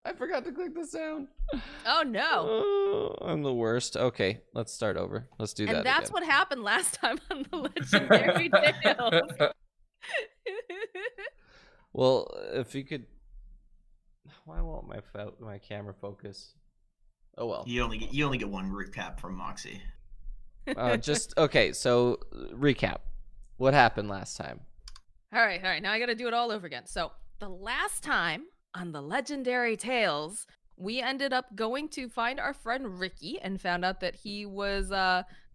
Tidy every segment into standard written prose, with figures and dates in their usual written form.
I forgot to click the sound. Oh no. Oh, I'm the worst. Okay, let's start over. Let's do And that that's again. what happened last time on the Legendary Tales. Well, if you could, why won't my camera focus? Oh well. You only get one recap from Moxie. Just okay. So recap. What happened last time? All right. Now I got to do it all over again. So the last time on the Legendary Tales, we ended up going to find our friend Ricky and found out that he was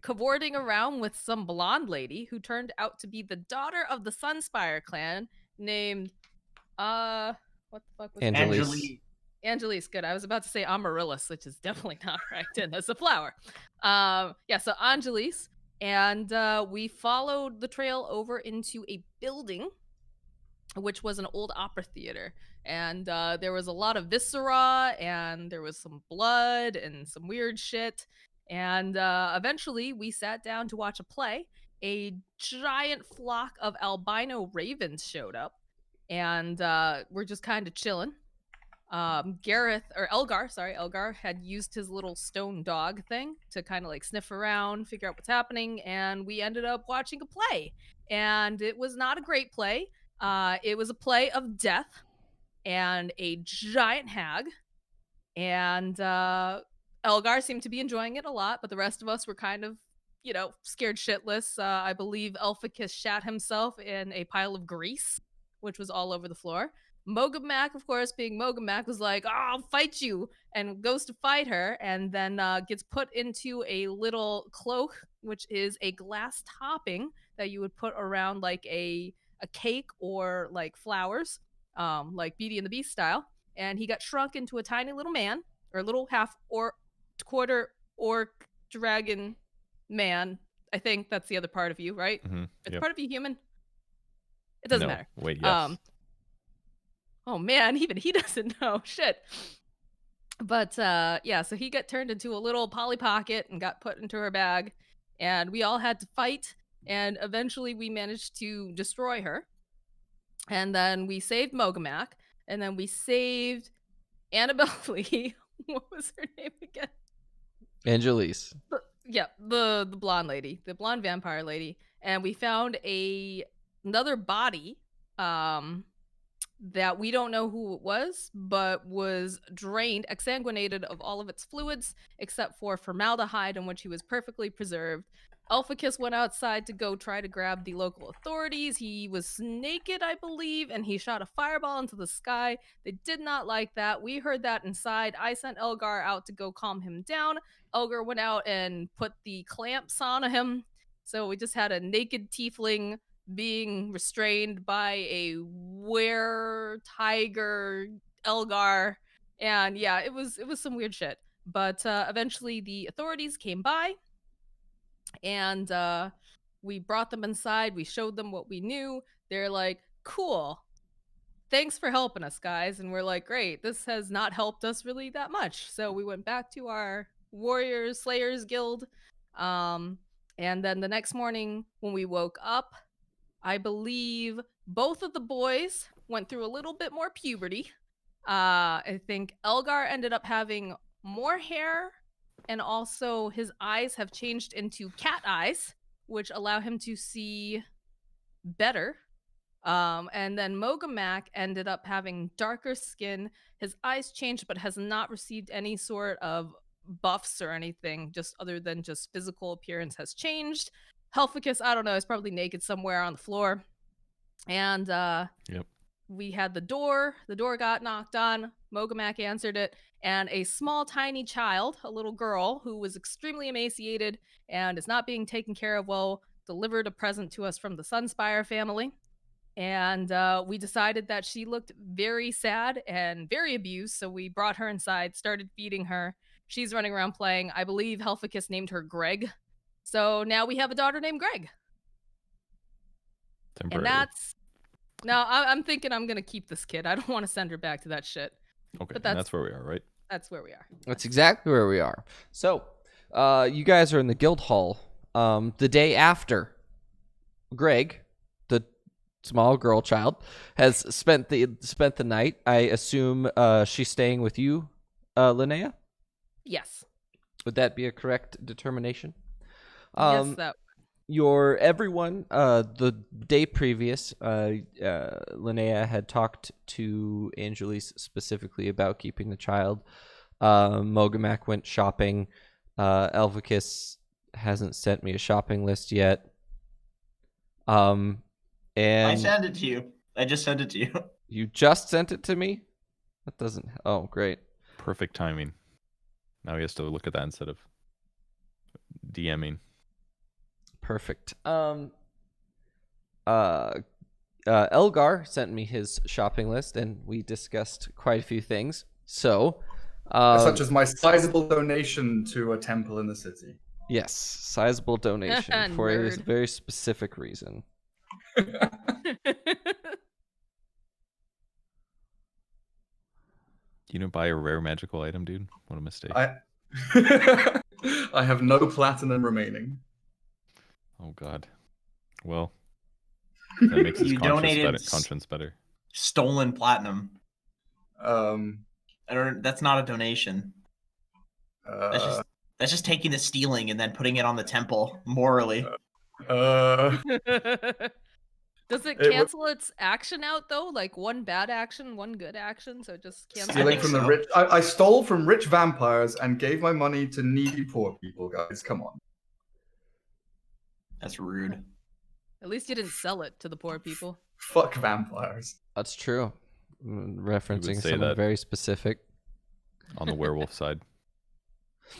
cavorting around with some blonde lady who turned out to be the daughter of the Sunspire clan named what the fuck was it? Angelise. Angelise, good. I was about to say Amaryllis, which is definitely not right. And that's a flower. Yeah, so Angelise. And we followed the trail over into a building, which was an old opera theater. And there was a lot of viscera, and there was some blood and some weird shit. And eventually, we sat down to watch a play. A giant flock of albino ravens showed up, and we're just kind of chilling. Elgar had used his little stone dog thing to kind of like sniff around, figure out what's happening, and we ended up watching a play. And it was not a great play. It was a play of death and a giant hag. And Elgar seemed to be enjoying it a lot, but the rest of us were kind of, scared shitless. I believe Elphicus shat himself in a pile of grease, which was all over the floor. Mogamak, of course, being Mogamak, was like, oh, I'll fight you, and goes to fight her, and then gets put into a little cloak, which is a glass topping that you would put around like a cake or like flowers, like Beauty and the Beast style. And he got shrunk into a tiny little man, or little half or quarter orc dragon man. I think that's the other part of you, right? Mm-hmm. It's part of you human. It doesn't matter. Wait, yes. Oh man, even he doesn't know. Shit. But yeah, so he got turned into a little Polly Pocket and got put into her bag, and we all had to fight, and eventually we managed to destroy her. And then we saved Mogamak, and then we saved Annabelle Lee. What was her name again? Angelise. The blonde lady, the blonde vampire lady, and we found another body that we don't know who it was, but was drained, exsanguinated of all of its fluids except for formaldehyde, in which he was perfectly preserved. Elphicus went outside to go try to grab the local authorities. He was naked, I believe, and he shot a fireball into the sky. They did not like that. We heard that inside. I sent Elgar out to go calm him down. Elgar went out and put the clamps on him. So we just had a naked tiefling being restrained by a were-tiger Elgar. And yeah, it was some weird shit. But eventually the authorities came by, and we brought them inside. We showed them what we knew. They're like, cool, thanks for helping us, guys. And we're like, great, this has not helped us really that much. So we went back to our Warriors Slayers Guild. And then the next morning when we woke up, I believe both of the boys went through a little bit more puberty. I think Elgar ended up having more hair, and also his eyes have changed into cat eyes, which allow him to see better. And then Mogamak ended up having darker skin. His eyes changed, but has not received any sort of buffs or anything, just other than just physical appearance has changed. Helphicus, I don't know, is probably naked somewhere on the floor. And we had the door. The door got knocked on. Mogamak answered it. And a small, tiny child, a little girl who was extremely emaciated and is not being taken care of well, delivered a present to us from the Sunspire family. And we decided that she looked very sad and very abused, so we brought her inside, started feeding her. She's running around playing. I believe Helphicus named her Greg. So now we have a daughter named Greg. Temporarily. And now I'm thinking I'm going to keep this kid. I don't want to send her back to that shit. Okay, but that's where we are, right? That's where we are. That's exactly where we are. So, you guys are in the guild hall the day after Greg, small girl child, has spent the night. I assume she's staying with you, Linnea. Yes. Would that be a correct determination? Yes, that. Everyone, the day previous, Linnea had talked to Angelis specifically about keeping the child. Mogamak went shopping. Elvicus hasn't sent me a shopping list yet. And I sent it to you. I just sent it to you. You just sent it to me? That doesn't... Oh, great. Perfect timing. Now he has to look at that instead of DMing. Perfect. Elgar sent me his shopping list, and we discussed quite a few things. So, such as my sizable donation to a temple in the city. yes, sizable donation for a Nerd. very specific reason. You didn't buy a rare magical item, dude? What a mistake. I have no platinum remaining. Oh, God. Well, that makes his You conscience better. Stolen platinum. Um, That's not a donation. That's just taking the stealing and then putting it on the temple morally. Does it It cancel its action out though? Like one bad action, one good action, so it just cancels. stealing think from the so. rich. I stole from rich vampires and gave my money to needy poor people. Guys, come on. That's rude. At least you didn't sell it to the poor people. Fuck vampires. That's true. Referencing say someone that. very specific. On the werewolf side. Of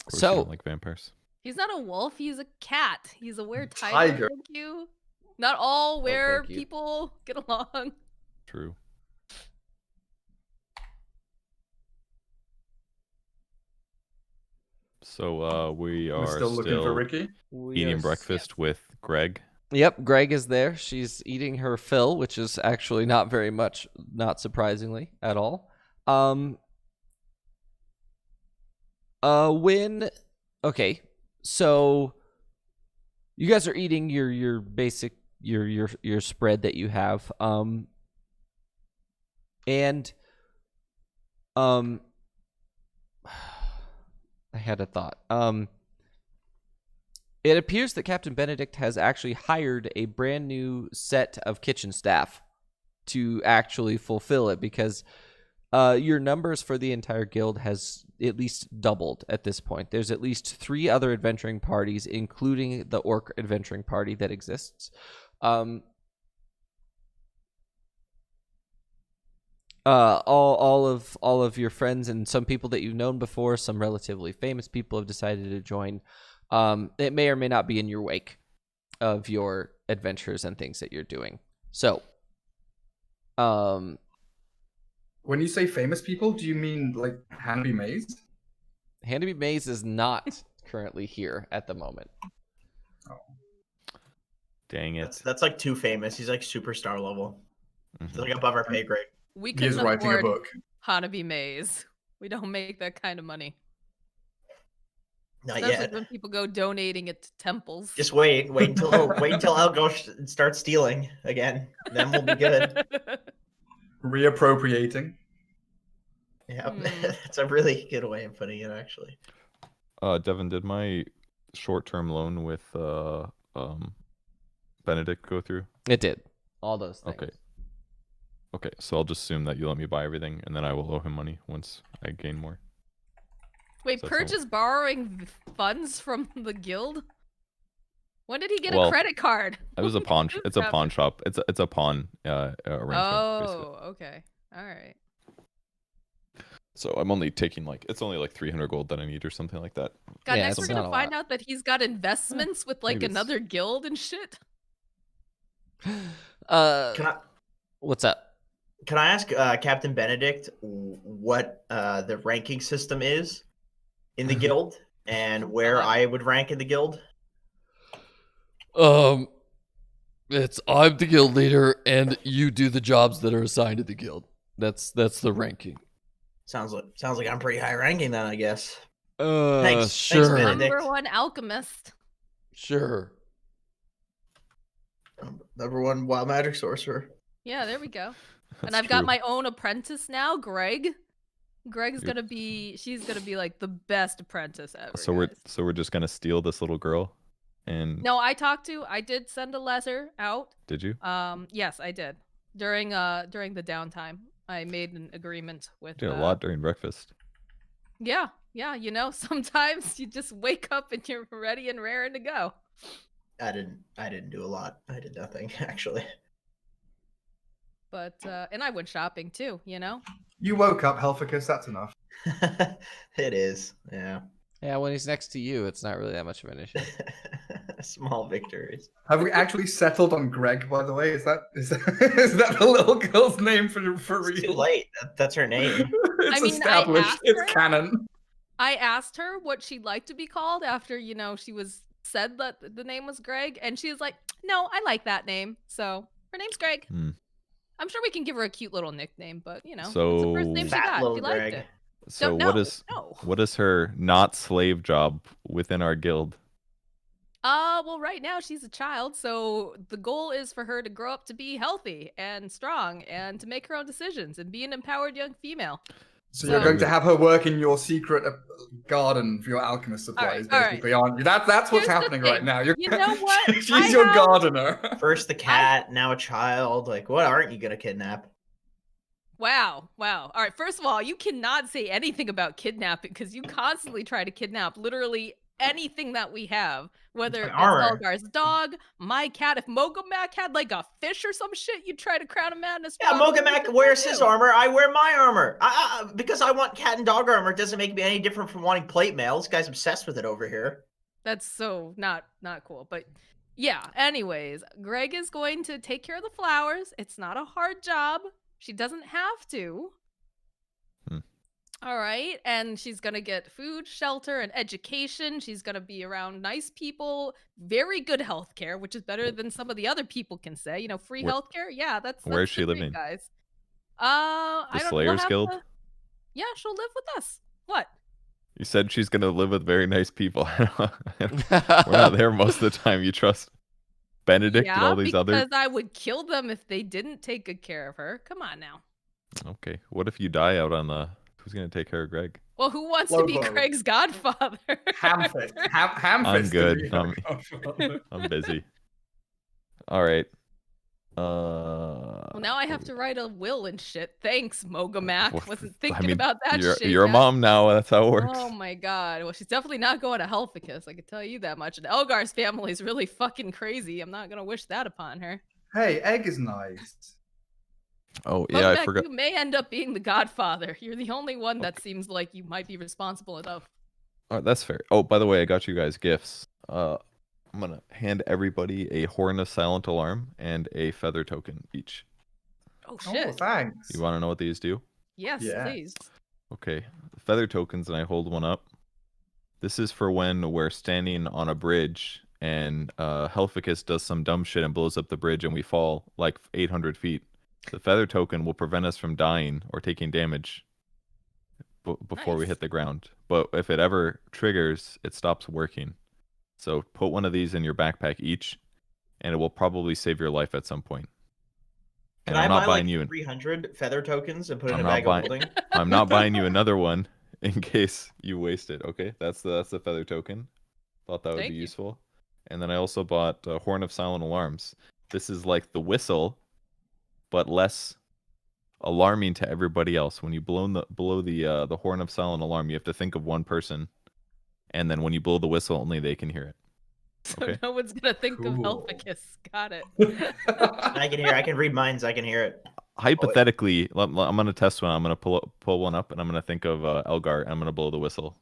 course you So, don't like vampires. He's not a wolf. He's a cat. He's a were tiger. Tiger. Thank you. Not all were thank you. people get along. True. So we We're are still looking for Ricky. eating breakfast with Greg. Yep, Greg is there. She's eating her fill, which is actually not very much, not surprisingly at all. Okay, so you guys are eating your basic your spread that you have, and I had a thought. It appears that Captain Benedict has actually hired a brand new set of kitchen staff to actually fulfill it, because your numbers for the entire guild has at least doubled at this point. There's at least 3 other adventuring parties, including the orc adventuring party that exists. All of your friends and some people that you've known before, some relatively famous people, have decided to join. It may or may not be in your wake of your adventures and things that you're doing. So, When you say famous people, do you mean like Hannibal Maze? Hannaby Maze is not currently here at the moment. Dang it. That's like too famous. He's like superstar level. It's Mhm. like above our pay grade. We He is couldn't writing a afford book. Hanabi Maze. We don't make that kind of money. Not Especially yet. when people go donating it to temples. Just wait until Elgo starts stealing again. Then we'll be good. Reappropriating. Yeah, Hmm. that's a really good way of putting it, actually. Devin, did my short-term loan with Benedict go through? It did. All those things. Okay, so I'll just assume that you let me buy everything, and then I will owe him money once I gain more. Wait, So Purge it's all- is borrowing funds from the guild? When did he get a Well, credit card? It was a pawn. It's a pawn shop. It's a pawn arrangement. Basically. Oh, okay. All right. So I'm only taking it's only like 300 gold that I need or something like that. God, Yeah, next it's we're not gonna a find lot. out that he's got investments with like maybe it's- another guild and shit. Can I What's up? can I ask Captain Benedict what the ranking system is in the guild and where I would rank in the guild? It's I'm the guild leader, and you do the jobs that are assigned to the guild. That's the ranking. Sounds like I'm pretty high ranking then, I guess. Sure, Thanks, Benedict. Number one alchemist. sure. #1 wild magic sorcerer. Yeah, there we go. And That's I've got true. my own apprentice now, Greg. Greg's You're- gonna be, she's gonna be like the best apprentice ever. So we're guys. so we're just gonna steal this little girl, and No, I did send a letter out. did you? Yes, I did. During the downtime, I made an agreement with. Did a lot during breakfast. Yeah, you know, sometimes you just wake up and you're ready and raring to go. I didn't do a lot. I did nothing actually. But and I went shopping too, you know. You woke up, Helficus. That's enough. It is, yeah. Yeah, when he's next to you, it's not really that much of an issue. Small victories. Have we actually settled on Greg? By the way, is that is that the little girl's name for It's real? too late. That's her name. It's I mean, I established. asked It's her. canon. I asked her what she'd like to be called after, you know, she was said that the name was Greg, and she was like, "No, I like that name." So her name's Greg. Hmm. I'm sure we can give her a cute little nickname, but you know, it's the So- first name she Fat got. little She liked Greg. it. So no, what is her not slave job within our guild? Well, right now she's a child, so the goal is for her to grow up to be healthy and strong and to make her own decisions and be an empowered young female. So you're So- going to have her work in your secret garden for your alchemist supplies, all right. basically, aren't you? That's what's Here's the happening right thing. now. You're, You know what? She's I your have- gardener. First the cat, now a child. Like, what aren't you gonna kidnap? Wow. All right. First of all, you cannot say anything about kidnapping because you constantly try to kidnap literally anything that we have, whether my it's armor. Elgar's dog, my cat. If Mogomac had like a fish or some shit, you'd try to crown him madness. Yeah, Mogamak wears his armor. I wear my armor. Because I want cat and dog armor doesn't make me any different from wanting plate mail. This guy's obsessed with it over here. That's so not cool. But yeah, anyways, Greg is going to take care of the flowers. It's not a hard job. She doesn't have to. Hmm. All right. And she's going to get food, shelter, and education. She's going to be around nice people, very good health care, which is better than some of the other people can say. You know, free Where- health care. Yeah, that's where's the she dream, living? guys. I The don't Slayers we'll have Guild? to- Yeah, she'll live with us. What? You said she's gonna live with very nice people. We're not there most of the time. You trust Benedict and all these because other. I would kill them if they didn't take good care of her. Come on now. Okay. What if you die out on the? Who's gonna take care of Greg? Well, who wants to be Lobo. Craig's godfather? Hamfist. Hamfist. I'm to good. be her I'm busy. All right. Well, now I have to write a will and shit. Thanks, Mogomac. Well, Wasn't I thinking mean, about that you're, shit. you're a yet. mom now. That's how it works. Oh my god. Well, she's definitely not going to Helficus. I can tell you that much. And Elgar's family is really fucking crazy. I'm not gonna wish that upon her. Hey, egg is nice. Oh yeah, I Mogomac, forgot. you may end up being the godfather. You're the only one that seems like you might be responsible enough. Oh, that's fair. Oh, by the way, I got you guys gifts. I'm gonna hand everybody a Horn of Silent Alarm and a feather token each. Oh Oh, shit. thanks. You want to know what these do? Yes, Yeah. please. Okay, feather tokens, and I hold one up. This is for when we're standing on a bridge and Helficus does some dumb shit and blows up the bridge and we fall like 800 feet. The feather token will prevent us from dying or taking damage before we Nice. hit the ground. But if it ever triggers, it stops working. So put one of these in your backpack each, and it will probably save your life at some point. Can And I I'm not buy buying like you an 300 feather tokens and put it I'm in a not bag buying- of holding? I'm not buying you another one in case you waste it. Okay, that's the feather token. Thought that would Thank be you. useful. And then I also bought Horn of Silent Alarms. This is like the whistle, but less alarming to everybody else. When you blow the Horn of Silent Alarm, you have to think of one person, and then when you blow the whistle, only they can hear it. So Okay. no one's gonna think of Cool. Helficus. Got it. I can hear. I can read minds. I can hear it. Hypothetically, I'm gonna test one. I'm gonna pull one up, and I'm gonna think of Elgar. And I'm gonna blow the whistle.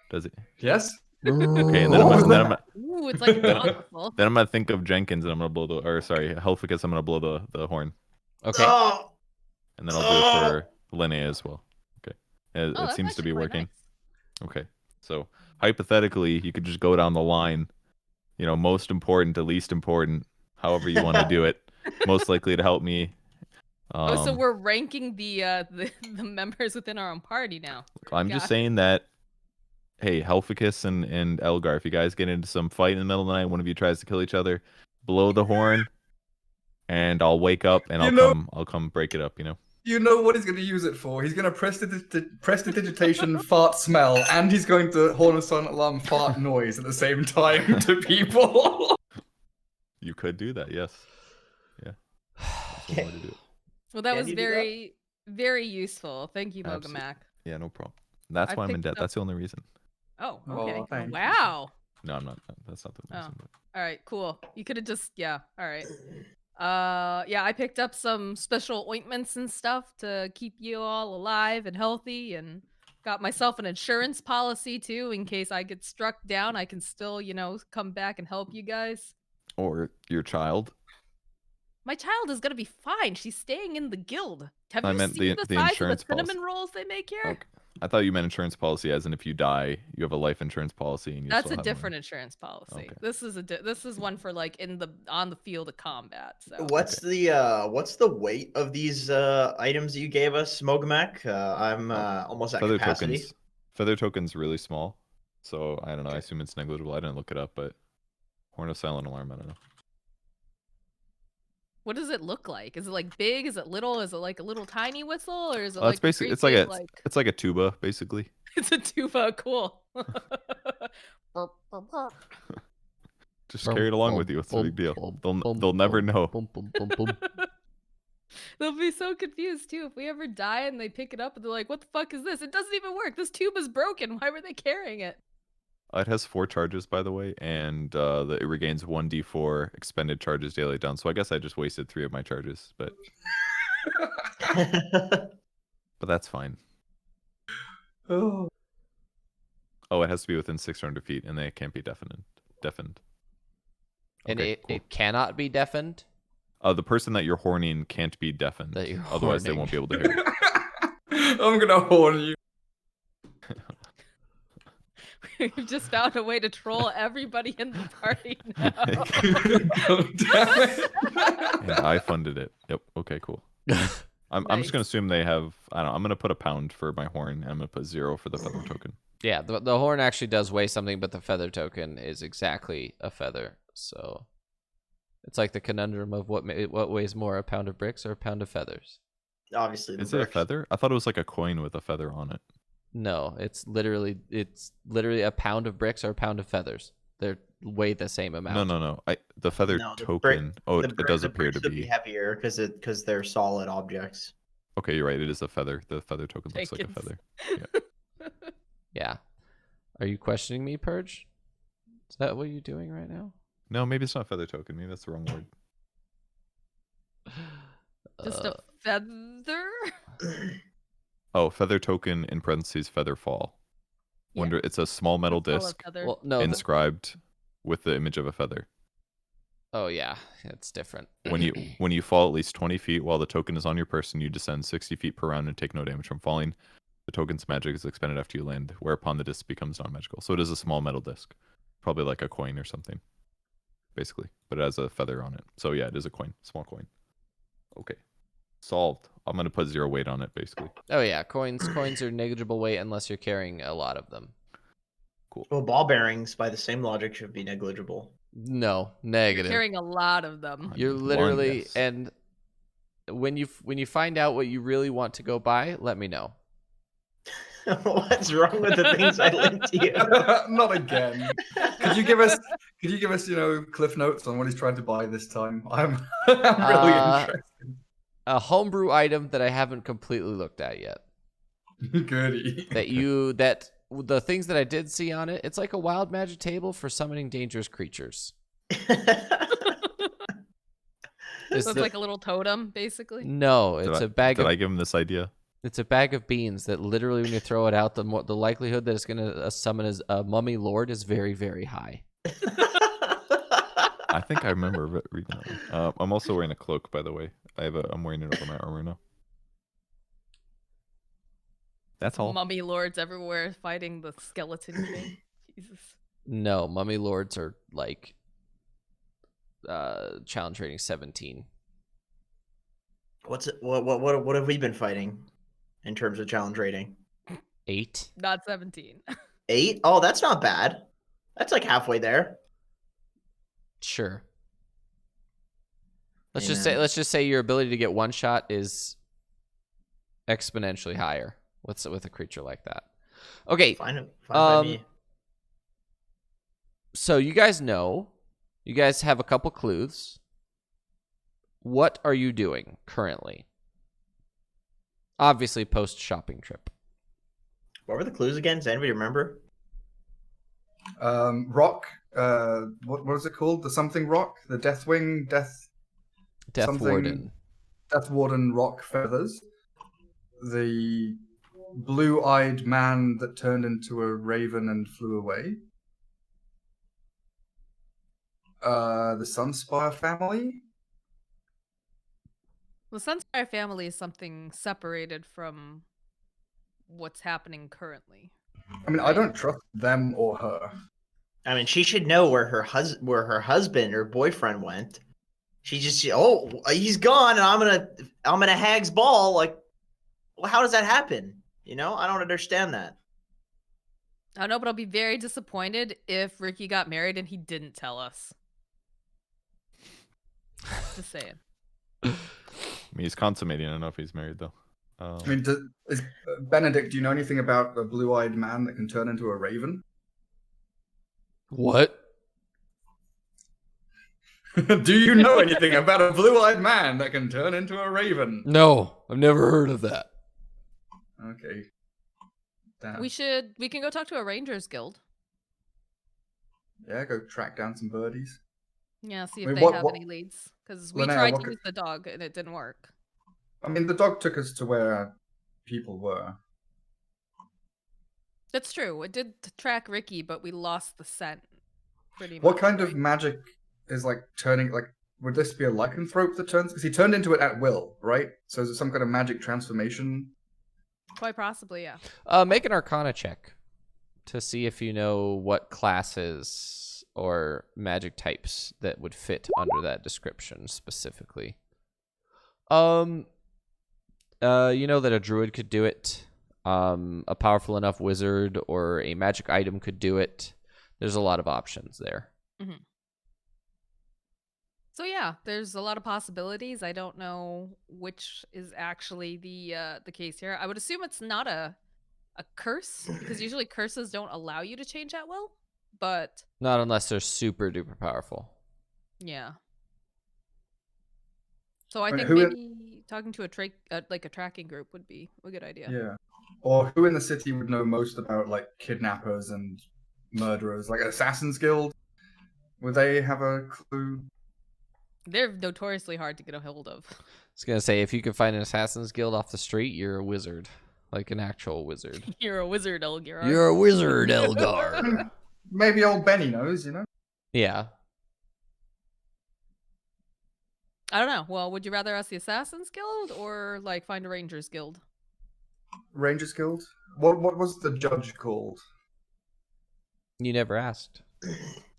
Does it? Yes. Okay, and then What was I'm that? Ooh, it's like a dog whistle. Then I'm gonna think of Jenkins, and I'm gonna blow the, or sorry, Helficus. I'm gonna blow the horn, Okay. Oh, and then I'll do it for Linnea as well. Okay, it, Oh, it that's seems to be actually quite working. nice. Okay, so hypothetically, you could just go down the line. You know, most important to least important, however you want to do it. Most likely to help me. Oh, so we're ranking the members within our own party now. I'm Got just it. saying that. Hey, Helficus and Elgar, if you guys get into some fight in the middle of the night, one of you tries to kill each other, blow the horn, and I'll wake up and I'll come break it up. You know what he's going to use it for? He's going to prestidigitation fart smell, and he's going to horn a silent alarm fart noise at the same time to people. You could do that, yes. Yeah. That's one way to do it. Well, that Can was you do that? very, very useful. Thank you, Absolutely. Mogamac. Yeah, no problem. That's I why I'm in picked debt. up- That's the only reason. Oh, Oh, okay. thank you. Wow. No, I'm not. That's not the Oh. reason. But... All right, cool. You could have just, yeah. All right. Yeah, I picked up some special ointments and stuff to keep you all alive and healthy, and got myself an insurance policy too in case I get struck down. I can still, come back and help you guys. Or your child. My child is gonna be fine. She's staying in the guild. Have I you meant seen the the size of the insurance policy. cinnamon rolls they make here? Okay. I thought you meant insurance policy, as in if you die, you have a life insurance policy, and you That's still a have different insurance policy. Okay. This is one for like on the field of combat. So What's the weight of these items that you gave us, Mogamac? I'm almost at Feather capacity. tokens. Feather tokens really small, so I don't know. I assume it's negligible. I didn't look it up, but horn of silent alarm. I don't know. what does it look like? Is it like big? Is it little? Is it like a little tiny whistle, or is it It's like a basically great it's big, it's like a tuba, basically. it's a tuba? Cool. Just carry it along with you. What's the big deal? They'll never know. They'll be so confused too if we ever die and they pick it up and they're like, "What the fuck is this? It doesn't even work. This tuba's broken. Why were they carrying it?" It has 4 charges, by the way, and it regains 1d4 expended charges daily down. So I guess I just wasted 3 of my charges, but that's fine. Oh. Oh, it has to be within 600 feet, and they can't be deafened. And Okay, it, cool. it cannot be deafened. The person that you're horning can't be deafened. That you're Otherwise, they horning. won't be able to hear. I'm going to horn you. We've just found a way to troll everybody in the party now. God damn it. And I funded it. Yep. Okay, cool. I'm just gonna Nice. assume they have. I don't know. I'm gonna put £1 for my horn, and I'm gonna put 0 for the feather token. Yeah, the horn actually does weigh something, but the feather token is exactly a feather. So it's like the conundrum of what weighs more, a pound of bricks or a pound of feathers. Obviously, the Is it a bricks. feather? I thought it was like a coin with a feather on it. No, it's literally a pound of bricks or a pound of feathers. They're weigh the same amount. No. The feather No, the token. Oh, The it brick- does the appear to bricks would be. heavier because they're solid objects. Okay, you're right. It is a feather. The feather token looks like a Jenkins. feather. Yeah. Are you questioning me, Purge? Is that what you're doing right now? No, maybe it's not feather token. Maybe that's the wrong word. Just a feather? Oh, feather token in parentheses feather fall. Yeah. Wonder it's a small metal Full of disc feather. well, no. inscribed with the image of a feather. Oh yeah, it's different. When you fall at least 20 feet while the token is on your person, you descend 60 feet per round and take no damage from falling. The token's magic is expended after you land, whereupon the disc becomes non-magical. So it is a small metal disc, probably like a coin or something, basically. But it has a feather on it. So yeah, it is a coin, small coin. Okay, solved. I'm gonna put 0 weight on it, basically. Oh yeah, coins are negligible weight unless you're carrying a lot of them. Well, ball bearings, by the same logic, should be negligible. No, You're negative. carrying a lot of them. You're One, literally yes. and when you find out what you really want to go buy, let me know. What's wrong with the things I linked to you? Not again. Could you give us, cliff notes on what he's trying to buy this time? I'm really interested. A homebrew item that I haven't completely looked at yet. Goody. That the things that I did see on it, it's like a wild magic table for summoning dangerous creatures. It's So it's the- like a little totem, basically. No, it's a bag Did of I give him this idea? it's a bag of beans that literally when you throw it out, the likelihood that it's gonna summon as a mummy lord is very, very high. I think I remember reading that one. I'm also wearing a cloak, by the way. I'm wearing it over my armor now. That's all. Mummy lords everywhere fighting the skeleton king. Jesus. No, mummy lords are like challenge rating 17. What have we been fighting in terms of challenge rating? 8. Not 17. 8? Oh, that's not bad. That's like halfway there. Sure. Let's just say your ability to get one shot is exponentially higher with a creature like that. Okay. Fine by me. So you guys know, you guys have a couple clues. What are you doing currently? Obviously, post shopping trip. What were the clues again? Does anybody remember? Rock. What was it called? The something rock? The Deathwing Death something- Warden. Death Warden rock feathers. The blue-eyed man that turned into a raven and flew away. The Sunspire family. The Sunspire family is something separated from what's happening currently. I mean, I don't trust them or her. I mean, she should know where her husband or boyfriend went. She just, oh, he's gone, and I'm gonna Hag's ball. Like, well, how does that happen? You know, I don't understand that. I don't know, but I'll be very disappointed if Ricky got married and he didn't tell us. Just saying. I mean, he's consummating. I don't know if he's married though. I mean, Benedict, do you know anything about a blue-eyed man that can turn into a raven? What? Do you know anything about a blue-eyed man that can turn into a raven? No, I've never heard of that. Okay. Damn. We can go talk to a Rangers Guild. Yeah, go track down some birdies. Yeah, see if Wait, they what- have what- any leads. Because we Linnea, tried what to could- use the dog and it didn't work. I mean, the dog took us to where people were. That's true. It did track Ricky, but we lost the scent. Pretty much. What kind of right? magic is like turning? Like, would this be a lycanthrope that turns? Because he turned into it at will, right? So is it some kind of magic transformation? Quite possibly, yeah. Make an Arcana check to see if you know what classes or magic types that would fit under that description specifically. You know that a druid could do it. A powerful enough wizard or a magic item could do it. There's a lot of options there. So yeah, there's a lot of possibilities. I don't know which is actually the case here. I would assume it's not a curse because usually curses don't allow you to change at will. But Not unless they're super duper powerful. yeah. So I Right, think who in- maybe talking to a tracking group would be a good idea. Yeah. Or who in the city would know most about like kidnappers and murderers, like Assassin's Guild? Would they have a clue? They're notoriously hard to get a hold of. I was gonna say, if you could find an assassin's guild off the street, you're a wizard, like an actual wizard. You're a wizard, Elgar. You're a wizard, Elgar. Maybe old Benny knows, you know? Yeah. I don't know. Well, would you rather us the Assassin's Guild or like find a Rangers Guild? Rangers Guild? What was the judge called? You never asked.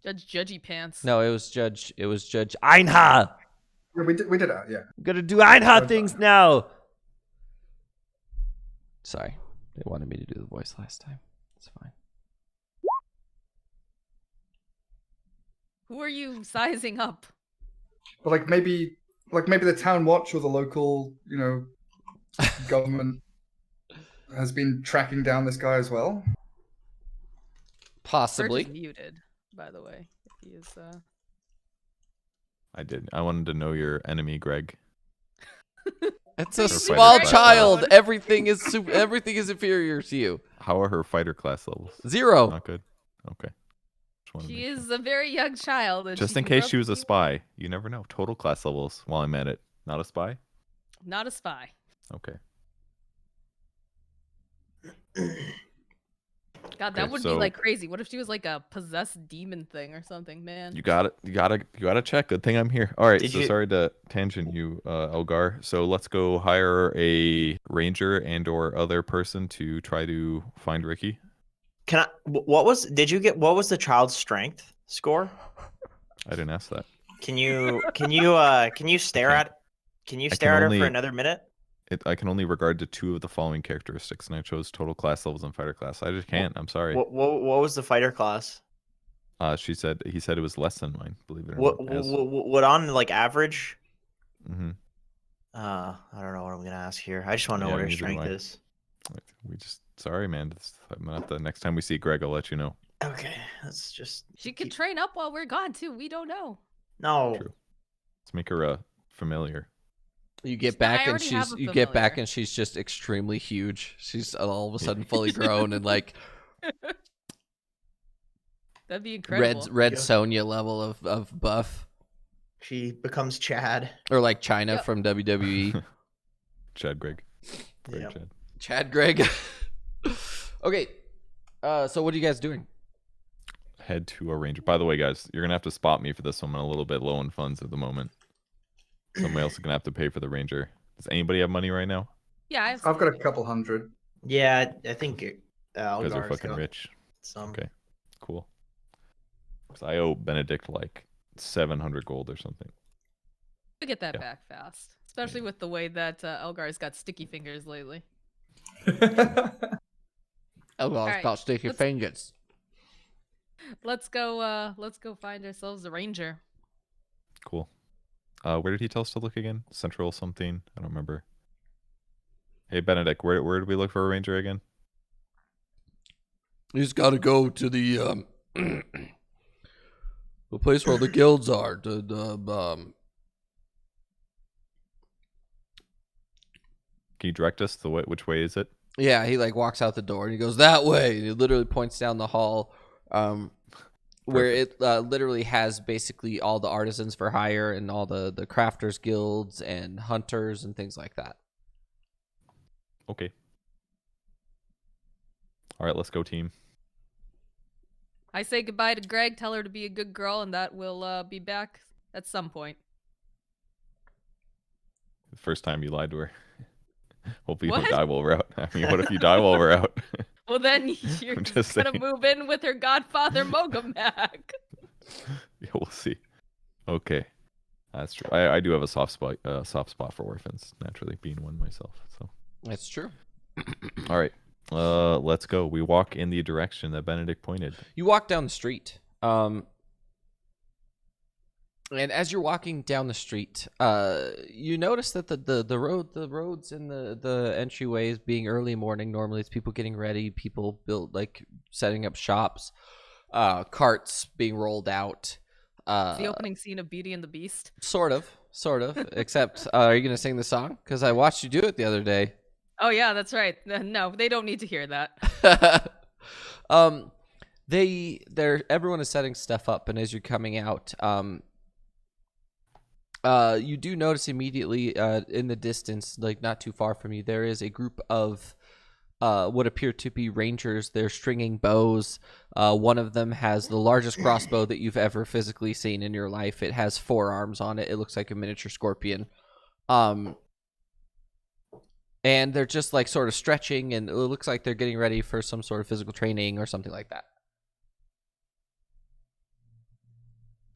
Judge Judgy Pants. No, it was Judge Einha. Yeah, we did that, yeah. I'm gonna do Einha things now. Sorry, they wanted me to do the voice last time. It's fine. Who are you sizing up? But like maybe the town watch or the local, you know, government has been tracking down this guy as well. Possibly. Serge is muted, by the way. If he is, I did. I wanted to know your enemy, Greg. It's a Or small fighter child. class. Everything is everything is inferior to you. How are her fighter class levels? 0. Not good. Okay. Just wanted to she make sure. is a very young child. And Just she in can grow case up she to was a be- spy. You never know. Total class levels while I'm at it. Not a spy? Not a spy. Okay. God, that Okay, would so- be like crazy. What if she was like a possessed demon thing or something, man? You got it. You gotta check. Good thing I'm here. All right. Did So you- sorry to tangent you, Elgar. So let's go hire a ranger and/or other person to try to find Ricky. Can I? What was the child's strength score? I didn't ask that. Can you stare Okay. at? Can you I stare can at her only- for another minute? I can only regard to 2 of the following characteristics, and I chose total class levels and fighter class. I just can't. I'm sorry. What was the fighter class? He said it was less than mine. Believe it or What not. as- on like average? Mm-hmm. I don't know what I'm gonna ask here. I just want to know Yeah, what her neither do strength I. is. We just sorry, man. I'm gonna have to, next time we see Greg, I'll let you know. Okay, let's just She could keep... train up while we're gone too. We don't know. No. True. Let's make her familiar. You get I back and already have she's a you get back familiar. and she's just extremely huge. She's all of a sudden fully grown and like That'd be incredible. Red Yeah. Sonja level of buff, She becomes Chad. or like China Yep. from WWE. Chad Greg. Greg Yep. Chad. Chad Greg. Okay, so what are you guys doing? Head to a ranger. By the way, guys, you're gonna have to spot me for this one. I'm a little bit low in funds at the moment. Somebody else is gonna have to pay for the ranger. Does anybody have money right now? Yeah, I have I've got a some. couple hundred. Yeah, I think You guys are Algar's fucking got rich. some. Okay, cool. 'Cause I owe Benedict like 700 gold or something. We get that Yeah. back fast, especially with the way that Elgar's got sticky fingers lately. Oh, well, Alright, got sticky let's- fingers. Let's go. Let's go find ourselves a ranger. Cool. Where did he tell us to look again? Central something? I don't remember. Hey Benedict, where did we look for a ranger again? You just got to go to the the place where the guilds are. Can you direct us the way? Which way is it? Yeah, he like walks out the door and he goes that way. And he literally points down the hall, where it literally has basically all the artisans for hire and all the crafters guilds and hunters and things like that. Okay. All right, let's go, team. I say goodbye to Greg. Tell her to be a good girl, and that we'll be back at some point. The first time you lied to her. Hopefully you What? don't die while we're out. I mean, what if you die while we're out? Well, then you're I'm just, just gonna saying. move in with her godfather Mogamak. Yeah, we'll see. Okay, that's true. I do have a soft spot for orphans, naturally, being one myself. So, That's true. all right, let's go. We walk in the direction that Benedict pointed. You walk down the street. And as you're walking down the street, you notice that the roads in the entryways being early morning. Normally, it's people getting ready, people setting up shops, carts being rolled out. The opening scene of Beauty and the Beast. Sort of. Except, are you gonna sing the song? Because I watched you do it the other day. Oh yeah, that's right. No, they don't need to hear that. Everyone is setting stuff up, and as you're coming out, you do notice immediately in the distance, like not too far from you, there is a group of what appear to be rangers. They're stringing bows. One of them has the largest crossbow that you've ever physically seen in your life. It has 4 arms on it. It looks like a miniature scorpion. And they're just like sort of stretching, and it looks like they're getting ready for some sort of physical training or something like that.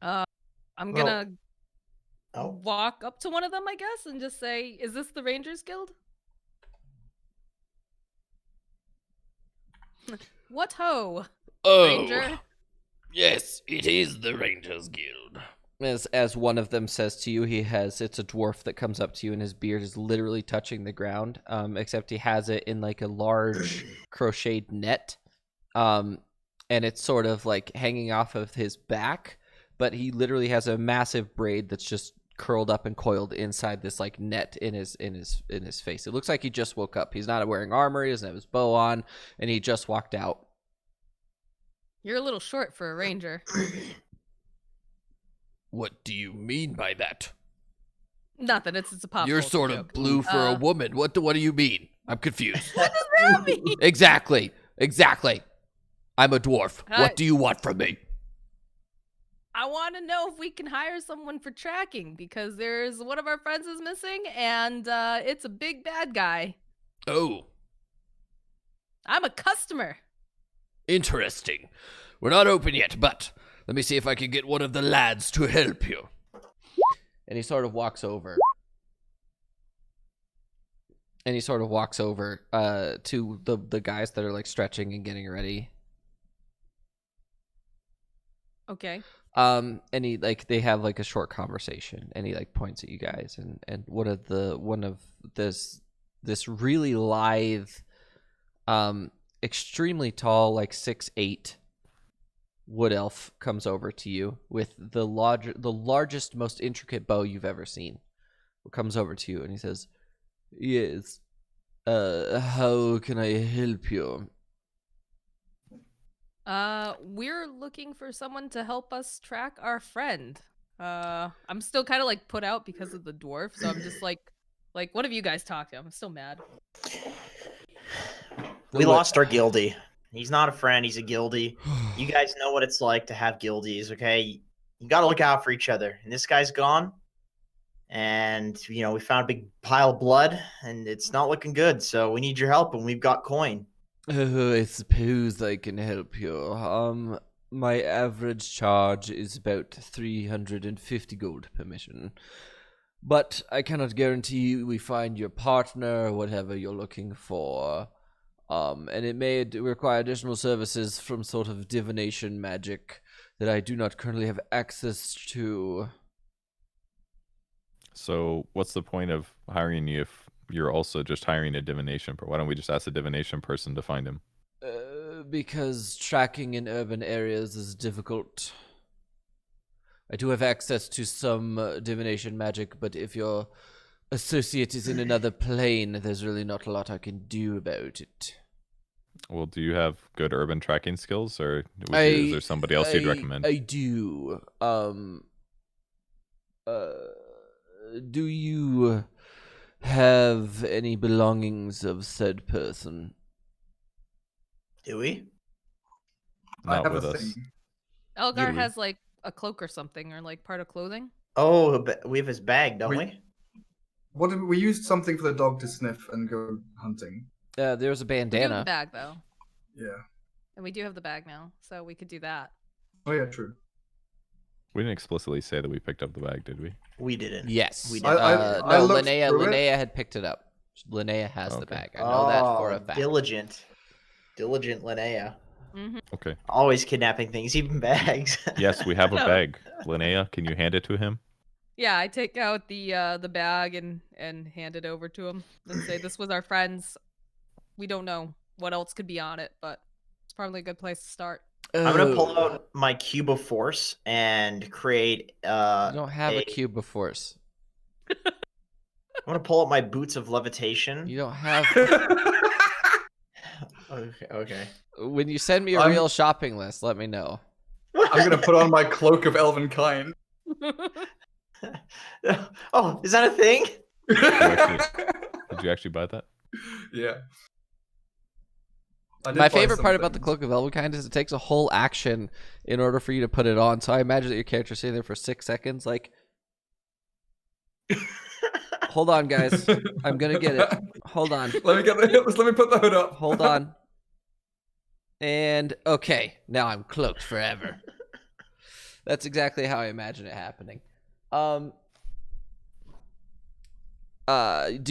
I'm Well- gonna Oh, walk up to one of them, I guess, and just say, "Is this the Rangers Guild?" What ho, Ranger? Yes, it is the Rangers Guild. As one of them says to you, it's a dwarf that comes up to you, and his beard is literally touching the ground. Except he has it in like a large crocheted net, and it's sort of like hanging off of his back. But he literally has a massive braid that's just curled up and coiled inside this like net in his face. It looks like he just woke up. He's not wearing armor. He doesn't have his bow on, and he just walked out. You're a little short for a ranger. What do you mean by that? Nothing. It's a pop. You're culture sort joke. of blue for a Uh, woman. What do you mean? I'm confused. What does that mean? Exactly. I'm a dwarf. Hi. What do you want from me? I want to know if we can hire someone for tracking because there's one of our friends is missing, and it's a big bad guy. Oh, I'm a customer. interesting. We're not open yet, but let me see if I can get one of the lads to help you. And he sort of walks over. To the guys that are like stretching and getting ready. Okay. And he they have like a short conversation, and he like points at you guys, and one of this really lithe, extremely tall, like 6'8" wood elf comes over to you with the largest, most intricate bow you've ever seen. Comes over to you and he says, "Yes, how can I help you?" We're looking for someone to help us track our friend. I'm still kind of like put out because of the dwarf, so I'm just like, what have you guys talked to? I'm still mad. We What- lost our guildie. He's not a friend. He's a guildie. You guys know what it's like to have guildies, okay? You got to look out for each other. And this guy's gone. And, we found a big pile of blood, and it's not looking good. So we need your help, and we've got coin. I suppose I can help you. My average charge is about 350 gold per mission. But I cannot guarantee we find your partner or whatever you're looking for. And it may require additional services from sort of divination magic that I do not currently have access to. So what's the point of hiring you if you're also just hiring a divination? Why don't we just ask a divination person to find him? Because tracking in urban areas is difficult. I do have access to some divination magic, but if your associate is in another plane, there's really not a lot I can do about it. Well, do you have good urban tracking skills, or is there somebody else you'd recommend? I do. Do you have any belongings of said person? Do we? I Not have with a us. thing. Elgar we- has like a cloak or something, or like part of clothing. Oh, we have his bag, don't we? What did we used something for the dog to sniff and go hunting? There's a We do have the bandana. bag though, Yeah. and we do have the bag now, so we could do that. Oh yeah, true. We didn't explicitly say that we picked up the bag, did we? We didn't. Yes. We did. I No, looked Linnea through it. Linnea had picked it up. Linnea has the Okay. bag. I know that for a Oh, fact. Diligent Linnea. Mm-hmm. Okay. Always kidnapping things, even bags. Yes, we have a No. bag. Linnea, can you hand it to him? Yeah, I take out the bag and hand it over to him and say, "This was our friends. We don't know what else could be on it, but it's probably a good place to start." I'm gonna pull Oh, out my cube of force and create. You don't have a cube of force. I'm gonna pull out my boots of levitation. You don't have. Okay. When you send me a I'm- real shopping list, let me know. I'm gonna put on my cloak of elven kind. Oh, is that a thing? Did you actually buy that? Yeah. I did My buy favorite some part about the things. Cloak of Elvenkind is it takes a whole action in order for you to put it on. So I imagine that your character's sitting there for 6 seconds, like, hold on, guys. I'm gonna get it. Hold on. Let me put the hood up. Hold on. And okay, now I'm cloaked forever. That's exactly how I imagine it happening. Do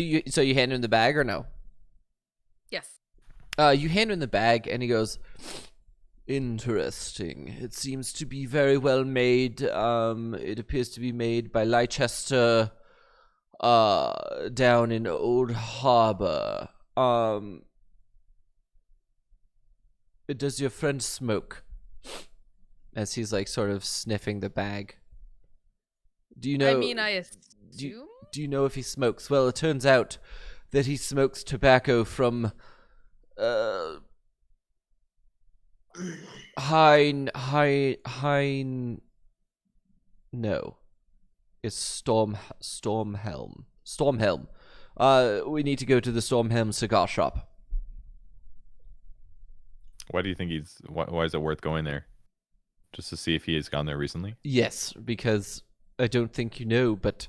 you? So you hand him the bag or no? Yes. You hand him the bag, and he goes, "Interesting. It seems to be very well made. It appears to be made by Leicester, down in Old Harbor. Does your friend smoke?" As he's like sort of sniffing the bag. Do you know? I mean, I assume. Do you know if he smokes? Well, it turns out that he smokes tobacco from Hein. No, it's Stormhelm. Stormhelm. We need to go to the Stormhelm cigar shop. Why do you think why is it worth going there? Just to see if he has gone there recently? Yes, because I don't think you know, but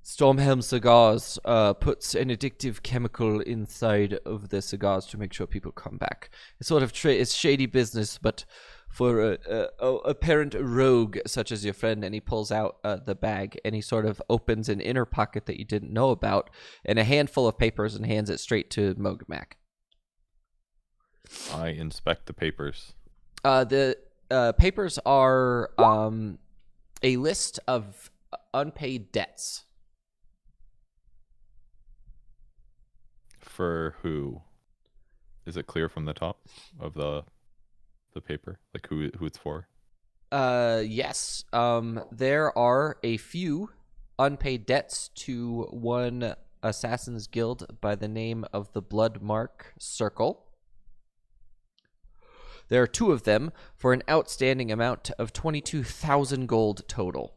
Stormhelm cigars puts an addictive chemical inside of the cigars to make sure people come back. It's sort of it's shady business, but for a apparent rogue such as your friend, and he pulls out the bag and he sort of opens an inner pocket that you didn't know about and a handful of papers and hands it straight to Mogamac. I inspect the papers. papers are a list of unpaid debts. For who? Is it clear from the top of the paper, like who it's for? Yes. There are a few unpaid debts to one Assassin's Guild by the name of the Bloodmark Circle. There are 2 of them for an outstanding amount of 22,000 gold total.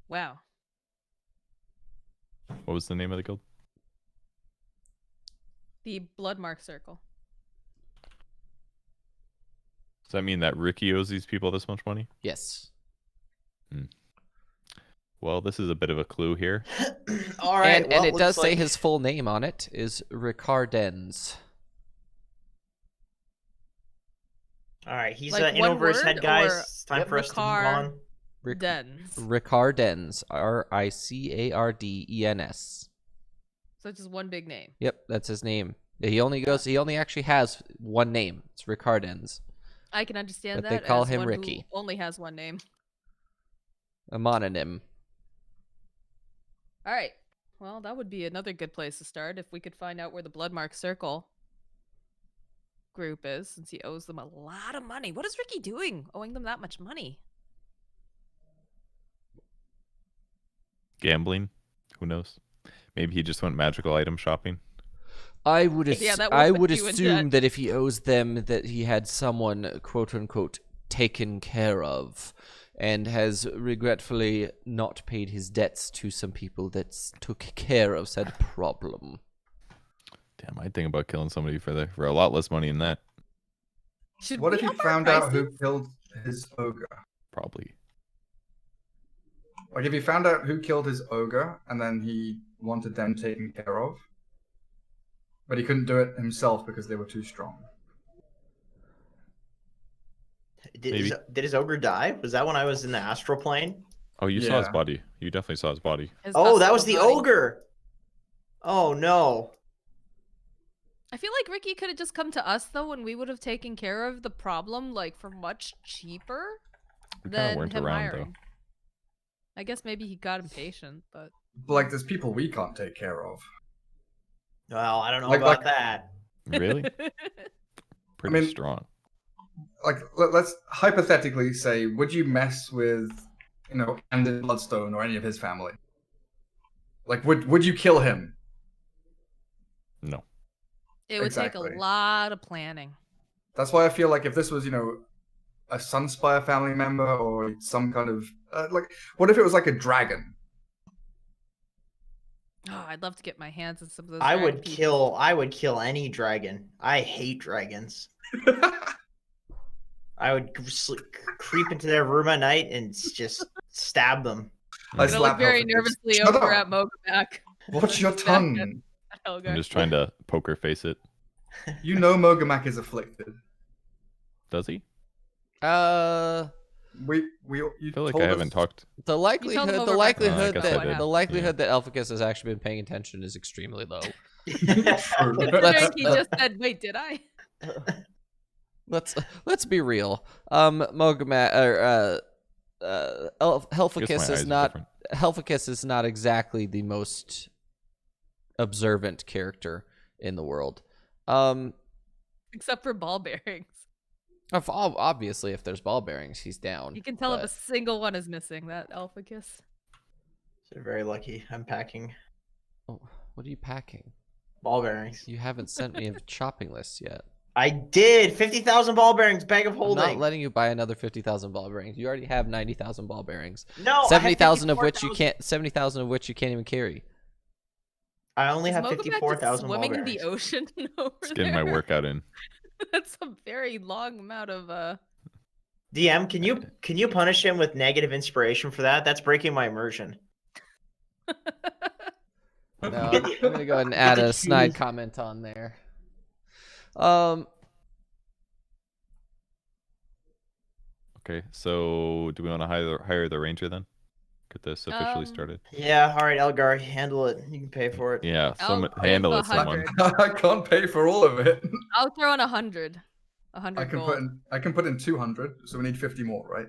Wow. What was the name of the guild? The Bloodmark Circle. Does that mean that Ricky owes these people this much money? Yes. Well, this is a bit of a clue here. All right. And it looks does say like- his full name on it is Ricardens. All right, he's Like in one over his head, word, guys. or It's time Yep. for us to move Ricard- on. Dens. Ricardens. Ricardens. So it's just one big name. Yep, that's his name. He only actually has one name. It's Ricardens. I can understand But that. they call as him one who Ricky. only has one name. A mononym. All right. Well, that would be another good place to start if we could find out where the Bloodmark Circle group is, since he owes them a lot of money. What is Ricky doing, owing them that much money? Gambling? Who knows? Maybe he just went magical item shopping. I would Yeah, that I would would put you in assume debt. that if he owes them, that he had someone quote unquote taken care of, and has regretfully not paid his debts to some people that took care of said problem. Damn, I'd think about killing somebody for a lot less money than that. Should What we if you up our found out who prices? killed his ogre? Probably. Like if you found out who killed his ogre and then he wanted them taken care of, but he couldn't do it himself because they were too strong. Did his ogre die? Was that when I was in the astral plane? Oh, you saw his Yeah. body. You definitely saw his body. His Oh, that hustle was the body. ogre. Oh no. I feel like Ricky could have just come to us though, and we would have taken care of the problem like for much cheaper We kind of than weren't him around hiring. I guess maybe he got impatient, but But, like there's people we can't take care of. Well, I don't know Like- about like- that. though. Really? Pretty mean- strong. Like let's hypothetically say, would you mess with, Andy Bloodstone or any of his family? Like would you kill him? No. it would take Exactly. a lot of planning. That's why I feel like if this was, a Sunspire family member or some kind of what if it was like a dragon? Oh, I'd love to get my hands on some of those. I dragon would people. kill any dragon. I hate dragons. I would creep into their room at night and just stab them. I I'm gonna look slap very Helfrich. nervously Shut over up. at Mogamak. Watch your tongue. Helga. I'm just trying to poker face it. You know Mogamak is afflicted. Does he? Uh, You I feel like told I us- haven't talked. the likelihood, over the back likelihood then. I guess I that did. the likelihood that Elphicus has actually been paying attention is extremely low. True. Considering he just said, "Wait, did I?" Let's be real. Mogamat or I guess my Helphicus eyes is are not different. Helphicus is not exactly the most observant character in the world. Except for ball bearings. Obviously, if there's ball bearings, he's down. You can tell if a but- single one is missing. That Alphacus. They're very lucky. I'm packing Oh, what are you packing? ball bearings. You haven't sent me a shopping list yet. I did 50,000 ball bearings, bag of I'm holding. not letting you buy another 50,000 ball bearings. You already have 90,000 ball bearings. No, I have 70,000 of which you 54,000. can't. 70,000 of which you can't even carry. I only Is have Mogamak just 54,000 ball swimming in bearings. the ocean over Just getting there. my workout in. That's a very long amount of DM, can you punish him with negative inspiration for that? That's breaking my immersion. No, I'm gonna go ahead and add a snide comment on there. Okay, so do we want to hire the ranger then? Get this officially Um, started. Yeah, all right, Elgar, handle it. You can pay for it. Yeah, I'll pay handle for it, someone. 100. I can't pay for all of it. I'll throw in 100. I 100 can gold. put in 200, so we need 50 more, right?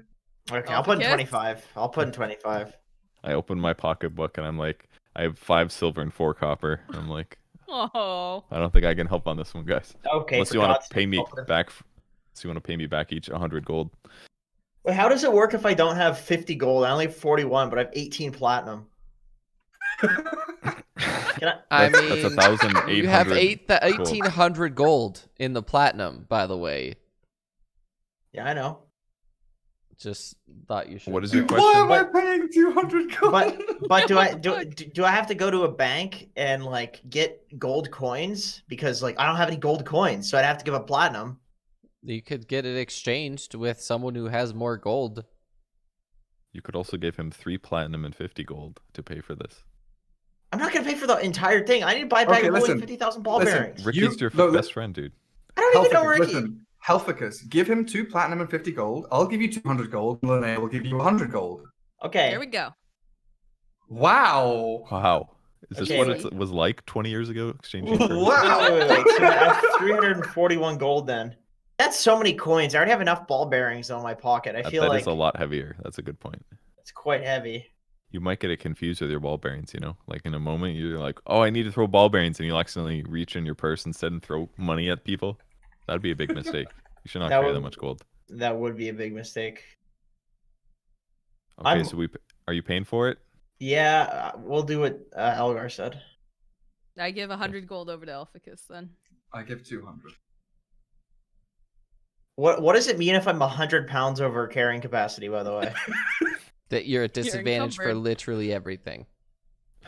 Okay, I'll put in Alphacus? 25. I'll put in 25. I open my pocketbook and I'm like, I have 5 silver and 4 copper. I'm like, Oh. I don't think I can help on this one, guys. Okay, Unless for you want God's to pay sake, me I'll put in- back. So you want to pay me back each 100 gold. Wait, how does it work if I don't have 50 gold? I only have 41, but I have 18 platinum. Can I? I That's mean, 1,800. you have gold. 1,800 gold in the platinum, by the way. Yeah, I know. Just thought you should. What is your know. Why am question? I paying 200 gold? But do I What do the fuck? do I have to go to a bank and like get gold coins because like I don't have any gold coins, so I'd have to give up platinum. You could get it exchanged with someone who has more gold. You could also give him 3 platinum and 50 gold to pay for this. I'm not gonna pay for the entire thing. I need to buy a bag Okay, of holding listen. 50,000 ball Listen, bearings. Ricky's your no, best friend, dude. I don't even know Helphicus, Ricky. listen. Helphicus, give him 2 platinum and 50 gold. I'll give you 200 gold. And Linnea will give you 100 gold. Okay. There we go. Wow. Wow. Is this Okay. what it was like 20 years ago exchanging currency? Wow. Wait. So I have 341 gold then. That's so many coins. I already have enough ball bearings on my pocket. I feel That like is a lot heavier. That's a good point. it's quite heavy. You might get it confused with your ball bearings, you know? Like in a moment, you're like, oh, I need to throw ball bearings, and you'll accidentally reach in your purse instead and throw money at people. That'd be a big mistake. You should not That carry that would- much gold. That would be a big mistake. Okay, I'm- so are you paying for it? Yeah, we'll do what Elgar said. I give 100 gold over to Elphicus then. I give 200. What does it mean if I'm 100 pounds over carrying capacity? By the way, That you're at disadvantage for encumbered. literally everything.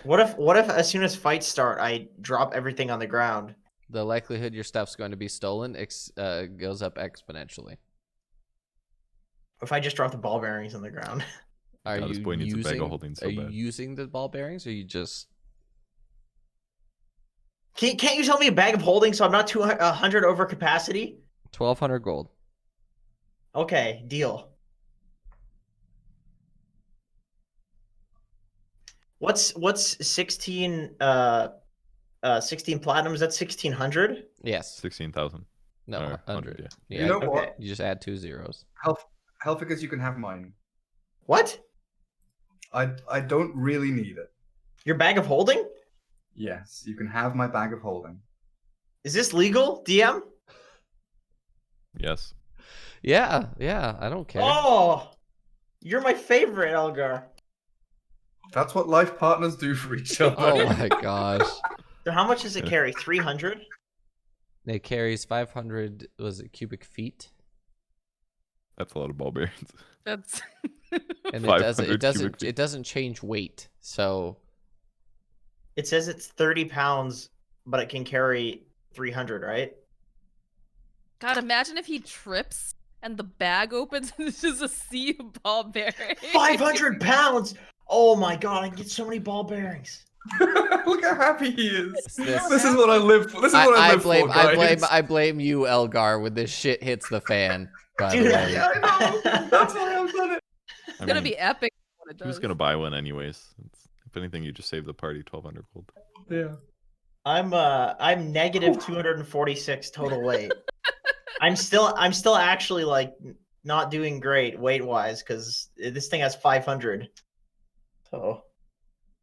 what if as soon as fights start, I drop everything on the ground? The likelihood your stuff's going to be stolen goes up exponentially. If I just drop the ball bearings on the ground? Are God, this you boy needs a bag of using? holding so Are you bad. using the ball bearings, or you just? Can't you tell me a bag of holding so I'm not 100 over capacity? 1,200 gold. Okay, deal. What's 16 16 platinums? That's 1,600. Yes. 16,000. No, Or 100. yeah. Yeah. You know Okay. what? You just add 2 zeros. Helphicus, you can have mine. What? I don't really need it. Your bag of holding? Yes, you can have my bag of holding. Is this legal, DM? Yes. Yeah, yeah. I don't care. Oh, you're my favorite, Elgar. That's what life partners do for each other. Oh my gosh. So how much does it carry? 300? It carries 500. Was it cubic feet? That's a lot of ball bearings. That's And 500 cubic feet. it doesn't change weight. So It says it's 30 pounds, but it can carry 300, right? God, imagine if he trips and the bag opens and it's just a sea of ball bearings. 500 pounds! Oh my god, I can get so many ball bearings. Look how happy he is. This- This is what I live for. This is what I live for, guys. I blame you, Elgar, when this shit hits the fan. By Dude, the way. Yeah, I know. That's why I've done it. It's gonna be epic when it does. Who's gonna buy one anyways? If anything, you just save the party 1,200 gold. Yeah. I'm negative 246 total weight. I'm still actually like not doing great weight wise because this thing has 500. So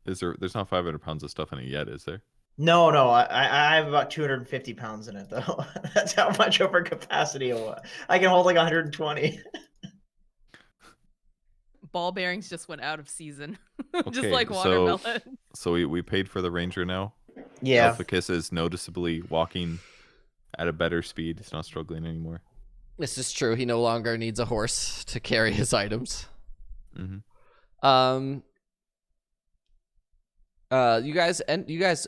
There's not 500 pounds of stuff in it yet, is there? no, I have about 250 pounds in it though. That's how much over capacity I can hold like 120. Ball bearings just went out of season, just Okay, like so- watermelon. So we paid for the ranger now. Yeah. Elphicus is noticeably walking at a better speed. He's not struggling anymore. This is true. He no longer needs a horse to carry his items. Mhm. You guys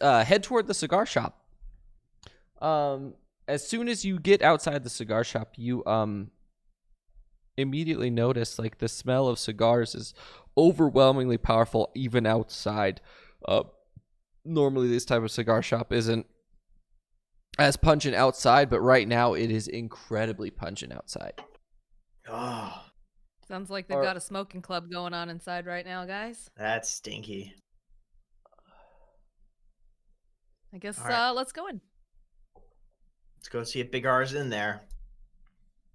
head toward the cigar shop. As soon as you get outside the cigar shop, you immediately notice like the smell of cigars is overwhelmingly powerful even outside. Normally this type of cigar shop isn't as pungent outside, but right now it is incredibly pungent outside. Oh, Sounds like they've Or- got a smoking club going on inside right now, guys. that's stinky. I guess All right. let's go in. Let's go see if Big R's in there.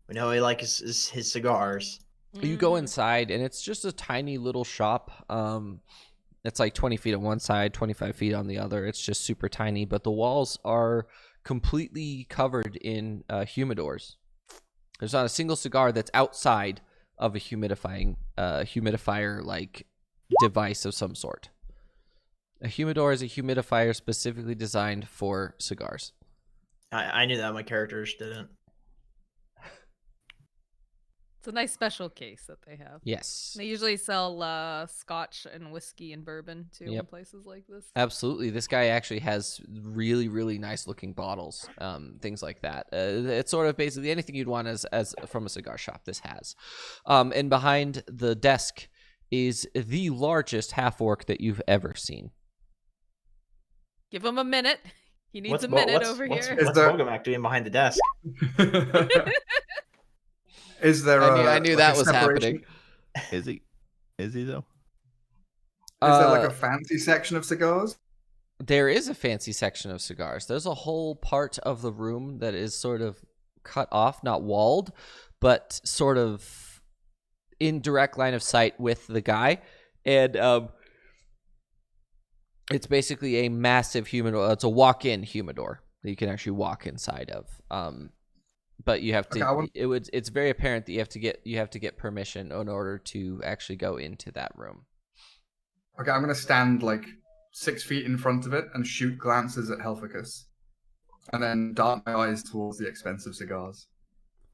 We know he likes his cigars. You go Mhm. inside, and it's just a tiny little shop. It's like 20 feet on one side, 25 feet on the other. It's just super tiny, but the walls are completely covered in humidors. There's not a single cigar that's outside of a humidifier like device of some sort. A humidor is a humidifier specifically designed for cigars. I knew that. My characters didn't. It's a nice special case that they have. Yes. They usually sell scotch and whiskey and bourbon too in Yep. places like this. Absolutely. This guy actually has really, really nice looking bottles, things like that. It's sort of basically anything you'd want as from a cigar shop, this has. And behind the desk is the largest half orc that you've ever seen. Give him a minute. He needs a minute over here. What's there- Bogomac doing behind the desk? Is there? I knew like that a was separation- happening. Is he? Is he though? Is there like a fancy section of cigars? There is a fancy section of cigars. There's a whole part of the room that is sort of cut off, not walled, but sort of in direct line of sight with the guy. And it's basically a massive humidor. It's a walk-in humidor that you can actually walk inside of. But you have to. Okay, It's very apparent that you have to get permission in order to actually go into that room. Okay, I'm gonna stand like 6 feet in front of it and shoot glances at Helficus, and then dart my eyes towards the expensive cigars,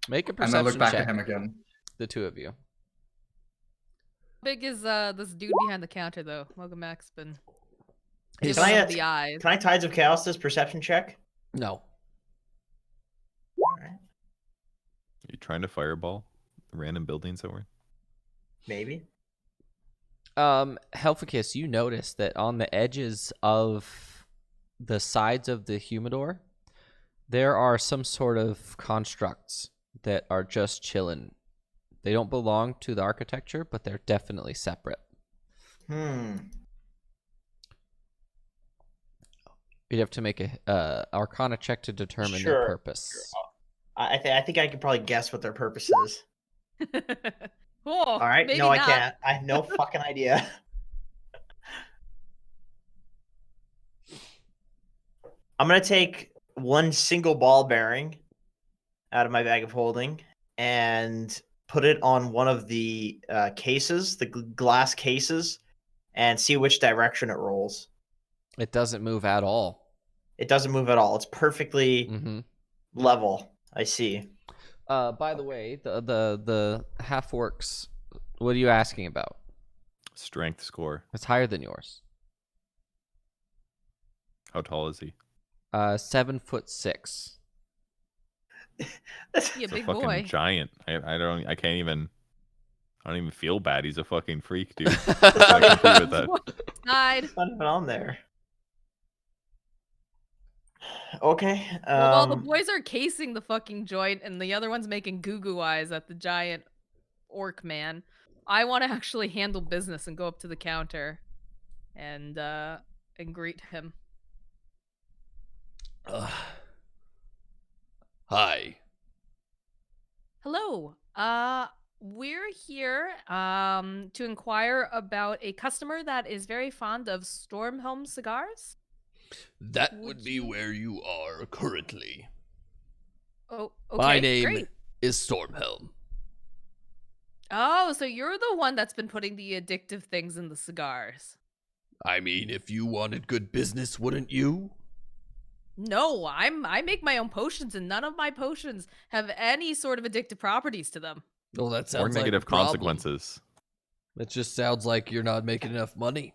Make a and perception then look back check. at him again. The two of you. How big is this dude behind the counter though? Mogomac's been His- giving Can I him ask- the eyes. Can I Tides of Chaos this perception check? No. Alright, Are you trying to fireball the random buildings that we're in? maybe. Helficus, you notice that on the edges of the sides of the humidor, there are some sort of constructs that are just chilling. They don't belong to the architecture, but they're definitely separate. Hmm. You'd have to make a Arcana check to determine Sure, their purpose. I think I could probably guess what their purpose is. Cool. All right. Maybe No, I not. can't. I have no fucking idea. I'm gonna take one single ball bearing out of my bag of holding and put it on one of the cases, the glass cases, and see which direction it rolls. It doesn't move at all. It doesn't move at all. It's perfectly Mm-hmm. level. I see. By the way, the half orcs. What are you asking about? Strength score. It's higher than yours. How tall is he? 7'6". He a He's a big fucking boy. giant. I don't even feel bad. He's a fucking freak, dude. I compete with that. Side. It's not even on there. Okay. Well, while the boys are casing the fucking joint and the other one's making goo eyes at the giant orc man, I want to actually handle business and go up to the counter and greet him. Hi. Hello. We're here to inquire about a customer that is very fond of Stormhelm cigars. That Would would be you- where you are currently. Oh, okay. My name Great. is Stormhelm. Oh, so you're the one that's been putting the addictive things in the cigars. I mean, if you wanted good business, wouldn't you? No, I make my own potions, and none of my potions have any sort of addictive properties to them. Well, that Or sounds like negative a problem. consequences. That just sounds like you're not making enough money.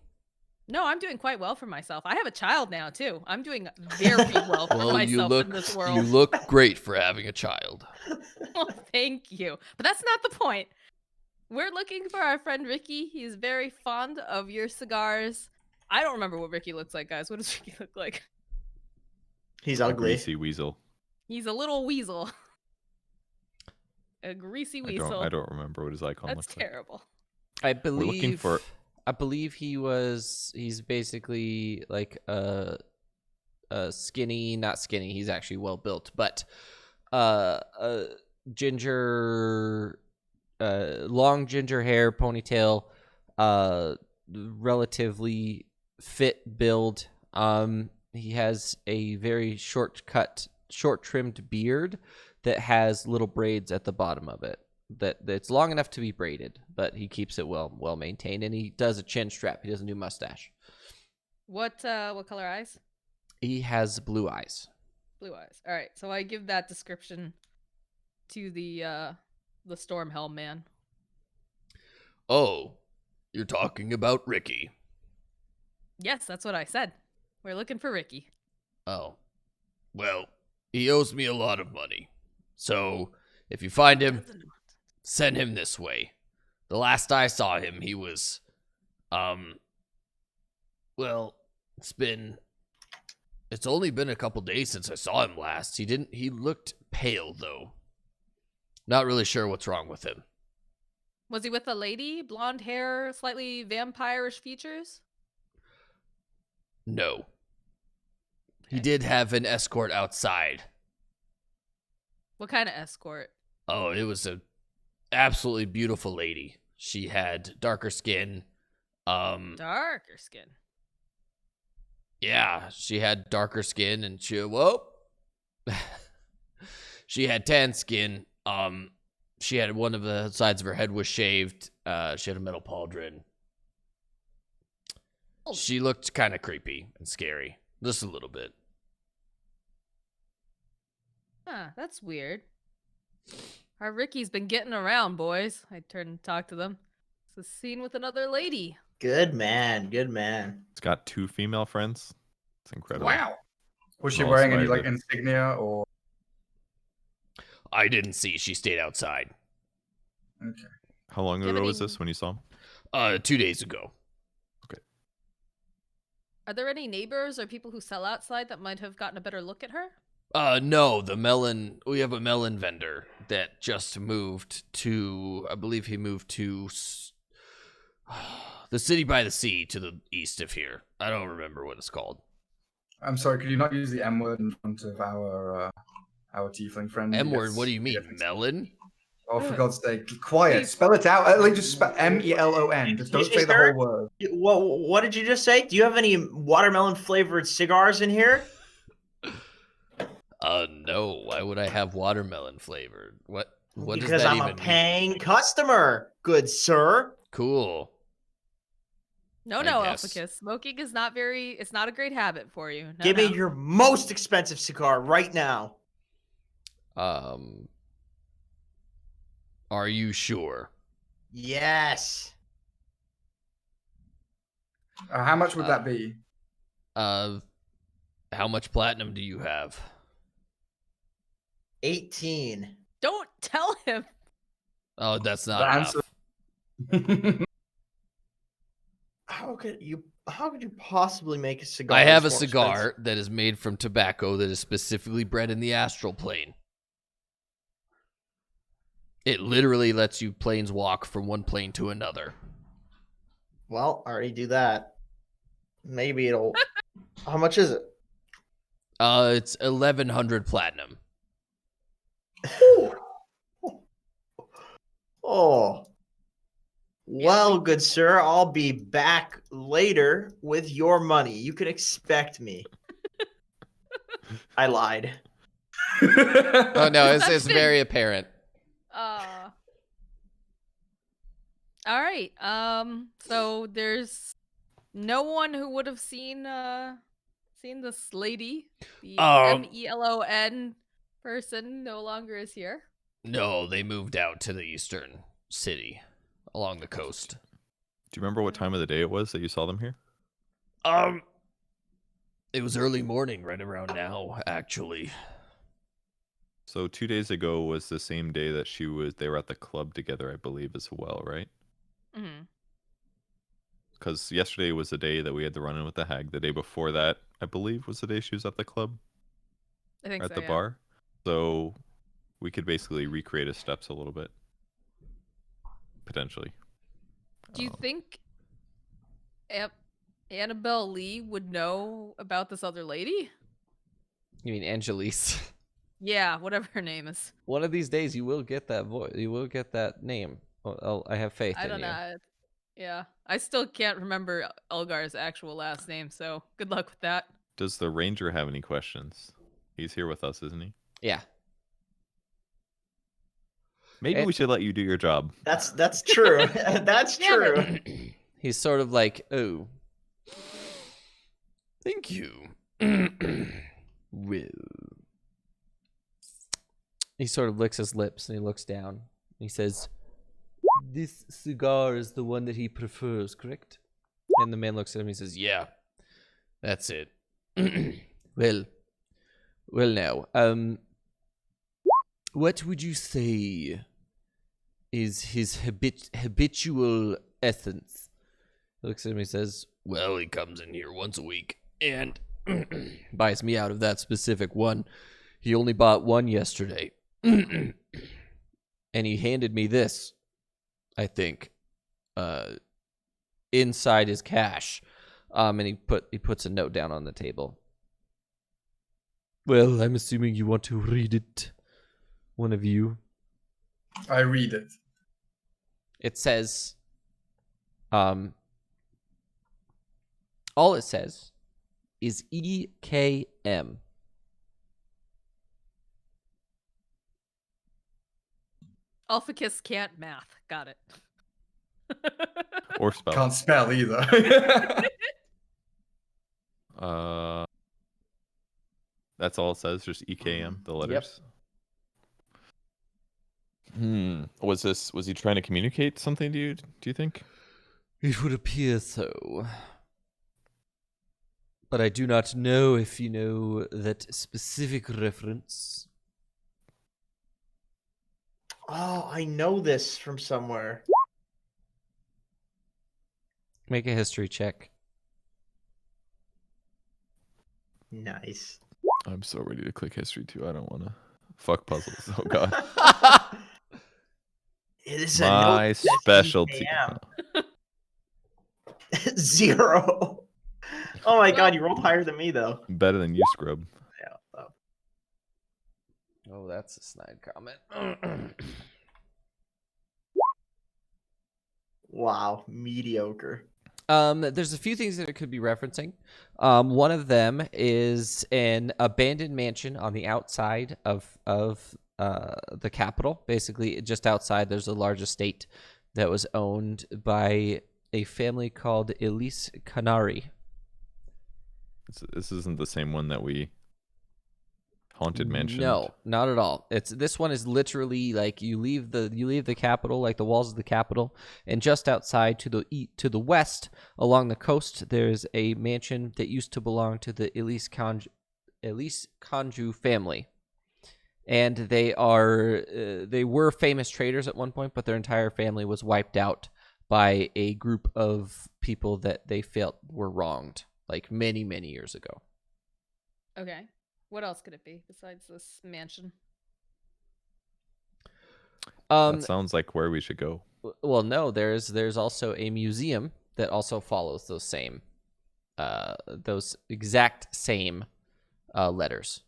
No, I'm doing quite well for myself. I have a child now too. I'm doing very well for Well, myself in this you world. look great for having a child. Well, thank you. But that's not the point. We're looking for our friend Ricky. He's very fond of your cigars. I don't remember what Ricky looks like, guys. What does Ricky look like? He's A ugly. greasy weasel. He's a little weasel. A greasy weasel. I don't remember what his icon That's looks like. terrible. I believe. looking for- I believe he's basically like a skinny, not skinny. He's actually well built, but ginger, long ginger hair, ponytail, relatively fit build. He has a very short trimmed beard that has little braids at the bottom of it. That's long enough to be braided, but he keeps it well maintained, and he does a chin strap. He doesn't do mustache. What color eyes? He has blue eyes. Blue eyes. All right. So I give that description to the Stormhelm man. Oh, you're talking about Ricky. Yes, that's what I said. We're looking for Ricky. Oh. Well, he owes me a lot of money. So, if you find him, send him this way. The last I saw him, he was, well, it's only been a couple days since I saw him last. He looked pale, though. Not really sure what's wrong with him. Was he with a lady? Blonde hair, slightly vampire-ish features? No. He did have an escort outside. What kind of escort? Oh, it was a absolutely beautiful lady. She had darker skin. Darker skin. Yeah, she had darker skin and she had tan skin. She had one of the sides of her head was shaved. She had a metal pauldron. She looked kind of creepy and scary. Just a little bit. Huh, that's weird. Our Ricky's been getting around, boys. I turn and talk to them. It's a scene with another lady. Good man. Good man. It's got 2 female friends. It's incredible. Wow. Was she Oh, wearing any sorry, like insignia or? I didn't see. She stayed outside. Okay. How long Do you have ago was any- this when you saw him? 2 days ago. Are there any neighbors or people who sell outside that might have gotten a better look at her? No, we have a melon vendor that just moved to, I believe he moved to the city by the sea to the east of here. I don't remember what it's called. I'm sorry, could you not use the M word in front of our tiefling friend? M word, Yes. what do you mean? Yes. Melon? Oh, for God's sake, quiet. Spell it out. At least just spell MELON. Just don't Excuse me, say the sir? whole word. What did you just say? Do you have any watermelon flavored cigars in here? No. Why would I have watermelon flavored? What does Because that I'm even a mean? paying customer, good sir. Cool. No, I guess. Elficus. Smoking is it's not a great habit for you. No, Give me no. your most expensive cigar right now. Are you sure? Yes. How much would that be? How much platinum do you have? 18. Don't tell him. Oh, that's not The enough. answer- How could you possibly make a cigar? I have a that's more cigar expensive? that is made from tobacco that is specifically bred in the astral plane. It literally lets you planes walk from one plane to another. Well, I already do that. Maybe it'll. How much is it? It's 1100 platinum. Oh. Well, good sir, I'll be back later with your money. You can expect me. I lied. Oh no, it's Deception. very apparent. All right. So there's no one who would have seen this lady. The MELON person no longer is here. No, they moved out to the eastern city along the coast. Do you remember what time of the day it was that you saw them here? It was early morning, right around now, actually. So 2 days ago was the same day that they were at the club together, I believe, as well, right? Mm-hmm. Because yesterday was the day that we had the run-in with the hag. The day before that, I believe, was the day she was at the club, I think at so, the yeah. bar. So we could basically recreate his steps a little bit, potentially. Do you think Annabelle Lee would know about this other lady? You mean Angelise? Yeah, whatever her name is. One of these days, you will get that voice. You will get that name. I have faith I in don't you. know. Yeah, I still can't remember Elgar's actual last name, so good luck with that. Does the ranger have any questions? He's here with us, isn't he? Yeah. Maybe And- we should let you do your job. That's true. That's Damn it. true. He's sort of like, oh, Thank you. well. He sort of licks his lips and he looks down. He says, "This cigar is the one that he prefers, correct?" And the man looks at him. He says, Yeah, that's it. Well, now, what would you say is his habitual essence? He looks at him. He says, Well, he comes in here once a week, and buys me out of that specific one. He only bought one yesterday. And he handed me this, I think, inside his cash. And he puts a note down on the table. Well, I'm assuming you want to read it. One of you. I read it. It says, all it says is EKM. Alphacus can't math. Got it. Or spell. Can't spell either. That's all it says, just EKM, the letters. Was he trying to communicate something to you, do you think? It would appear so. But I do not know if you know that specific reference. Oh, I know this from somewhere. Make a history check. Nice. I'm so ready to click history too. I don't want to fuck puzzles. Oh god. It is a My note that says specialty. EKM. 0. Oh my god, you rolled higher than me though. Better than you, scrub. Yeah. Well, Oh, that's a snide comment. wow, mediocre. There's a few things that it could be referencing. One of them is an abandoned mansion on the outside of the capital. Basically, just outside, there's a large estate that was owned by a family called Elise Canari. This isn't the same one that we haunted mansion. No, not at all. This one is literally like you leave the capital, like the walls of the capital, and just outside to the west along the coast, there's a mansion that used to belong to the Elise Conju family, and they were famous traders at one point, but their entire family was wiped out by a group of people that they felt were wronged, like many, many years ago. Okay. What else could it be besides this mansion? That sounds like where we should go. Well, no, there's also a museum that also follows those exact same letters.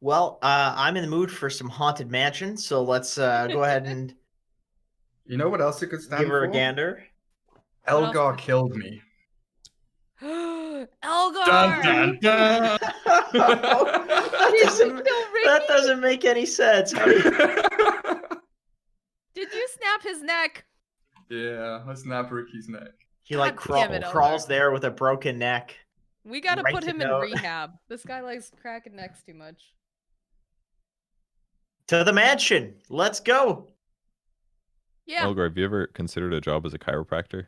Well, I'm in the mood for some haunted mansion, so let's go ahead and You know what else it could stand give her for? a gander. What else Elgar could- killed me. Elgar! Dun, dun, dun. that doesn't make any sense. How do you- Did you snap his neck? Yeah, let's snap Ricky's neck. He like God damn it, crawls Elgar. there with a broken neck. We gotta Write put a him in note. rehab. This guy likes cracking necks too much. To the mansion. Let's go. Yeah. Elgar, have you ever considered a job as a chiropractor?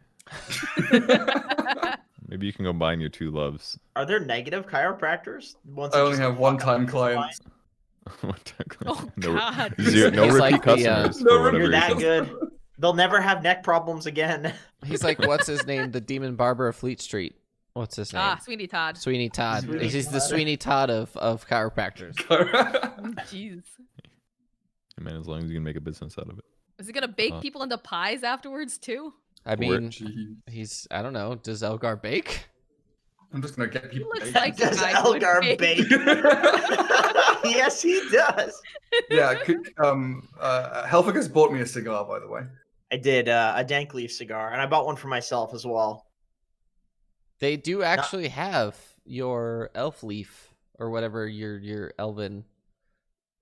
Maybe you can combine your two loves. Are there negative chiropractors? Ones I that only just have fuck up one-time your clients. Oh, no, God. no He's like repeat the, customers No for whatever You're that reason. good. They'll never have neck problems again. He's like, what's his name? The demon barber of Fleet Street. What's his name? Ah, Sweeney Todd. Sweeney Todd. Sweeney He's the Todd. Sweeney Todd of chiropractors. Jeez. Man, as long as you can make a business out of it. Is he gonna bake people into pies afterwards too? I mean, Jeez. I don't know. Does Elgar bake? I'm just gonna get people. looks baked. like Does I would Elgar bake. bake? Yes, he does. Yeah, Helfigus bought me a cigar, by the way. I did a dank leaf cigar, and I bought one for myself as well. They do actually have your elf leaf or whatever your elven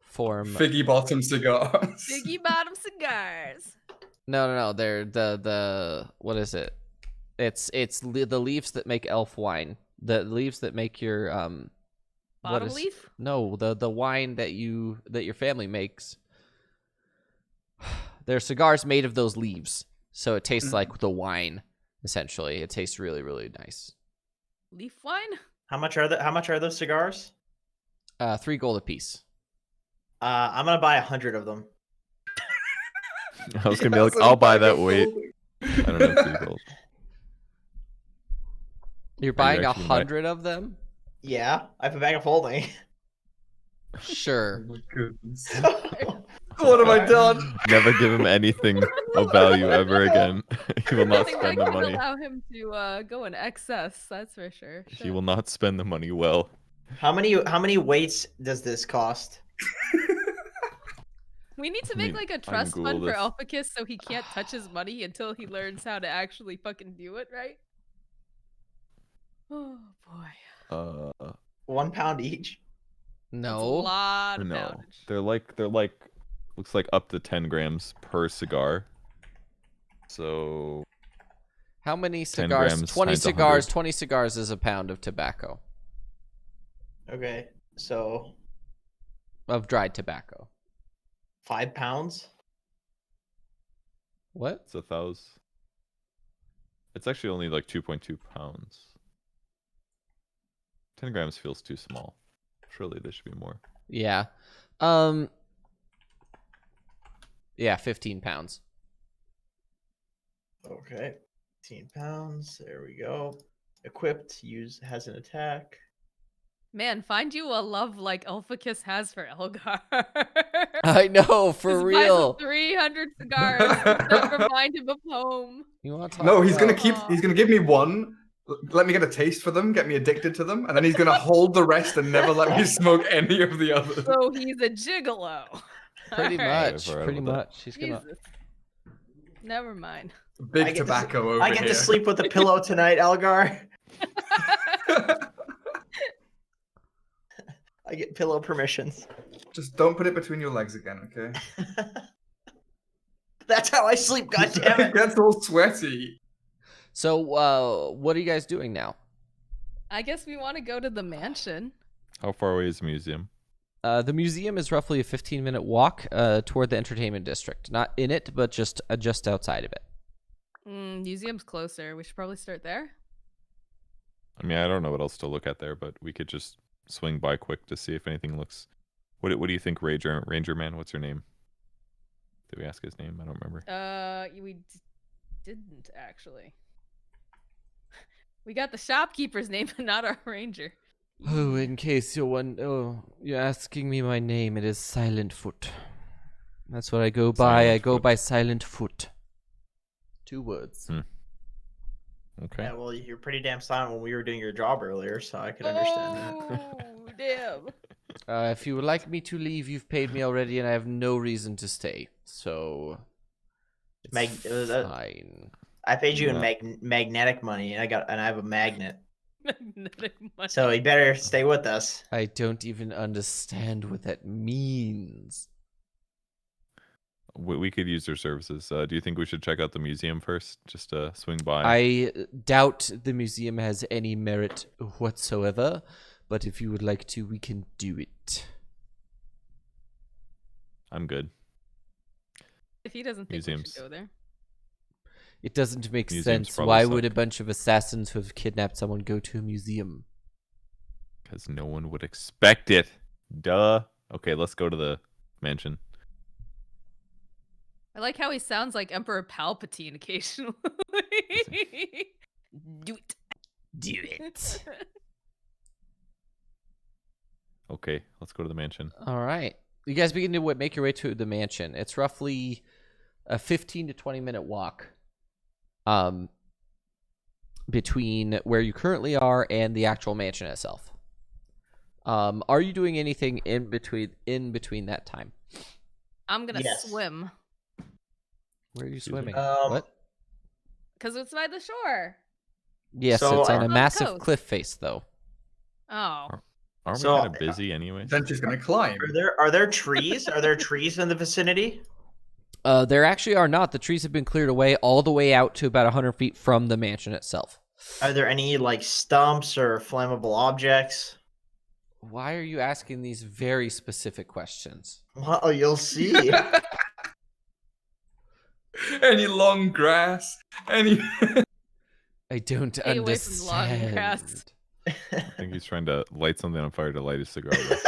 form. Figgy bottom cigars. Biggie bottom cigars. No. They're the what is it? It's the leaves that make elf wine. The leaves that make your what Bottom is- leaf? No, the wine that your family makes. They're cigars made of those leaves, so it tastes like the wine. Essentially, it tastes really, really nice. Leaf wine? How much are those cigars? 3 gold apiece. I'm gonna buy 100 of them. I was gonna be like, I'll buy that weight. I don't know, 3 gold. You're buying actually gonna buy- 100 of them? Yeah, I have a bag of holding. Sure. Oh my goodness. What have I done? Never give him anything of value ever again. He will not Nothing spend that the could money. allow him to go in excess, that's for sure. He will not spend the money well. How many weights does this cost? We need to I make mean, like a I can trust fund Google for this. Elficus so he can't touch his money until he learns how to actually fucking do it, right? Oh boy. 1 pound each. That's a No. lot of No, poundage. they're like looks like up to 10 grams per cigar. So How many 10 cigars? grams 20 times cigars. 100. 20 cigars is a pound of tobacco, Okay, so of dried tobacco. 5 pounds. What? it's 1,000. It's actually only like 2.2 pounds. 10 grams feels too small. Surely there should be more. Yeah. Yeah, 15 pounds. Okay, 15 pounds. There we go. Equipped. Has an attack. Man, find you a love like Elficus has for Elgar. I know, for Just real. buys him 300 cigars that remind him of home. You want to talk No, he's gonna about- he's gonna give me one, let me get a taste for them, get me addicted to them, and then he's gonna hold the rest and never let me smoke any of the others. So he's a gigolo. Pretty Alright. much. Whatever, Pretty with that. much. He's gonna. Jesus. Never mind. I Big get to tobacco over I get here. to sleep with a pillow tonight, Elgar. I get pillow permissions. Just don't put it between your legs again, okay? That's how I sleep. God damn It it! gets all sweaty. So, what are you guys doing now? I guess we want to go to the mansion. How far away is the museum? The museum is roughly a 15-minute walk toward the entertainment district. Not in it, but just outside of it. Museum's closer. We should probably start there. I mean, I don't know what else to look at there, but we could just swing by quick to see if anything looks. What do you think, Ranger Man? What's your name? Did we ask his name? I don't remember. We didn't actually. We got the shopkeeper's name, but not our ranger. Oh, in case you're asking me my name, it is Silent Foot. That's what I go by. Silent I go Foot. by Silent Foot. 2 words. Okay. Yeah, well, you're pretty damn silent when we were doing your job earlier, so I could understand that. Oh, damn. If you would like me to leave, you've paid me already, and I have no reason to stay. So, it's fine. I paid you in Yeah. magnetic money, and I have a magnet. Magnetic money. So you better stay with us. I don't even understand what that means. We could use their services. Do you think we should check out the museum first? Just swing by. I doubt the museum has any merit whatsoever, but if you would like to, we can do it. I'm good. If he doesn't think we Museums. should go there. It doesn't make Museums sense. probably Why would a suck. bunch of assassins who have kidnapped someone go to a museum? Because no one would expect it. Duh. Okay, let's go to the mansion. I like how he sounds like Emperor Palpatine occasionally. Do it. Do it. Okay, let's go to the mansion. All right. You guys begin to make your way to the mansion. It's roughly a 15 to 20 minute walk. between where you currently are and the actual mansion itself. Are you doing anything in between that time? I'm gonna Yes. swim Where are you Excuse me? swimming? Um, What? because it's by the shore. Yes, so it's on I- a On the massive coast. cliff face, though. Oh, Aren't So, we kind of busy anyways? Then she's gonna climb. are there trees? Are there trees in the vicinity? There actually are not. The trees have been cleared away all the way out to about 100 feet from the mansion itself. Are there any like stumps or flammable objects? Why are you asking these very specific questions? Well, you'll see. Any long grass? Any? I don't Stay away from the long understand. grass. I think he's trying to light something on fire to light a cigar with. Is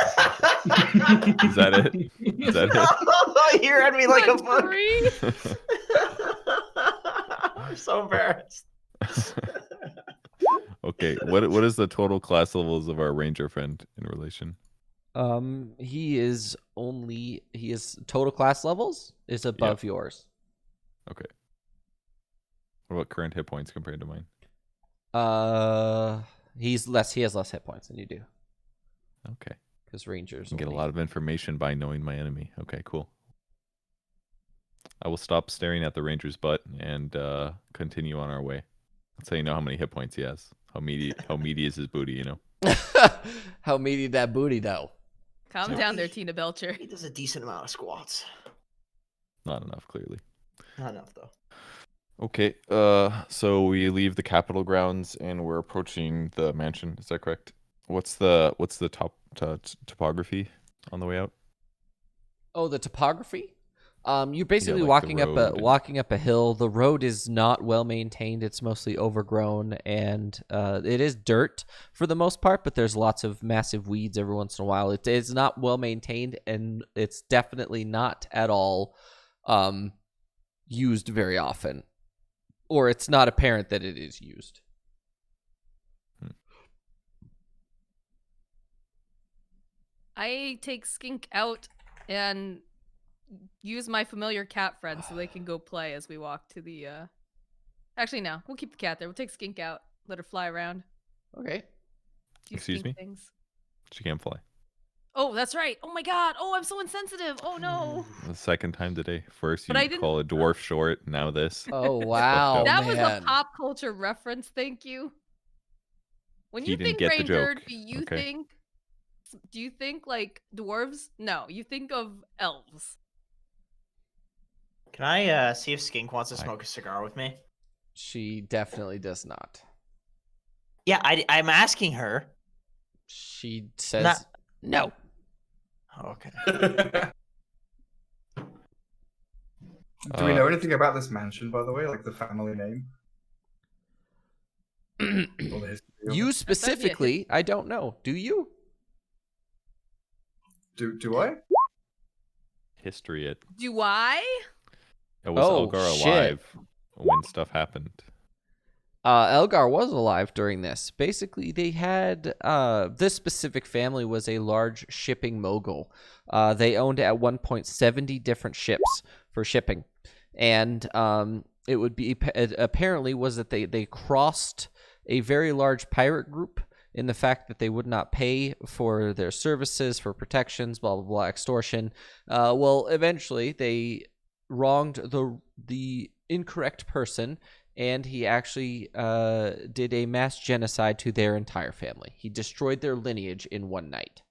that it? Is that it? You read me like a Good book. grief. I'm so embarrassed. Okay, what is the total class levels of our ranger friend in relation? He is total class levels is above yours. Okay. What about current hit points compared to mine? He has less hit points than you do Okay. because rangers Can get a only- lot of information by knowing my enemy. Okay, cool. I will stop staring at the ranger's butt and continue on our way. That's how you know how many hit points he has. How meaty is his booty, you know? How meaty that booty though. Calm So- down there, Tina Belcher. He does a decent amount of squats. Not enough, clearly. Not enough though. Okay, so we leave the capital grounds and we're approaching the mansion. Is that correct? What's the topography on the way out? Oh, the topography. You're basically like the walking up road and- walking up a hill. The road is not well maintained. It's mostly overgrown, and it is dirt for the most part. But there's lots of massive weeds every once in a while. It's not well maintained, and it's definitely not at all used very often, or it's not apparent that it is used. I take Skink out and use my familiar cat friend so they can go play as we walk to the Actually no, we'll keep the cat there. We'll take Skink out, let her fly around. Okay. Do Excuse skink me? things. She can't fly. Oh, that's right. Oh my god. Oh, I'm so insensitive. Oh no. The second time today. First you But I didn't- call a dwarf short, now this. Oh wow, up. That was a man. pop culture reference, thank you. When He you didn't think get the ranger, joke. do you think like dwarves? No, you think of elves. Can I see if Skink wants to Hi. smoke a cigar with me? She definitely does not. Yeah, I'm asking her. She says Not- no. Oh, okay. Do we know anything about this mansion, by the way? Like the family name? Or the history of You it? specifically, I don't know. Do you? Do I? History it. Do I? Was Oh, Elgar shit. alive when stuff happened? Elgar was alive during this. Basically, they had this specific family was a large shipping mogul. They owned at one point 70 different ships for shipping, and it would be it apparently was that they crossed a very large pirate group in the fact that they would not pay for their services, for protections, blah blah blah, extortion. Well, eventually they wronged the incorrect person. And he actually did a mass genocide to their entire family. He destroyed their lineage in one night.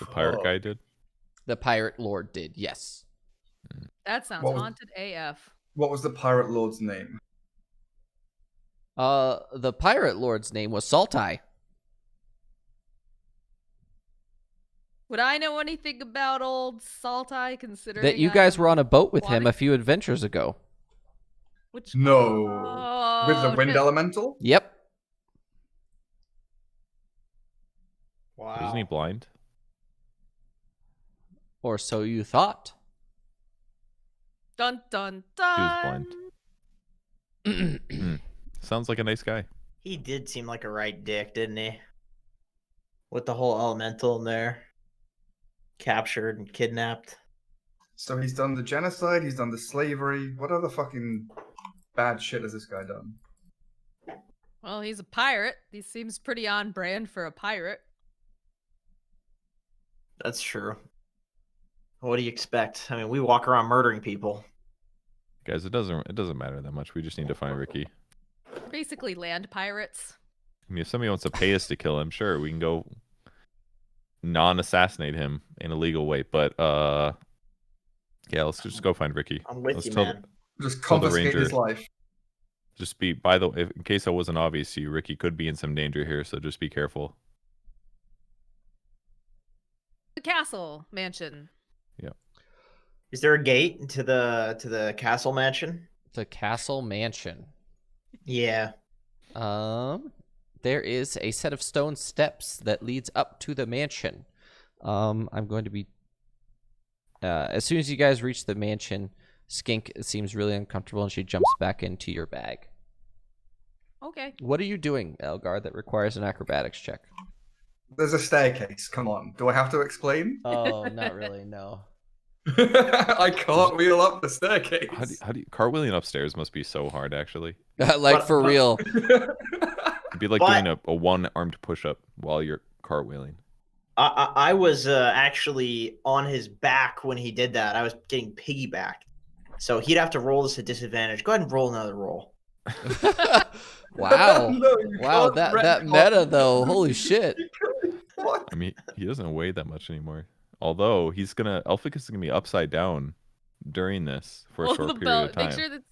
The pirate Oh. guy did? The pirate lord did, yes. That sounds What was- haunted AF. What was the pirate lord's name? The pirate lord's name was Saltai. Would I know anything about old Saltai, considering That you guys were on a boat with him aquatic- a few adventures ago. Which No. Oh, With the wind shit. elemental? Yep. Wow. Isn't he blind? Or so you thought. Dun dun He was dun. blind. Sounds like a nice guy. He did seem like a right dick, didn't he? With the whole elemental in there. Captured and kidnapped. So he's done the genocide, he's done the slavery. What other fucking bad shit has this guy done? Well, he's a pirate. He seems pretty on brand for a pirate. That's true. What do you expect? I mean, we walk around murdering people. Guys, it doesn't matter that much. We just need to find Ricky. Basically, land pirates. I mean, if somebody wants to pay us to kill him, sure, we can go non-assassinate him in a legal way. But yeah, let's just go find Ricky. I'm with Let's you, tell- man. Just Tell the confiscate his ranger. life. Just be, by the way, in case I wasn't obvious to you, Ricky could be in some danger here, so just be careful. The castle mansion. Is there a gate to the castle mansion? The castle mansion. Yeah. There is a set of stone steps that leads up to the mansion. I'm going to be. As soon as you guys reach the mansion, Skink seems really uncomfortable and she jumps back into your bag. Okay. What are you doing, Elgar, that requires an acrobatics check? There's a staircase. Come on. Do I have to explain? Oh, not really, no. I can't wheel up the staircase. How do you cartwheeling upstairs must be so hard, actually. Like, for real. It'd be like But- doing a one-armed push-up while you're cartwheeling. I was actually on his back when he did that. I was getting piggybacked. So he'd have to roll this at disadvantage. Go ahead and roll another roll. Wow. No, you Wow, can't that retcon. meta, though. Holy shit. What? I mean, he doesn't weigh that much anymore. Although Elphicus is gonna be upside down during this for a Hold short the period belt. of time. Make sure that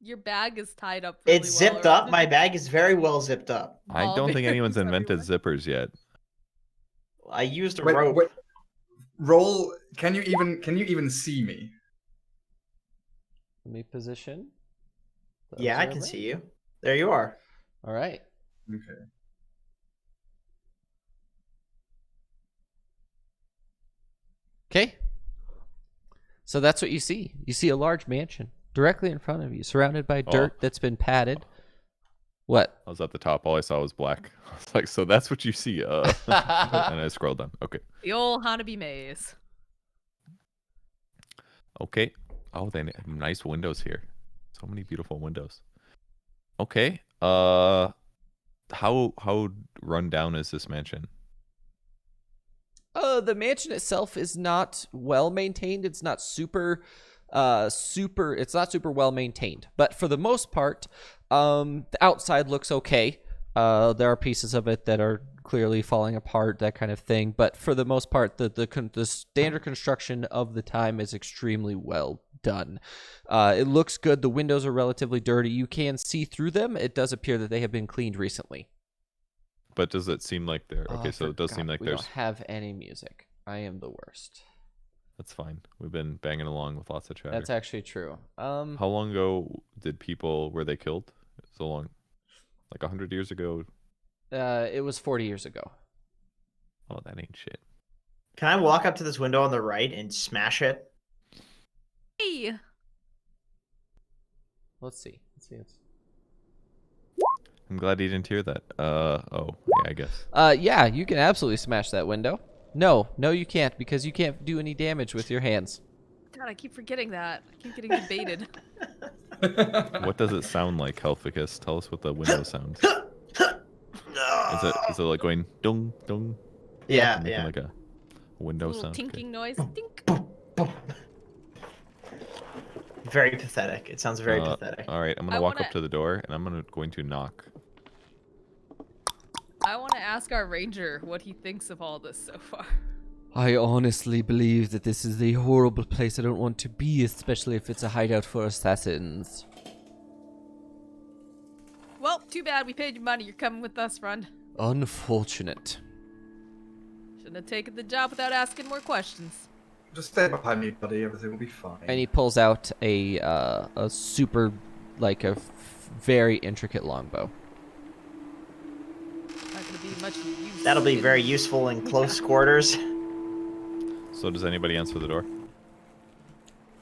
your bag is tied up. Really It's well, zipped or up. else My it- bag is very well zipped up. I ball don't think anyone's bearings invented everywhere. zippers yet. I used a Wait, rope. wait. Roll. Can you even see me? Let me position. the Yeah, I can observer. see you. There you are. All right. Okay. Okay. So that's what you see. You see a large mansion directly in front of you, surrounded by dirt that's been padded. What? I was at the top. All I saw was black. I was like, so that's what you see. And I scrolled down. Okay. The old Hanabi maze. Okay. Oh, they have nice windows here. So many beautiful windows. Okay. How run down is this mansion? The mansion itself is not well maintained. It's not super it's not super well maintained. But for the most part, the outside looks okay. There are pieces of it that are clearly falling apart, that kind of thing. But for the most part, the standard construction of the time is extremely well done. It looks good. The windows are relatively dirty. You can see through them. It does appear that they have been cleaned recently. But does it seem like they're Oh, okay? So it does seem forgot. like we there's. don't have any music. I am the worst. That's fine. We've been banging along with lots of chatter. That's actually true. How long ago were they killed? So long, like 100 years ago. It was 40 years ago. Oh, that ain't shit. Can I walk up to this window on the right and smash it? Hey. Let's see. I'm glad you didn't hear that. Oh, yeah, I guess. Yeah, you can absolutely smash that window. No, you can't, because you can't do any damage with your hands. God, I keep forgetting that. I keep getting debated. What does it sound like, Helficus? Tell us what the window sounds. Is it like going dong dong? Yeah, Making yeah. like a window Little sound. Okay. tinking noise. Tink. Very pathetic. It sounds very pathetic. All right, I'm gonna I walk wanna- up to the door and I'm going to knock. I want to ask our ranger what he thinks of all this so far. I honestly believe that this is a horrible place I don't want to be, especially if it's a hideout for assassins. Well, too bad we paid you money. You're coming with us, friend. Unfortunate. Shouldn't have taken the job without asking more questions. Just stay behind me, buddy. Everything will be fine. And he pulls out a super, like very intricate longbow. Not gonna be much use. That'll be in- very useful in close quarters. So does anybody answer the door?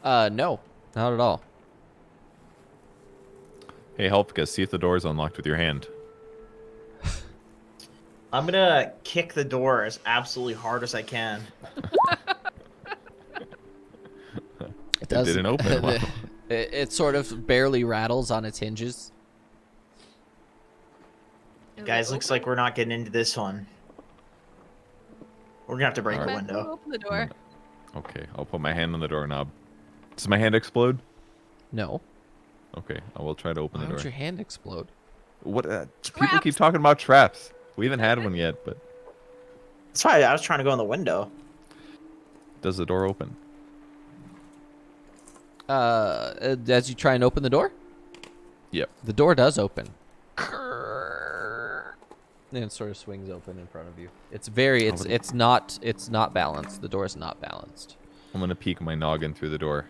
No, not at all. Hey, Helficus, see if the door is unlocked with your hand. I'm gonna kick the door as absolutely hard as I can. It didn't open. Wow. It sort of barely rattles on its hinges. Is Guys, it looks like open? we're not getting into this one. We're gonna have to break All the right. Matt, window. Open the door. Okay, I'll put my hand on the doorknob. Does my hand explode? No. Okay, I will try to open Why the would door. your hand explode? What? People keep Traps! talking about traps. We haven't had one yet, but That's why I was trying to go in the window. does the door open? As you try and open the door, Yep. the door does open. And it sort of swings open in front of you. It's very, it's not balanced. The door is not balanced. I'm gonna peek my noggin through the door.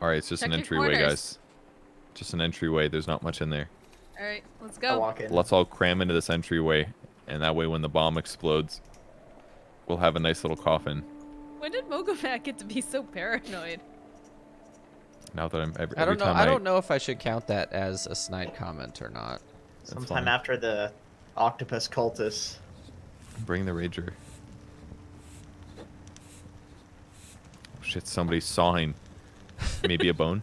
All right, it's just Check an your entryway, corners. guys. Just an entryway. There's not much in there. All right, let's I go. walk in. Let's all cram into this entryway, and that way, when the bomb explodes, we'll have a nice little coffin. When did Mogomac get to be so paranoid? Now that I'm every I don't know. time I don't know if I should count that as a snide comment or not. Sometime fine. after the octopus cultists. Bring the rager. Oh, shit! Somebody's sawing. Maybe a bone.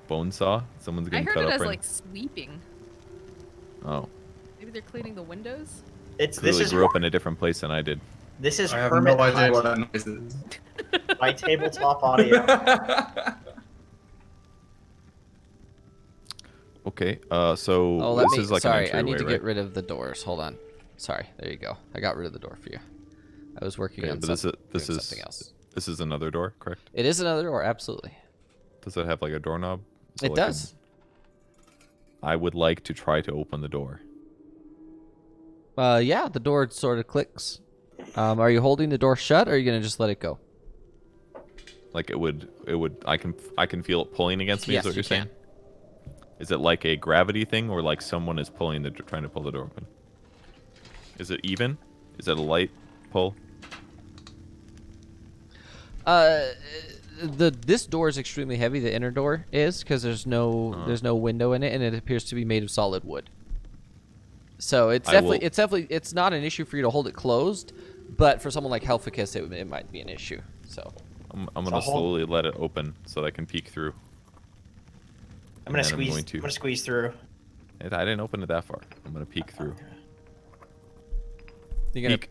Bone saw. Someone's I getting heard cut it up as right like sweeping. Oh, Maybe they're cleaning the windows. This clearly is grew up in a different place than I did. this is I have Hermit no idea Hut what that noise is. by Tabletop Audio. Okay. So Oh, let this me. is like Sorry, an I entryway, need to right? get rid of the doors. Hold on. Sorry. There you go. I got rid of the door for you. I was working Okay, on but this something, is doing something else. this is another door, correct? It is another door. Absolutely. Does it have like a doorknob? So, It like, does. I would like to try to open the door. Yeah, the door sort of clicks. Are you holding the door shut, or are you gonna just let it go? Like it would. I can feel it pulling against me. Yes, is what you you're saying? Is it like a gravity thing, or like someone is trying to pull the door open? Is it even? Is it a light pull? This door is extremely heavy. The inner door is, because there's no window in it, and it appears to be made of solid wood. So it's it's not an issue for you to hold it closed, but for someone like Helficus, it might be an issue. So I'm gonna slowly let it open so that I can peek through. I'm gonna And then squeeze. going to- I'm gonna squeeze through. I didn't open it that far. I'm gonna peek through. you're gonna. Peek.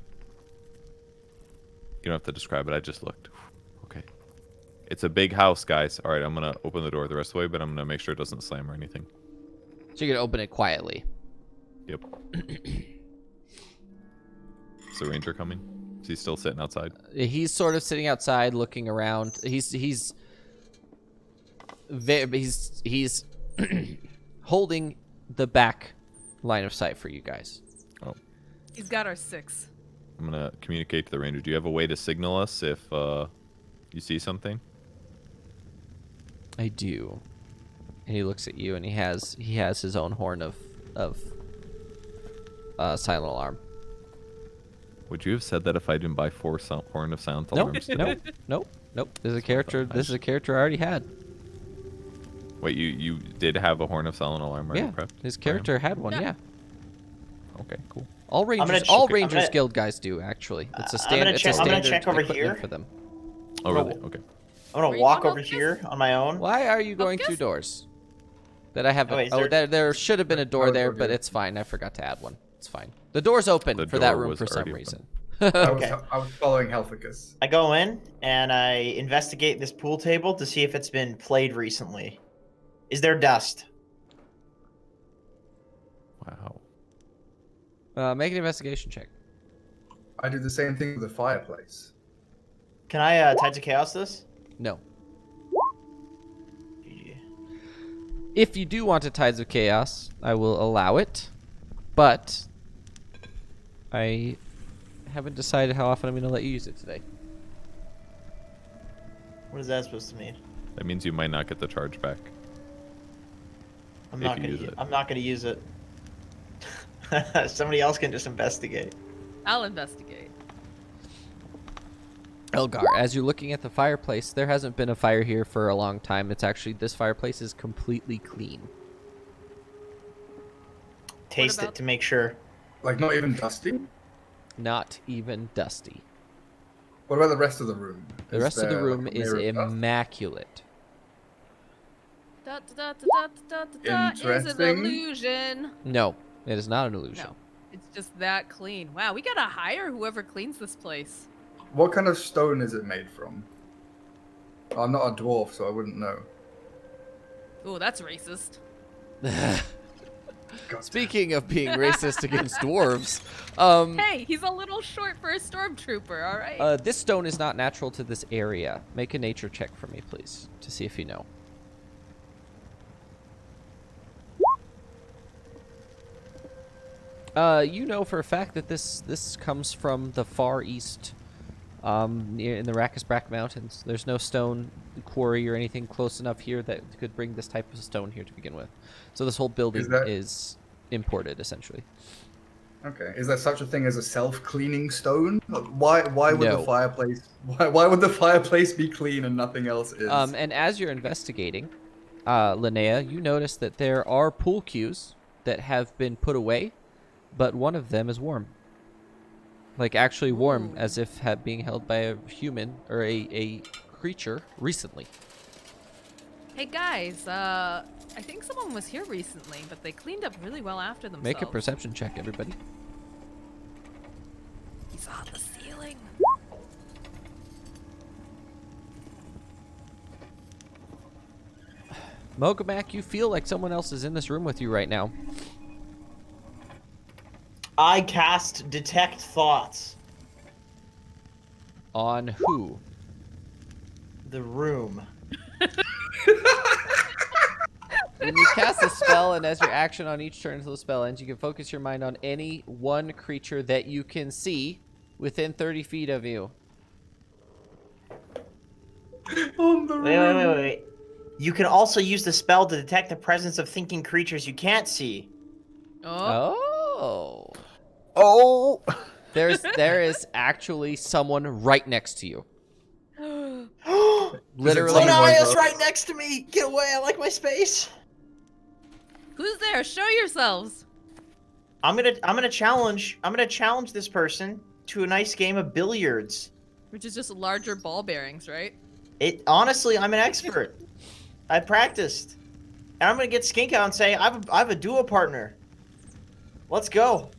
You don't have to describe it. I just looked. Okay. It's a big house, guys. All right, I'm gonna open the door the rest of the way, but I'm gonna make sure it doesn't slam or anything. So you're gonna open it quietly. Yep. Is the ranger coming? Is he still sitting outside? He's sort of sitting outside, looking around. He's holding the back line of sight for you guys. Oh, He's got our 6. I'm gonna communicate to the ranger. Do you have a way to signal us if you see something? I do. And he looks at you, and he has his own horn of silent alarm. Would you have said that if I didn't buy 4 horn of silent Nope, alarms? nope. This is a character. This is a character I already had. Wait, you did have a horn of silent alarm already Yeah, prepped? his for him? character had one. Yeah. Yeah. Okay, cool. All Rangers, check- all I'm Rangers gonna- Guild guys do actually. It's a I'm standard. gonna It's check- a I'm gonna standard check over equipment here. for them. Oh, really? Okay. I'm gonna Where you walk going, over Elvis? here on my own. Why are you going through Elvis? doors? That I have. Oh, wait, is Oh, there should have been a door would there, go but here. it's fine. I forgot to add one. It's fine. The door's open The for that door room was for some already open. reason. Okay. I was following Helficus. I go in and I investigate this pool table to see if it's been played recently. Is there dust? Wow. Make an investigation check. I do the same thing with the fireplace. Can I Tides of Chaos this? No. GG. If you do want to Tides of Chaos, I will allow it, but I haven't decided how often I'm going to let you use it today. What is that supposed to mean? That means you might not get the charge back. I'm If not you gonna. use it. I'm not gonna use it. Somebody else can just investigate. I'll investigate. Elgar, as you're looking at the fireplace, there hasn't been a fire here for a long time. It's actually, this fireplace is completely clean. Taste it about- to make sure. Like, not even dusty? Not even dusty. What about the rest of the room? The Is rest of the there, room like, a is mirror of dust? immaculate. Da, da, da, da, da, da, da, da, is an Interesting. illusion. No, It is not an illusion. No. It's just that clean. Wow, we gotta hire whoever cleans this place. What kind of stone is it made from? I'm not a dwarf, so I wouldn't know. Oh, that's racist. God Speaking of being racist against dwarves, Hey, he's a little short for a stormtrooper, alright? This stone is not natural to this area. Make a nature check for me, please, to see if you know. You know for a fact that this comes from the far east, near in the Rakisbrack Mountains. There's no stone quarry or anything close enough here that could bring this type of stone here to begin with. So this whole building that- is imported, essentially. Okay. Is there such a thing as a self-cleaning stone? Why would No. the fireplace why would the fireplace be clean and nothing else is? And as you're investigating, Linnea, you notice that there are pool cues that have been put away, but one of them is warm. Like actually warm, Ooh. as if being held by a human or a creature recently. Hey guys, I think someone was here recently, but they cleaned up really well after themselves. Make a perception check, everybody. He's on the ceiling. Mogamak, you feel like someone else is in this room with you right now. I cast Detect Thoughts. On who? The room. When you cast a spell, and as your action on each turn until the spell ends, you can focus your mind on any one creature that you can see within 30 feet of you. On the Wait. You can also use the spell to detect the presence of thinking creatures you can't see. Oh. Oh. There is actually someone right next to you. Literally. Someone Lanaya's like- right next to me. Get away! I like my space. Who's there? Show yourselves. I'm gonna challenge this person to a nice game of billiards. Which is just larger ball bearings, right? Honestly, I'm an expert. I practiced, and I'm gonna get Skink out and say I have a duo partner. Let's go.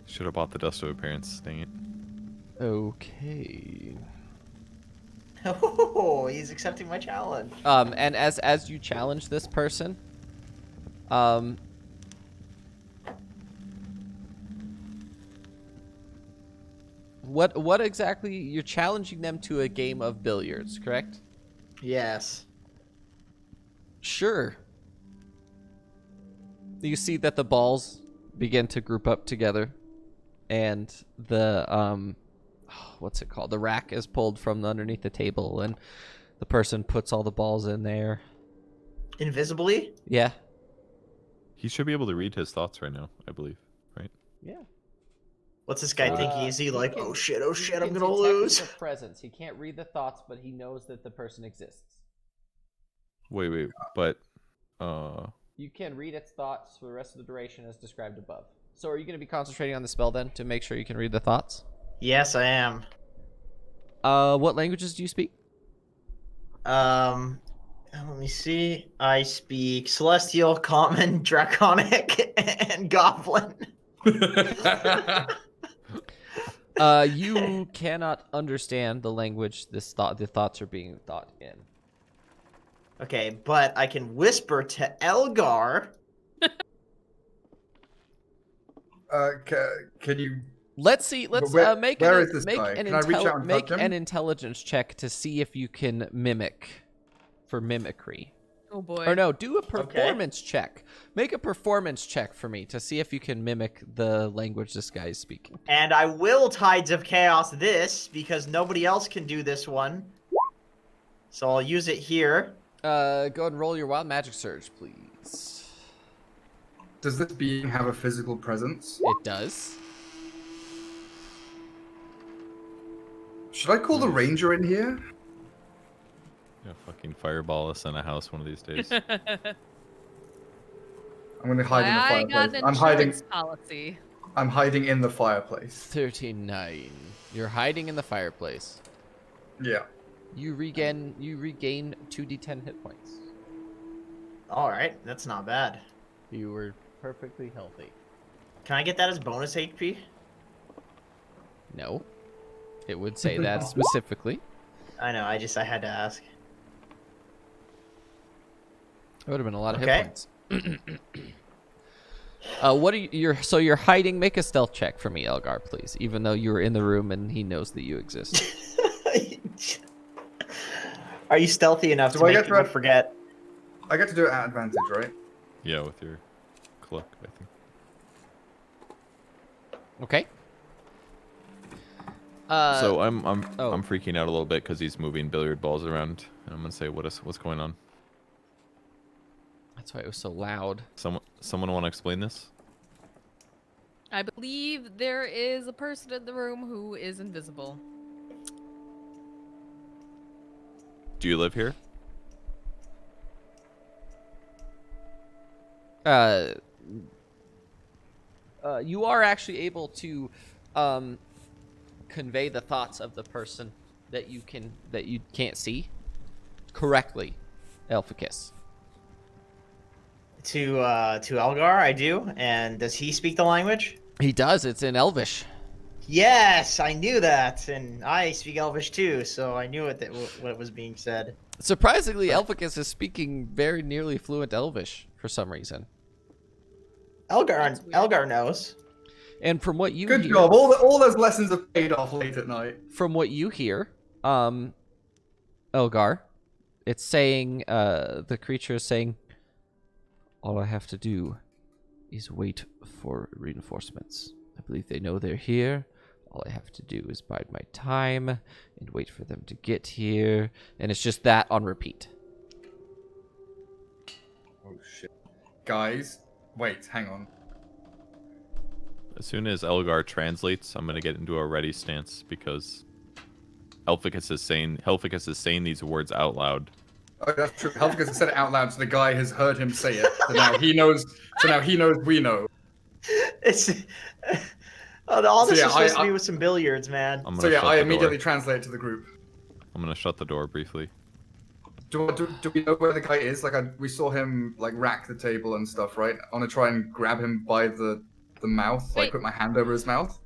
Should have bought the dust of appearance. Dang it. Okay. Oh, he's accepting my challenge. And as you challenge this person, what exactly you're challenging them to a game of billiards, correct? Yes. Sure. You see that the balls begin to group up together, and the what's it called? The rack is pulled from underneath the table, and the person puts all the balls in there. Invisibly? Yeah. He should be able to read his thoughts right now, I believe. Right? Yeah. What's this guy thinking? Is he like, can- oh shit, he I'm can gonna detect lose? the presence. He can't read the thoughts, but he knows that the person exists. Wait, but You can read its thoughts for the rest of the duration as described above. So are you going to be concentrating on the spell then to make sure you can read the thoughts? Yes, I am. What languages do you speak? Let me see. I speak Celestial, Common, Draconic, and Goblin. You cannot understand the language the thoughts are being thought in. Okay, but I can whisper to Elgar. Can you? Let's see. Let's Where- make where an, is this make guy? an Can I reach out and make touch him? an intelligence check to see if you can mimic for mimicry. Oh boy. Or no, do a performance check. Make a performance check for me to see if you can mimic the language this guy is speaking. And I will Tides of Chaos this, because nobody else can do this one. So I'll use it here. Go ahead and roll your wild magic surge, please. Does this being have a physical presence? It does. Should I call the ranger in here? yeah, fucking fireball us in a house one of these days. I'm gonna hide in the I got fireplace. an insurance policy. I'm hiding in the fireplace. 39. You're hiding in the fireplace. Yeah. You regain 2d10 hit points. All right, that's not bad. You were perfectly healthy. Can I get that as bonus HP? No. It would say that specifically. I know. I had to ask. It would have been a lot of Okay. hit points. What are you're hiding? Make a stealth check for me, Elgar, please. Even though you were in the room and he knows that you exist. Are you stealthy enough Do to I make get to people have- forget? I get to do it at advantage, right? Yeah, with your cluck, I think. Okay. So I'm oh. I'm freaking out a little bit because he's moving billiard balls around, and I'm gonna say what's going on. That's why it was so loud. Someone want to explain this? I believe there is a person in the room who is invisible. Do you live here? You are actually able to convey the thoughts of the person that you can't see correctly, Elficus. To Elgar, I do. And does he speak the language? He does. It's in Elvish. Yes, I knew that, and I speak Elvish too, so I knew what was being said. Surprisingly, Elficus is speaking very nearly fluent Elvish for some reason. Elgar knows. And from what you Good hear, job. All those lessons have paid off late at night. from what you hear, Elgar, it's saying the creature is saying, all I have to do is wait for reinforcements. I believe they know they're here. All I have to do is bide my time and wait for them to get here. And it's just that on repeat. Oh shit. Guys, wait, hang on. As soon as Elgar translates, I'm gonna get into a ready stance because Helficus is saying these words out loud. Oh, that's true. Helficus has said it out loud, so the guy has heard him say it. So now he knows. We know. It's all this So, yeah, is supposed to I- be with some billiards, man. I'm So gonna yeah, shut I the immediately door. translate it to the group. I'm gonna shut the door briefly. Do we know where the guy is? Like, we saw him like rack the table and stuff, right? I want to try and grab him by the mouth, like Wait. put my hand over his mouth.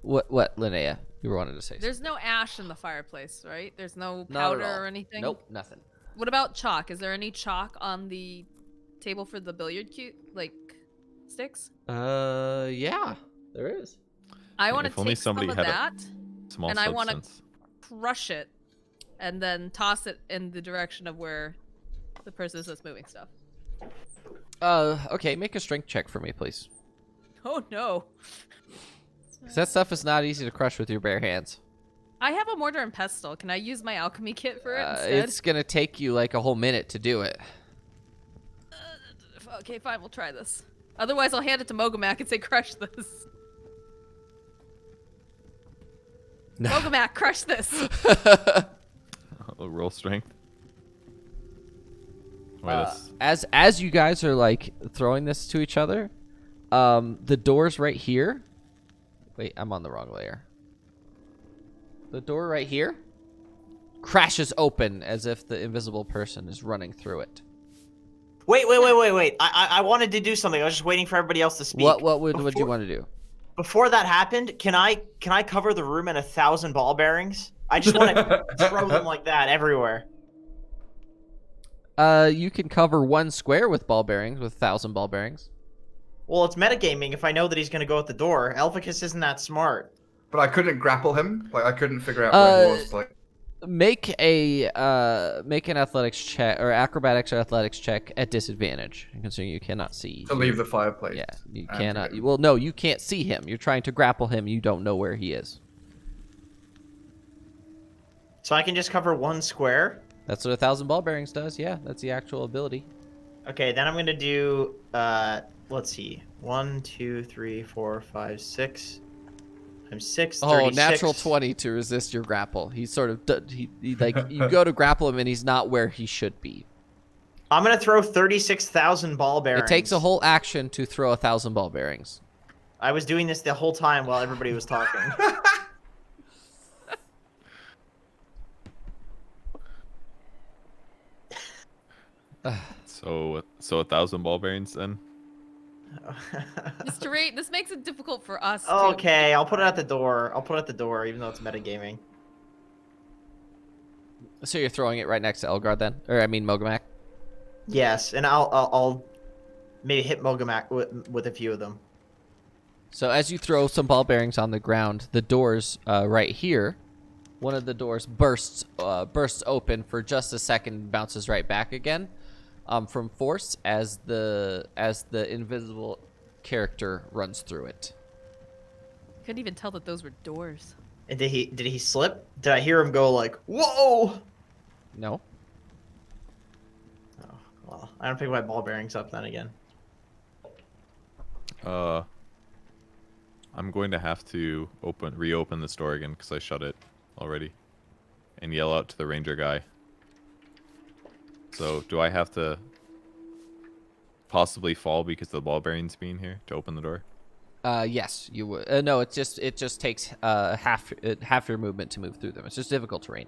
What, Linnea? You were wanting to say There's no ash in the fireplace, right? There's no something. Not at powder all. or anything? Nope, nothing. What about chalk? Is there any chalk on the table for the billiard cue, like sticks? Yeah, there is. I want if to only take some somebody of had a that, Small And I wanna- substance. crush it, and then toss it in the direction of where the person that's moving stuff. Okay, make a strength check for me, please. Oh no. 'Cause that stuff is not easy to crush with your bare hands. I have a mortar and pestle. Can I use my alchemy kit for it instead? It's gonna take you like a whole minute to do it. Okay, fine, we'll try this. Otherwise, I'll hand it to Mogomak and say, crush this. Mogomak, crush this. Roll strength. Wait, As you guys are like throwing this to each other, the doors right here. Wait, I'm on the wrong layer. The door right here crashes open as if the invisible person is running through it. Wait. I wanted to do something. I was just waiting for everybody else to speak. What would you want to do? Before that happened, can I cover the room in 1,000 ball bearings? I just want to throw them like that everywhere. You can cover one square with ball bearings, with 1,000 ball bearings. Well, it's metagaming if I know that he's going to go at the door. Elficus isn't that smart. But I couldn't grapple him. Like, I couldn't figure out where he was. Like, Make an athletics check or acrobatics or athletics check at disadvantage, considering you cannot see. to leave the fireplace. Yeah, you I have to cannot. go. Well, no, you can't see him. You're trying to grapple him. You don't know where he is. So I can just cover one square. That's what 1,000 ball bearings does. Yeah, that's the actual ability. Okay, then I'm going to do, let's see. 1, 2, 3, 4, 5, 6. I'm 6, 36. Oh, natural 20 to resist your grapple. He's sort of he like you go to grapple him and he's not where he should be. I'm going to throw 36,000 ball bearings. It takes a whole action to throw 1,000 ball bearings. I was doing this the whole time while everybody was talking. so 1,000 ball bearings then. This makes it difficult for us. to Okay, I'll put it identify. at the door. I'll put it at the door, even though it's metagaming. So you're throwing it right next to Elgar then, or I mean Mogamak. Yes, and I'll maybe hit Mogamak with a few of them. So as you throw some ball bearings on the ground, the doors right here, one of the doors bursts open for just a second, and bounces right back again from force as the invisible character runs through it. Couldn't even tell that those were doors. And did he slip? Did I hear him go like, "Whoa"? No. Oh, well, I don't pick my ball bearings up then again. I'm going to have to reopen the store again because I shut it already, and yell out to the ranger guy. So do I have to possibly fall because of the ball bearings being here to open the door? Yes, you would. No, it just takes half your movement to move through them. It's just difficult terrain.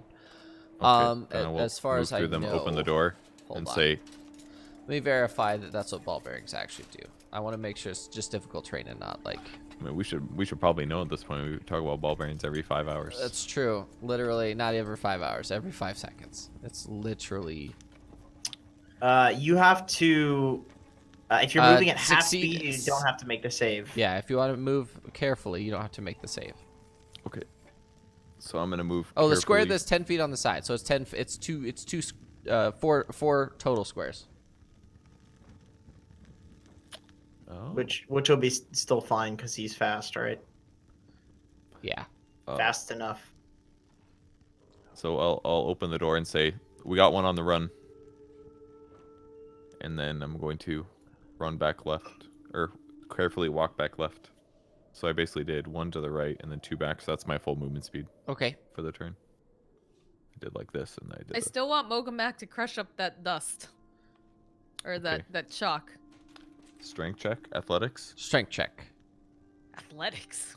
Then I will As far move as I through them, know, open the door, hold and on. say, Let me verify that that's what ball bearings actually do. I want to make sure it's just difficult terrain and not like. I mean, we should probably know at this point. We talk about ball bearings every 5 hours. That's true. Literally, not every 5 hours, every 5 seconds. It's literally. You have to. If you're moving at half succeed- speed, you don't have to make the save. Yeah, if you want to move carefully, you don't have to make the save. Okay. So I'm gonna move. Oh, the square carefully. that's 10 feet on the side, so it's 10. It's four total squares. Oh. Which will be still fine because he's fast, right? Yeah. Oh. Fast enough. So I'll open the door and say, "We got one on the run." And then I'm going to run back left, or carefully walk back left. So I basically did 1 to the right and then 2 back. So that's my full movement speed Okay. for the turn. I did like this, and I did. I still want Mogamak to crush up that dust. Or Okay. that chalk. Strength check, athletics. Strength check. Athletics.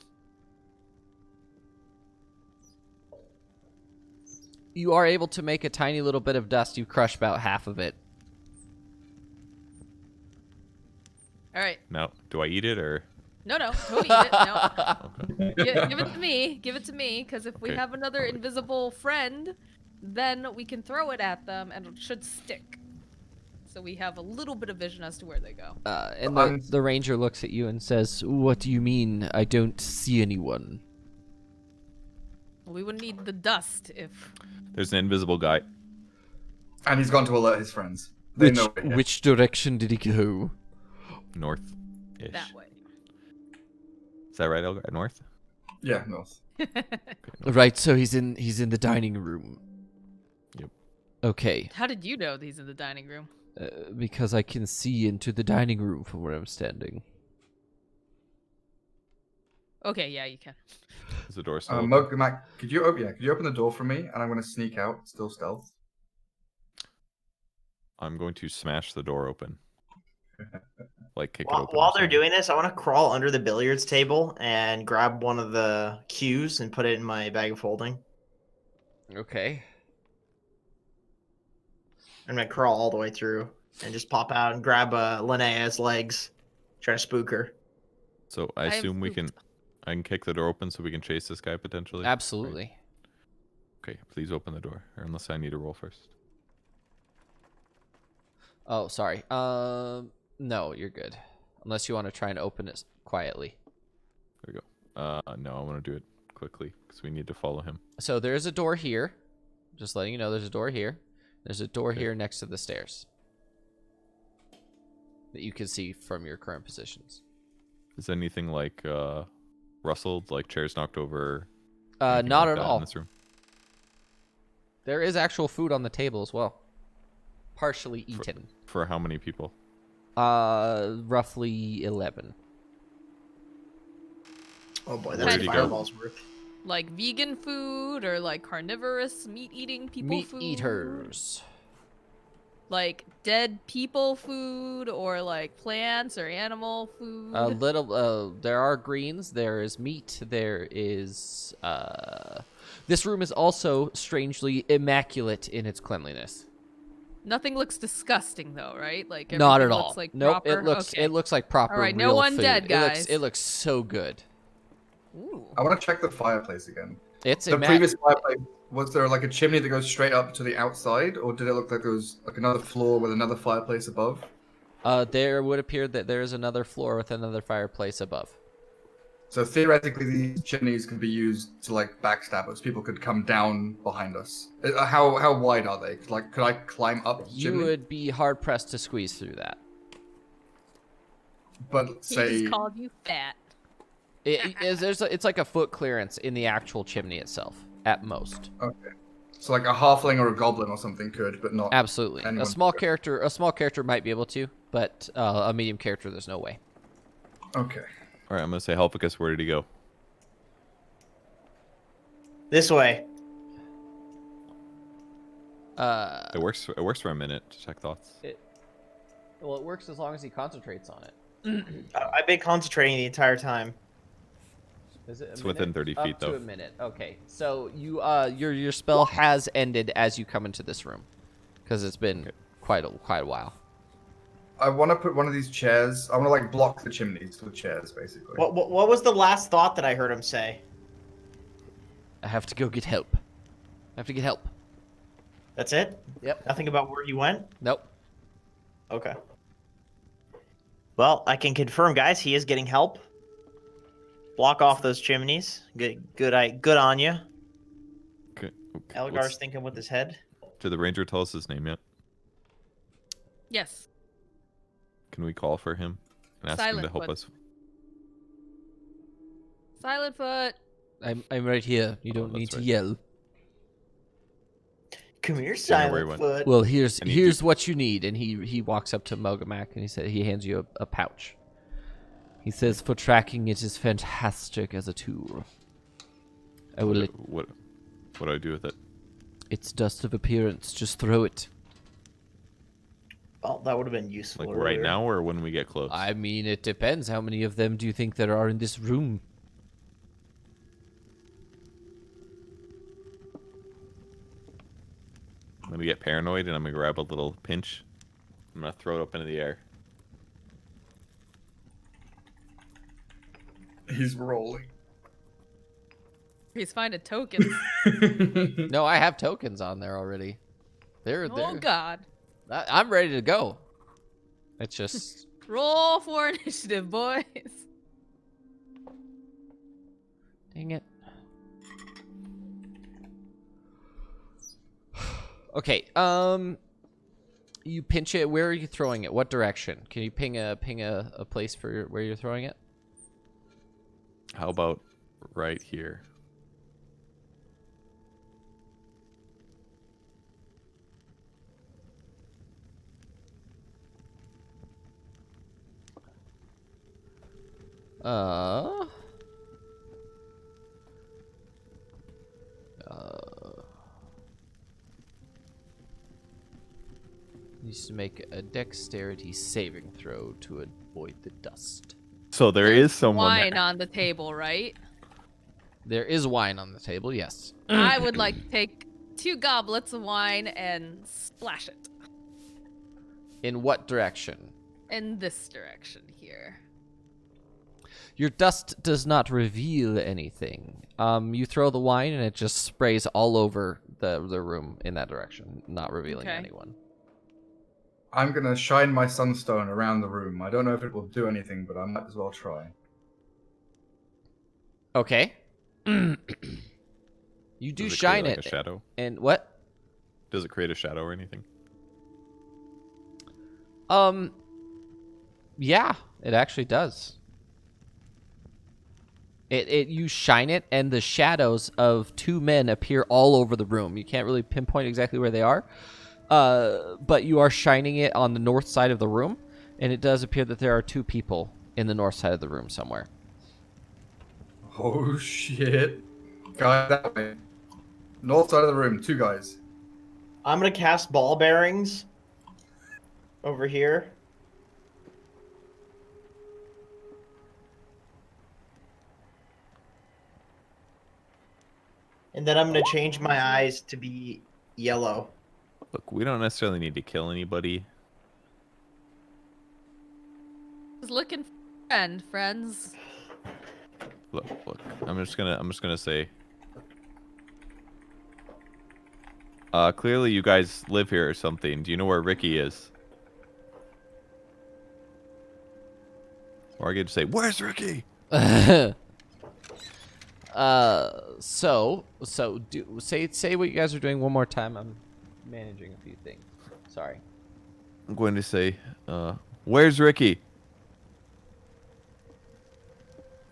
You are able to make a tiny little bit of dust. You crush about half of it. All right. Now, do I eat it or? No, don't eat it. No. Okay. Give it to me. Give it to me. Because if we Okay. have another invisible friend, then we can throw it at them and it should stick. So we have a little bit of vision as to where they go. And I'm- the ranger looks at you and says, "What do you mean? I don't see anyone." We would need the dust if. There's an invisible guy. And he's gone to alert his friends. They know we're here. Which direction did he go? North-ish. That way. Is that right, Elgar? North? Yeah, north. Right, so he's in the dining room. Yep. Okay, How did you know he's in the dining room? because I can see into the dining room from where I'm standing. Okay, yeah, you can. Is the door still open? Mogamak, could you open the door for me? And I'm gonna sneak out, still stealth. I'm going to smash the door open. Like kick it While, open. while they're doing this, I want to crawl under the billiards table and grab one of the cues and put it in my bag of holding. Okay. I'm gonna crawl all the way through and just pop out and grab Linnea's legs, try to spook her. So I I have assume we spooked. can. I can kick the door open so we can chase this guy potentially. Absolutely. Okay, please open the door, or unless I need to roll first. Oh, sorry. No, you're good. Unless you want to try and open it quietly. There we go. No, I want to do it quickly because we need to follow him. So there's a door here. Just letting you know, there's a door here. There's a door Okay. here next to the stairs that you can see from your current positions. Is anything like rustled, like chairs knocked over? anything Not like at that in all. this room? There is actual food on the table as well. Partially eaten. For how many people? Roughly 11. Oh boy, Where that's did a he go? fireball's worth. Like vegan food or like carnivorous meat-eating people Meat food? eaters. Like dead people food or like plants or animal food? There are greens. There is meat. There is. This room is also strangely immaculate in its cleanliness. Nothing looks disgusting though, right? Like Not at everything all. looks like Nope. proper. It Okay. looks like proper. All right, real no one food. dead, guys. It looks so good. Ooh. I want to check the fireplace again. It's The previous fireplace, was there like a chimney that goes straight up to the outside, or did it look like there was like another floor with another fireplace above? There would appear that there is another floor with another fireplace above. So theoretically, these chimneys could be used to like backstab us. People could come down behind us. How wide are they? Like, could I climb up the You chimney? would be hard pressed to squeeze through that. But He say, just called you fat. It's like a foot clearance in the actual chimney itself, at most. okay, so like a halfling or a goblin or something could, but not. Absolutely. Anyone A small could. character might be able to, but a medium character, there's no way. Okay. All right, I'm gonna say Helficus. Where did he go? This way. It works. It works for a minute to check thoughts. Well, it works as long as he concentrates on it. I've been concentrating the entire time. Is it? It's within 30 feet, Up to though. a minute. Okay, so you your spell has ended as you come into this room, because it's been quite a while. I want to put one of these chairs. I want to like block the chimneys with chairs, basically. What was the last thought that I heard him say? I have to go get help. I have to get help. That's it? Yep. Nothing about where you went? Nope. Okay. Well, I can confirm, guys, he is getting help. Block off those chimneys. Good on you. Okay. Elgar's thinking with his head. Did the ranger tell us his name yet? Yes. Can we call for him and ask him to Silent help Foot. us? Silent Foot. I'm right here. You don't that's need to right. yell. Come here, Don't know where he Silent went. Foot. Well, here's And he what you need, and he walks up to Mogamak and he hands you a pouch. He says, "For tracking, it is fantastic as a tool. I will. What do I do with it? It's dust of appearance. Just throw it. Well, that would have been useful. Like right earlier. now, or when we get close? I mean, it depends. How many of them do you think there are in this room? I'm gonna get paranoid and I'm gonna grab a little pinch. I'm gonna throw it up into the air. He's rolling. He's finding tokens. No, I have tokens on there already. They're Oh God. I'm ready to go. It's just Roll for initiative, boys. dang it. Okay, you pinch it. Where are you throwing it? What direction? Can you ping a place for where you're throwing it? How about right here? Uh, needs to make a dexterity saving throw to avoid the dust. So there is someone Wine there. on the table, right? There is wine on the table, yes. I would like to take 2 goblets of wine and splash it In what direction? in this direction here. Your dust does not reveal anything. You throw the wine and it just sprays all over the room in that direction, not revealing Okay. anyone. I'm gonna shine my sunstone around the room. I don't know if it will do anything, but I might as well try. Okay. You do Does it shine create, it. like, a shadow? And what? Does it create a shadow or anything? Yeah, it actually does. You shine it and the shadows of 2 men appear all over the room. You can't really pinpoint exactly where they are. But you are shining it on the north side of the room, and it does appear that there are 2 people in the north side of the room somewhere. Oh shit. Guy that way. North side of the room, 2 guys. I'm gonna cast ball bearings over here. And then I'm gonna change my eyes to be yellow. Look, we don't necessarily need to kill anybody. Just looking for a friend, friends. Look. I'm just gonna say. Clearly you guys live here or something. Do you know where Ricky is? Or I could just say, "Where's Ricky?" Say what you guys are doing one more time. I'm managing a few things. Sorry. I'm going to say, "Where's Ricky?"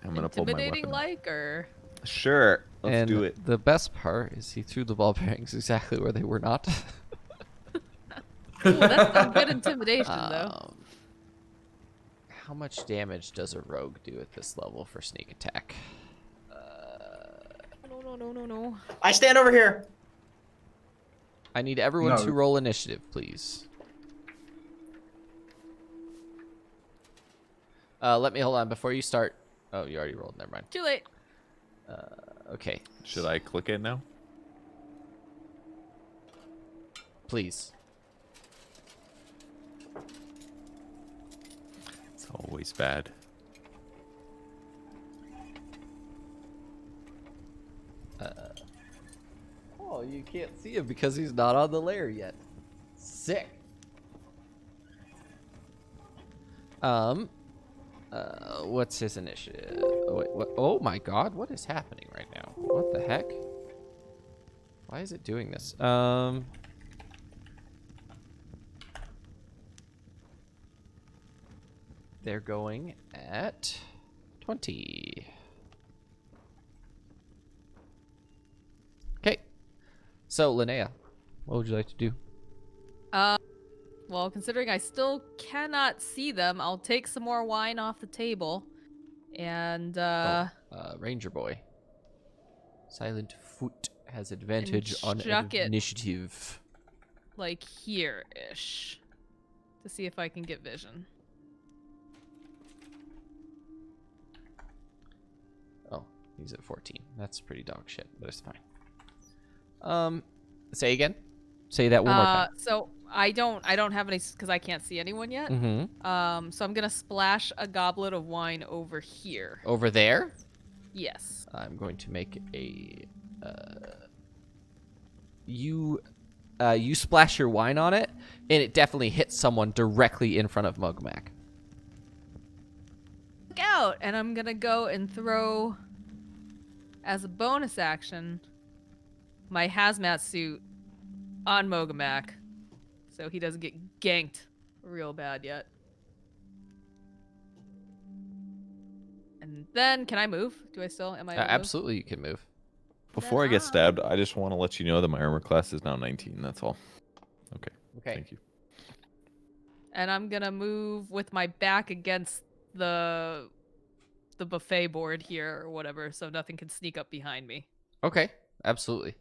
I'm gonna pull my Intimidating weapon. like, or Sure, let's And do it. the best part is he threw the ball bearings exactly where they were not. Ooh, that's some good intimidation though. How much damage does a rogue do at this level for sneak attack? No. I stand over here. I need everyone No. to roll initiative, please. Let me hold on before you start. Oh, you already rolled. Never mind. Too late. Okay, Should I click it now? please. It's always bad. Oh, you can't see him because he's not on the layer yet. Sick. What's his initiative? Oh, wait, what? Oh my God, what is happening right now? What the heck? Why is it doing this? They're going at 20. Okay. So, Linnea, what would you like to do? Well, considering I still cannot see them, I'll take some more wine off the table. And Ranger Boy. Silent Foot has advantage on chuck it. initiative. like here-ish. To see if I can get vision. Oh, he's at 14. That's pretty dog shit, but it's fine. Say again. Say that one more time. So I don't have any because I can't see anyone yet. Mm-hmm. So I'm gonna splash a goblet of wine over here. Over there, Yes. I'm going to make a. You splash your wine on it, and it definitely hits someone directly in front of Mugmac. Look out! And I'm gonna go and throw, as a bonus action, my hazmat suit on Mogamak, so he doesn't get ganked real bad yet. And then, can I move? Do I still? Am I? Able to move? Absolutely, you can move. Before I get stabbed, I just want to let you know that my armor class is now 19. That's all. Okay. Okay. Thank you. And I'm gonna move with my back against the buffet board here or whatever, so nothing can sneak up behind me. Okay, absolutely.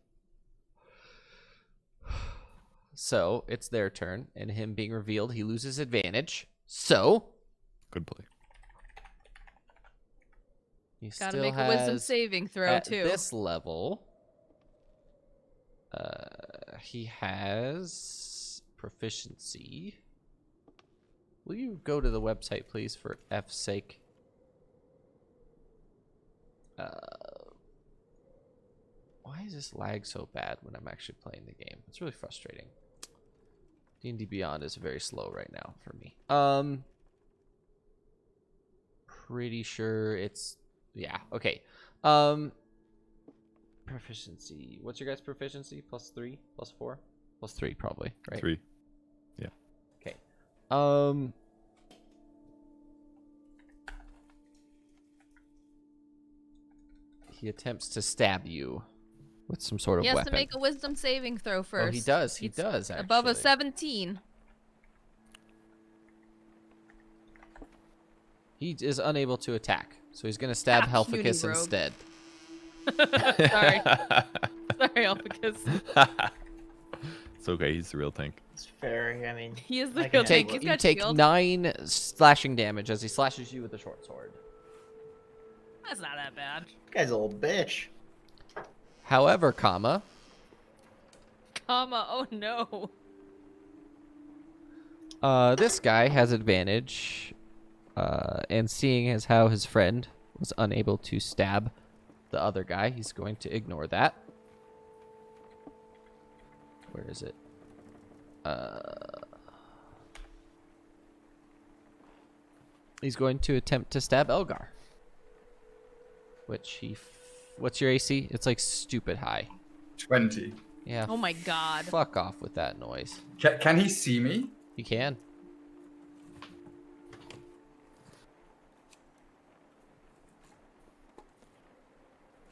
So it's their turn, and him being revealed, he loses advantage. So Good play. he Gotta still make a wisdom has, saving throw at too. this level, he has proficiency. Will you go to the website, please, for F's sake? Why is this lag so bad when I'm actually playing the game? It's really frustrating. D&D Beyond is very slow right now for me. Pretty sure it's, yeah, okay. Proficiency. What's your guys' proficiency? +3, +4, +3 probably, right? 3. Yeah. Okay. He attempts to stab you with some sort of He has weapon. to make a wisdom saving throw first. Oh, he does. He It's does, actually. above a 17. He is unable to attack, so he's going to stab Ah, puny Helficus rogue. instead. Sorry. Sorry, Alpacus. It's okay. He's the real tank. It's fair. I mean, He is the I real can tank. handle He's it. You got take shield. 9 slashing damage as he slashes you with a short sword. That's not that bad. This guy's a little bitch. However, comma, Comma, oh no. This guy has advantage, and seeing as how his friend was unable to stab the other guy, he's going to ignore that. Where is it? He's going to attempt to stab Elgar. Which he... What's your AC? It's like stupid high. 20. Yeah. Oh my god. Fuck off with that noise. Can he see me? You can.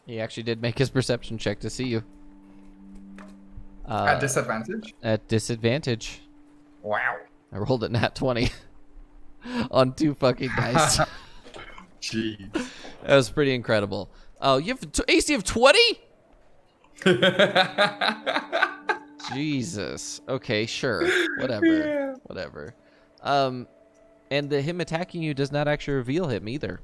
He actually did make his perception check to see you. At disadvantage? At disadvantage. Wow. I rolled a nat 20 on 2 fucking dice. Jeez. That was pretty incredible. Oh, you have AC of 20? Jesus. Okay, sure. Whatever. Yeah. Whatever. And him attacking you does not actually reveal him either.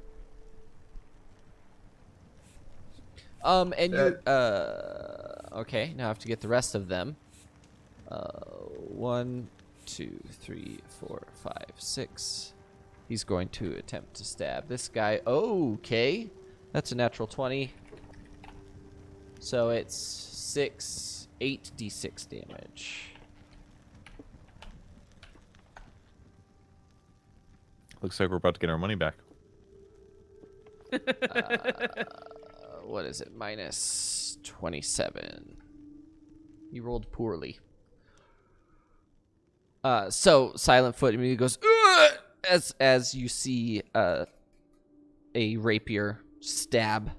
And you, okay, now I have to get the rest of them. 1, 2, 3, 4, 5, 6. He's going to attempt to stab this guy. Okay. That's a natural 20. So it's 8d6 damage. Looks like we're about to get our money back. What is it? Minus 27. You rolled poorly. So Silent Foot immediately goes, "Ugh!" as you see a rapier stab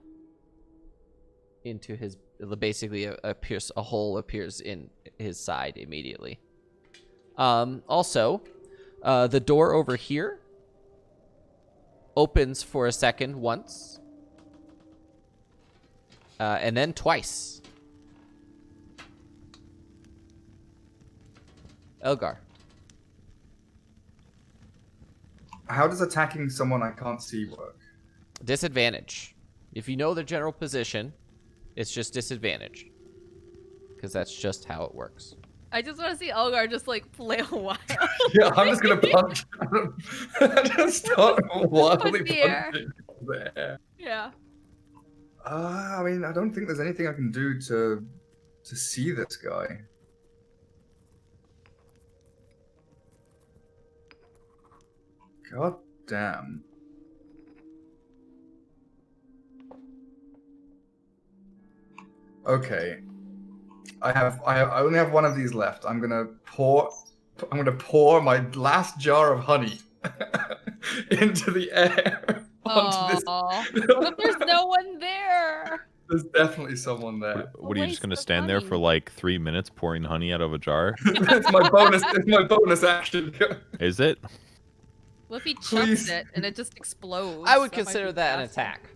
into his, basically a hole appears in his side immediately. Also, the door over here opens for a second once, and then twice. Elgar. How does attacking someone I can't see work? Disadvantage. If you know their general position, it's just disadvantage. Because that's just how it works. I just want to see Elgar just like flail wild. Yeah, I'm just gonna punch. Just start wildly Punch the air. punching the air. Yeah. I mean, I don't think there's anything I can do to see this guy. God damn. Okay. I only have one of these left. I'm gonna pour my last jar of honey into the air. Onto this. Aw. But there's no one there. There's definitely someone there. What are you just waste gonna of stand there honey. for like 3 minutes pouring honey out of a jar? It's my bonus. It's my bonus action. Is it? What if he chucks Please. it and it just explodes? I would That might consider be that an faster. attack.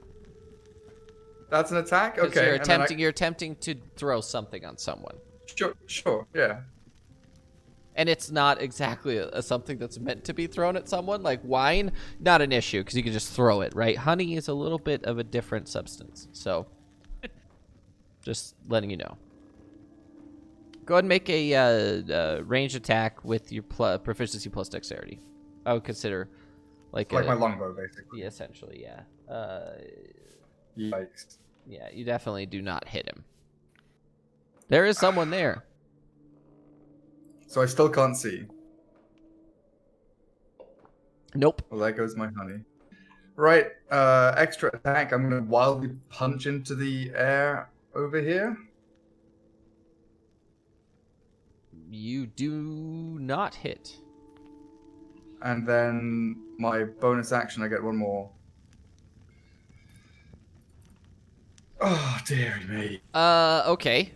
That's an attack. 'Cause Okay. You're and then attempting to throw something on someone. Sure. Yeah. And it's not exactly something that's meant to be thrown at someone. Like wine, not an issue because you can just throw it, right? Honey is a little bit of a different substance. So, just letting you know. Go ahead and make a ranged attack with your proficiency plus dexterity. I would consider like Like my longbow, basically. yeah, essentially, yeah. Yikes. Yeah, you definitely do not hit him. There is someone there. So I still can't see. Nope. Well, there goes my honey. Right. Extra attack. I'm gonna wildly punch into the air over here. You do not hit. And then my bonus action, I get one more. Oh, dearie me. Okay.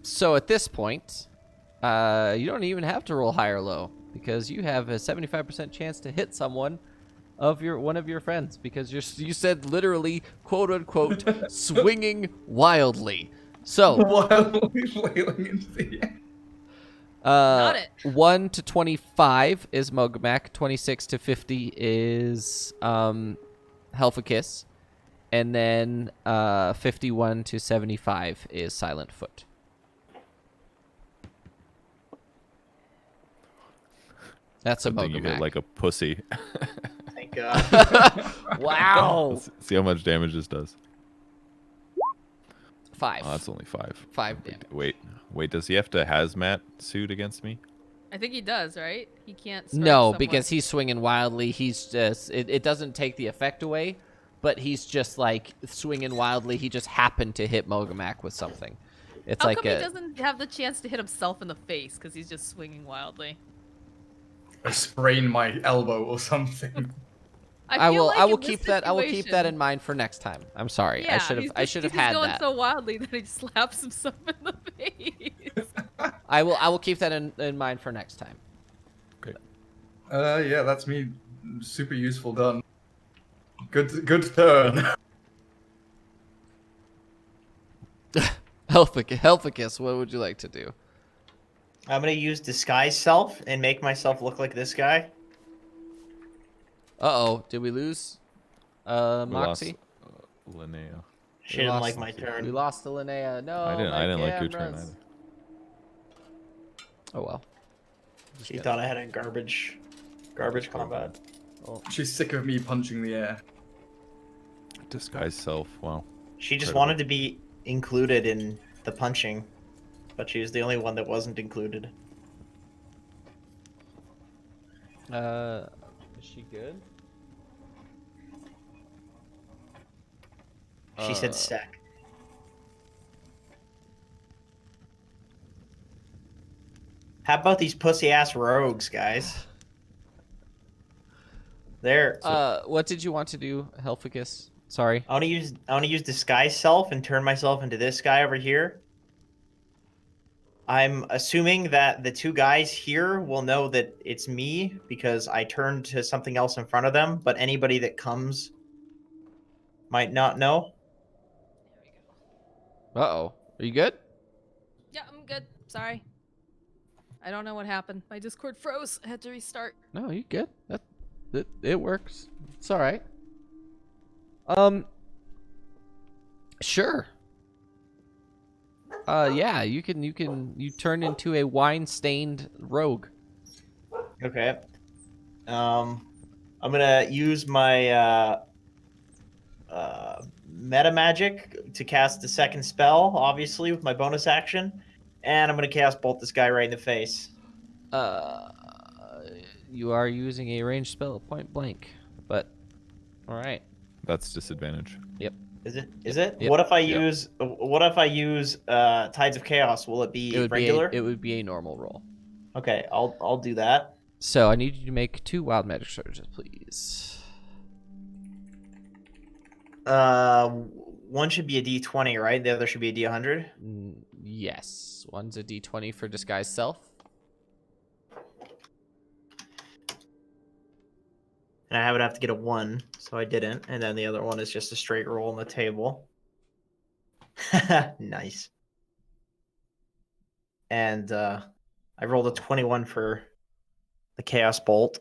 So at this point, you don't even have to roll high or low because you have a 75% chance to hit someone of one of your friends because you said literally quote unquote swinging wildly. So Wildly flailing into the air. Got it. 1 to 25 is Mogmak, 26 to 50 is Helphicus, and then 51 to 75 is Silent Foot. That's a Good thing you hit Mogomac. like a pussy. Thank God. Wow. Let's see how much damage this does. 5. Oh, that's only 5. 5 damage. Wait. Does he have to hazmat suit against me? I think he does, right? He can't. Strike No, someone. because he's swinging wildly. He's just it doesn't take the effect away, but he's just like swinging wildly. He just happened to hit Mogomac with something. It's How like come he doesn't have the chance to hit himself in the face because he's just swinging wildly? I sprain my elbow or something. I feel will like I will in this keep that situation- in mind for next time. I'm sorry. Yeah, I should have had he's going that. so wildly that he slaps himself in the face. I will keep that in mind for next time. Yeah, that's me. Super useful done. Good turn. Helphicus, what would you like to do? I'm gonna use disguise self and make myself look like this guy. Uh-oh, did we lose Moxie? We lost Linnea. She didn't lost- like my turn. We lost to Linnea. No, I my didn't like your turn cameras. either. Oh well. She thought I had a garbage combat. She's sick of me punching the air. Disguise self. Wow. She just Incredible. wanted to be included in the punching, but she was the only one that wasn't included. Is she good? She said sack. How about these pussy ass rogues, guys? There. What did you want to do, Helphicus? Sorry. I want to use disguise self and turn myself into this guy over here. I'm assuming that the two guys here will know that it's me because I turned to something else in front of them, but anybody that comes might not know. Uh-oh. Are you good? Yeah, I'm good. Sorry. I don't know what happened. My Discord froze. I had to restart. No, you good. It works. It's all right. Sure. Yeah, you turn into a wine-stained rogue. Okay. I'm gonna use my meta magic to cast the second spell, obviously with my bonus action, and I'm gonna cast bolt this guy right in the face. You are using a ranged spell at point blank, but all right. That's disadvantage. Is it? Is it? Yep. What if I use? What if I use Tides of Chaos? Will it be regular? It would be a normal roll. Okay, I'll do that. So I need you to make 2 wild magic surges, please. One should be a D20, right? The other should be a D100. Yes, one's a D20 for disguise self. And I would have to get a 1, so I didn't. And then the other one is just a straight roll on the table. Nice. And I rolled a 21 for the Chaos Bolt.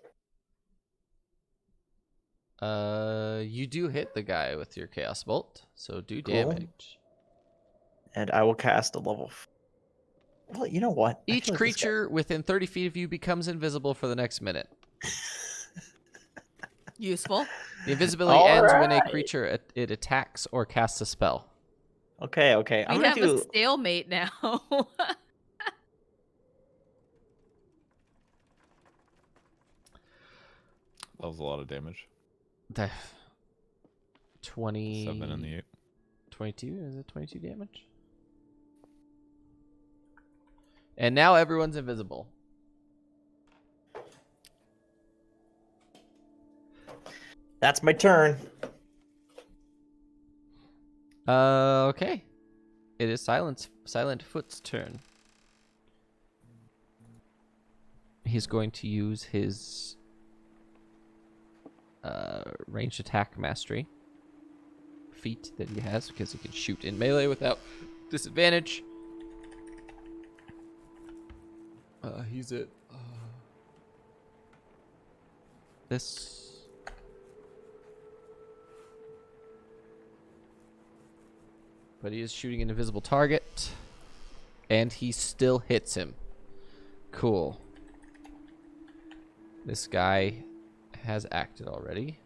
You do hit the guy with your chaos bolt, so do Cool. damage. And I will cast a level. Well, you know what? I Each feel like this creature within 30 feet of you becomes invisible for the next minute. Useful. The invisibility ends when a creature it attacks or casts a spell. guy- Okay. I'm We gonna have do. a stalemate now. That was a lot of damage. The 20. 7 in the 8. 22? Is it 22 damage? And now everyone's invisible. That's my turn. Okay. It is Silent Foot's turn. He's going to use his ranged attack mastery feat that he has because he can shoot in melee without disadvantage. He's at this. But he is shooting an invisible target. And he still hits him. Cool. This guy has acted already.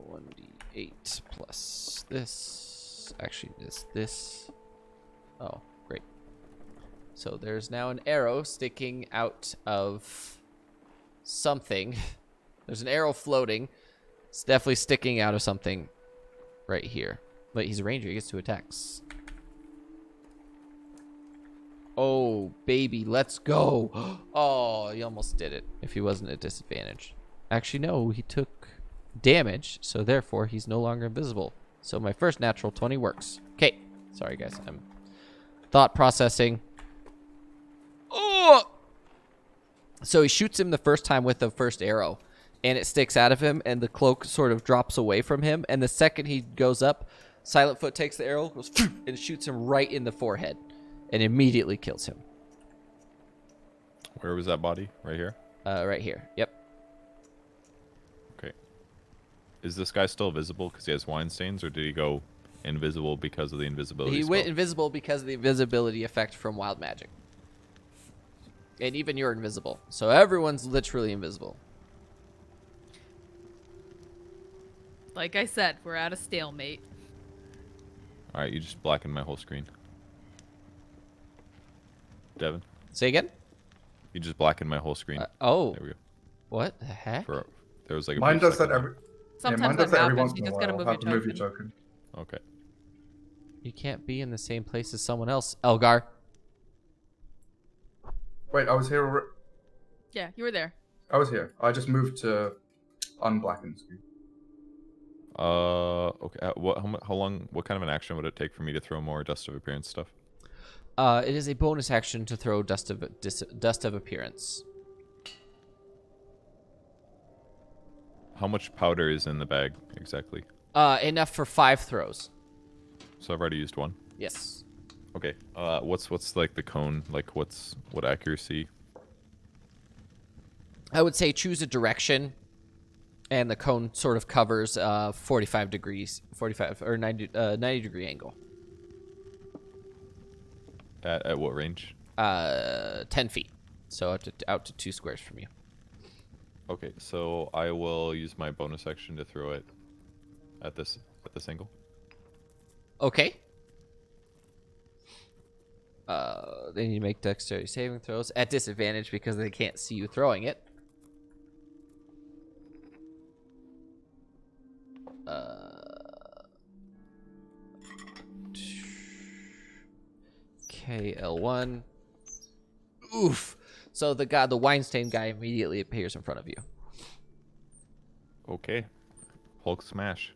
1d8 plus this. Actually, this. Oh, great. So there's now an arrow sticking out of something. There's an arrow floating. It's definitely sticking out of something right here. Wait, he's a ranger. He gets 2 attacks. Oh, baby, let's go. Oh, he almost did it if he wasn't at disadvantage. Actually, no, he took damage, so therefore he's no longer invisible. So my first natural 20 works. Okay. Sorry, guys. I'm thought processing. Oh! So he shoots him the first time with the first arrow, and it sticks out of him, and the cloak sort of drops away from him. And the second he goes up, Silent Foot takes the arrow, goes, and shoots him right in the forehead, and immediately kills him. Where was that body? Right here? Right here. Yep. Okay. Is this guy still visible because he has wine stains, or did he go invisible because of the invisibility He spell? went invisible because of the invisibility effect from wild magic. And even you're invisible. So everyone's literally invisible. Like I said, we're at a stalemate. Alright, you just blackened my whole screen. Devin, Say again? you just blackened my whole screen. Oh. There we go. What the heck? There was like a Mine brief does that second every. Sometimes mine does that every happens. once You in a just while. gotta I'll move have to your move your token. token. Okay. You can't be in the same place as someone else. Elgar. Wait, I was here. Yeah, you were there. I was here. I just moved to unblackened screen. Okay. How long? What kind of an action would it take for me to throw more dust of appearance stuff? It is a bonus action to throw dust of appearance. How much powder is in the bag exactly? Enough for 5 throws. So I've already used one. Yes. Okay. What's like the cone? Like what accuracy? I would say choose a direction, and the cone sort of covers 45 degrees, 45 or 90 degree angle. At what range? 10 feet. So out to 2 squares from you. Okay, so I will use my bonus action to throw it at this angle. Okay. Then you make dexterity saving throws at disadvantage because they can't see you throwing it. KL1. Oof. So the Weinstein guy immediately appears in front of you. Okay. Hulk smash.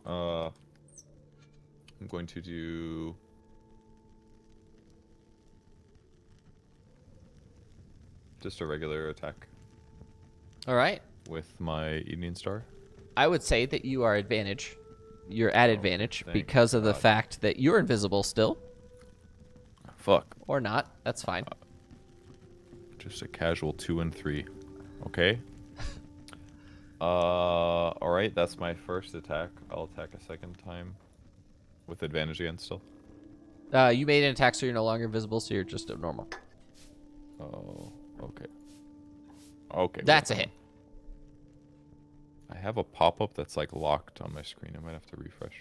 I'm going to do just a regular attack All right. with my evening star. I would say that you are advantage. You're at advantage thank because of the God. fact that you're invisible still, Fuck. or not. That's fine. Just a casual 2 and 3. Okay. All right. That's my first attack. I'll attack a second time with advantage again. Still. You made an attack, so you're no longer invisible, so you're just normal. Oh. Okay. Okay. That's a wait. hit. I have a pop-up that's like locked on my screen. I might have to refresh.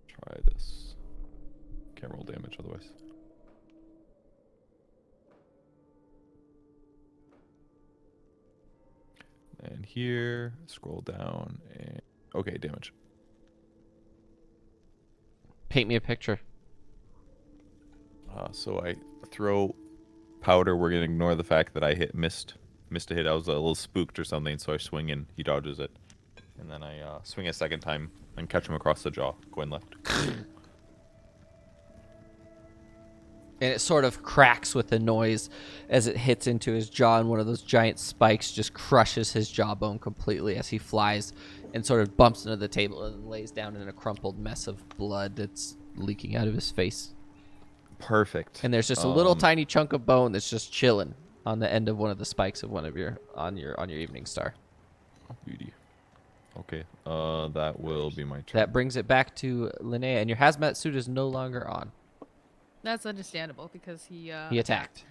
Try this. Can't roll damage otherwise. And here, scroll down, and okay, damage. Paint me a picture. So I throw powder. We're gonna ignore the fact that I missed a hit. I was a little spooked or something, so I swing and he dodges it, and then I swing a second time and catch him across the jaw, going left. And it sort of cracks with a noise as it hits into his jaw, and one of those giant spikes just crushes his jawbone completely as he flies and sort of bumps into the table and lays down in a crumpled mess of blood that's leaking out of his face. Perfect. And there's just a little tiny chunk of bone that's just chilling on the end of one of the spikes of one of your on your evening star. Beauty. Okay. That will be my turn. That brings it back to Linnea, and your hazmat suit is no longer on. That's understandable because he He attacked.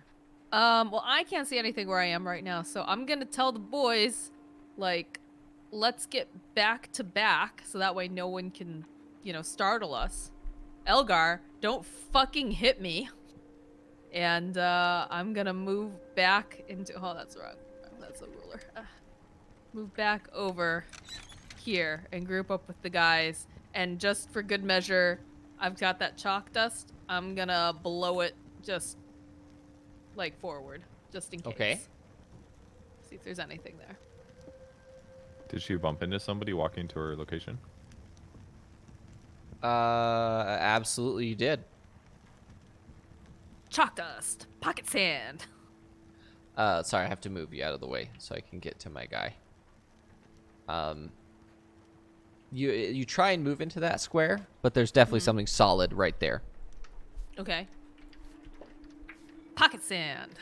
Well, I can't see anything where I am right now, so I'm gonna tell the boys, like, let's get back to back, so that way no one can, startle us. Elgar, don't fucking hit me. And I'm gonna move back into. Oh, that's wrong. That's a ruler. Move back over here and group up with the guys. And just for good measure, I've got that chalk dust. I'm gonna blow it just like forward, just in case. Okay. See if there's anything there. Did she bump into somebody walking to her location? Absolutely you did. Chalk dust, pocket sand. Sorry, I have to move you out of the way so I can get to my guy. You try and move into that square, but there's definitely something solid right there. Okay. Pocket sand.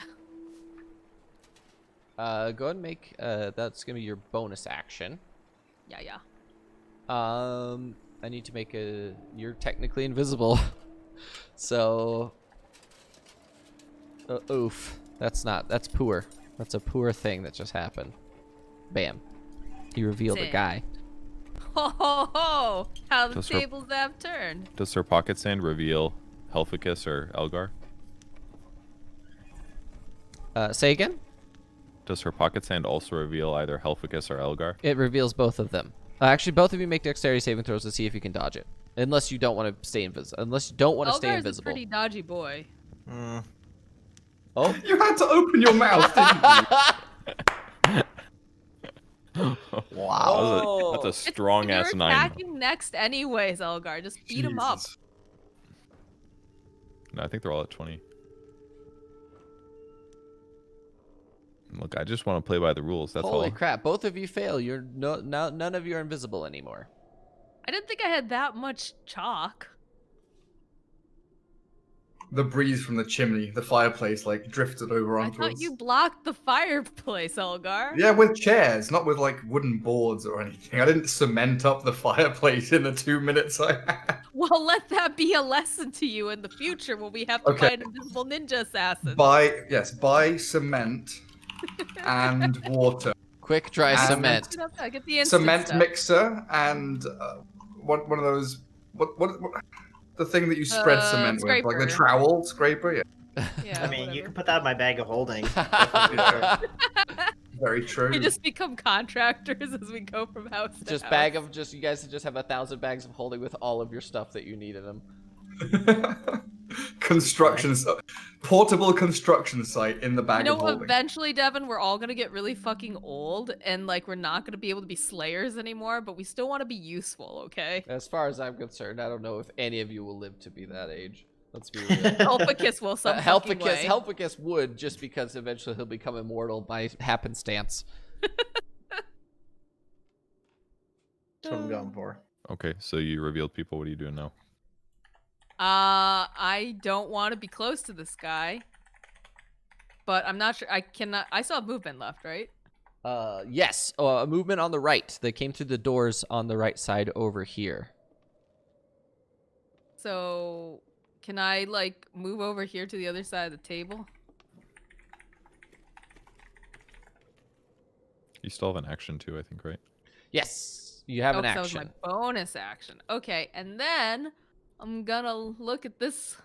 Go ahead and make that's gonna be your bonus action. Yeah. I need to make a. You're technically invisible, so. Oof. That's poor. That's a poor thing that just happened. Bam. He revealed a Sand. guy. Ho ho ho! How the Does her- tables have turned. Does her pocket sand reveal Helphicus or Elgar? Say again? Does her pocket sand also reveal either Helphicus or Elgar? It reveals both of them. Actually, both of you make dexterity saving throws to see if you can dodge it. Unless you don't want to stay invisible. Unless you don't want to stay Elgar's a invisible. pretty dodgy boy. Oh. You had to open your mouth, didn't you? Wow. That's a strong ass You're 9. attacking next anyways, Elgar. Just beat him up. Jesus. No, I think they're all at 20. Look, I just want to play by the rules. That's Holy all. crap! Both of you fail. None of you are invisible anymore. I didn't think I had that much chalk. The breeze from the chimney, the fireplace, like drifted over I onto thought us. you blocked the fireplace, Elgar. Yeah, with chairs, not with like wooden boards or anything. I didn't cement up the fireplace in the 2 minutes I had. Well, let that be a lesson to you in the future when we have to Okay. fight invisible ninja assassins. Buy cement and water. Quick, dry And- cement. Get up there, get the instant Cement stuff. mixer and one of those what the thing that you spread cement with, like the scraper. trowel scraper. Yeah, Yeah, I mean, you whatever. can put that in my bag of holding. Definitely. very true. We just become contractors as we go from house to Just house. you guys just have 1,000 bags of holding with all of your stuff that you need in them. Portable construction site in the bag You of know, holding. eventually, Devin, we're all gonna get really fucking old, and like we're not gonna be able to be slayers anymore. But we still want to be useful, okay? As far as I'm concerned, I don't know if any of you will live to be that age. Let's be real. Elpicus will some fucking way. Helpicus would, just because eventually he'll become immortal by happenstance. That's what I'm going for. Okay, so you revealed people. What are you doing now? I don't want to be close to this guy, but I'm not sure. I cannot. I still have movement left, right? Yes, a movement on the right. They came through the doors on the right side over here. So can I like move over here to the other side of the table? You still have an action too, I think, right? Yes, you have an 'Cause that was action. my bonus action. Okay, and then I'm gonna look at this.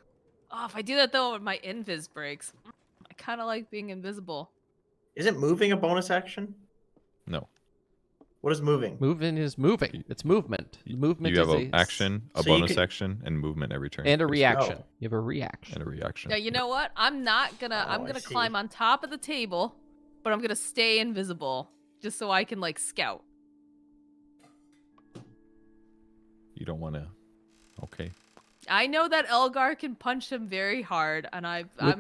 Oh, if I do that though, my invis breaks. I kind of like being invisible. Isn't moving a bonus action? No. What is moving? Movement is moving. It's movement. Movement You have is an action, a So you bonus can- action, and movement every turn. and a basically. reaction. Oh. You have a reaction. And a reaction. Yeah, you know what? I'm not gonna. I'm Oh, I gonna see. climb on top of the table, but I'm gonna stay invisible just so I can like scout. You don't want to. Okay. I know that Elgar can punch him very hard, and I'm Do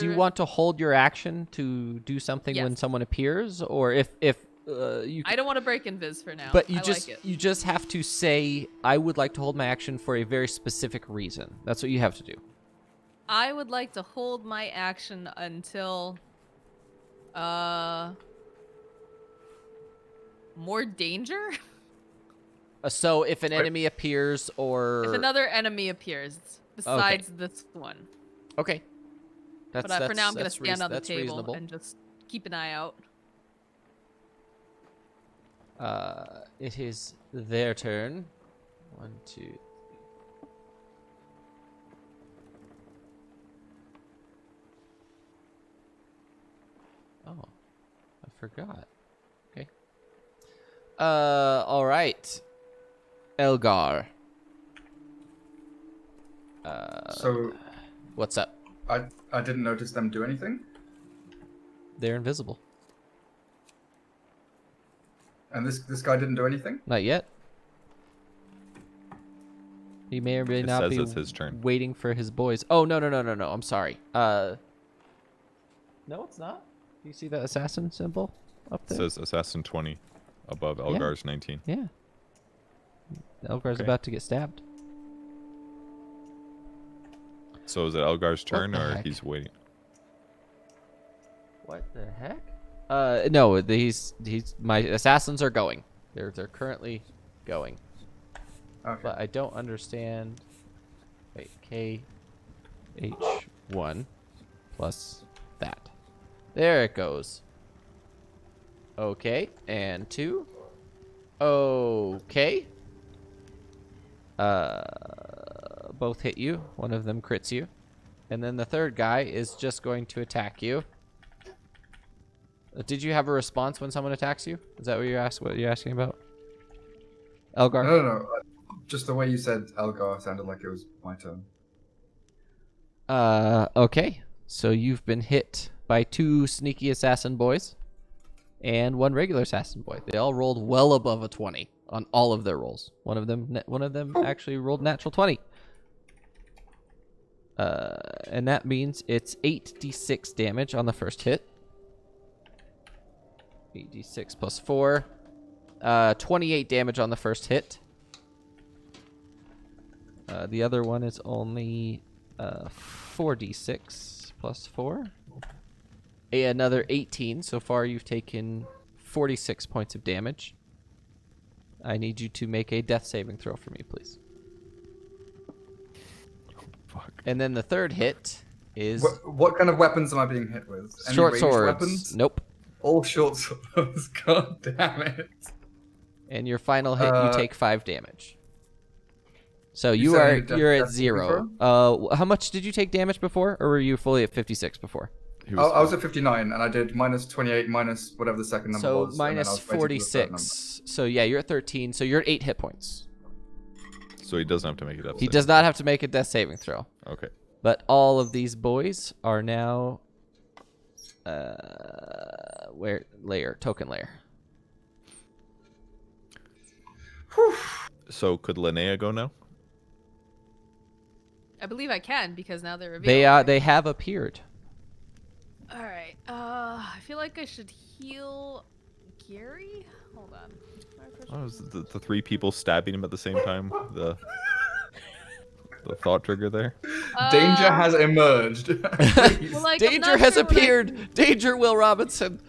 you here- want to hold your action to do something when Yes. someone appears, or if you? I don't want to break invis for now. But you I just like it. you just have to say, I would like to hold my action for a very specific reason. That's what you have to do. I would like to hold my action until more danger. So if an enemy appears, or If another enemy appears besides this one. Okay. But for now, I'm gonna stand on the that's table reasonable. and just keep an eye out. It is their turn. 1, 2, 3. Oh, I forgot. Okay. All right. Elgar. So What's up? I didn't notice them do anything, They're invisible. and this guy didn't do anything. Not yet. He may or may It not says be it's his turn. waiting for his boys. Oh, no. I'm sorry. No, it's not. Do you see that assassin symbol up It there? says Assassin 20 above Elgar's 19. Yeah. Elgar's Okay. about to get stabbed. So is it Elgar's turn the or heck? he's waiting? What the heck? No, he's my assassins are going. They're currently going. Okay. But I don't understand. Wait, KH1 plus that. There it goes. Okay, and 2. Okay. Both hit you. One of them crits you. And then the third guy is just going to attack you. Did you have a response when someone attacks you? Is that what you're asking about? Elgar? No. Just the way you said Elgar sounded like it was my turn. Okay. So you've been hit by 2 sneaky assassin boys and 1 regular assassin boy. They all rolled well above a 20 on all of their rolls. One of them actually rolled natural 20. And that means it's 8d6 damage on the first hit. 8d6 plus 4. 28 damage on the first hit. The other one is only 4d6 plus 4. Another 18. So far, you've taken 46 points of damage. I need you to make a death saving throw for me, please. Fuck. And then the third hit is What kind of weapons am I being hit with? Any short ranged swords. Weapons? Nope. All short swords. God damn it. And your final hit, you take 5 damage. So You you're said any at death saving 0. How much did you take damage before, or were you fully at 56 before? He I was at 59, and I did minus 28, minus whatever the second number So was. and then I minus was waiting for the third 46. So yeah, you're at 13. So you're at 8 hit points. So he doesn't have to make it up. He does not have to make a death saving throw. Okay. But all of these boys are now token layer. So could Linnea go now? I believe I can because now they're revealed. They have appeared. All right. I feel like I should heal Gary. Hold on. Oh, is the 3 people stabbing him at the same time? The thought trigger there? Danger has emerged. Well, like, I'm Danger not has sure what I appeared. can- Danger, Will Robinson.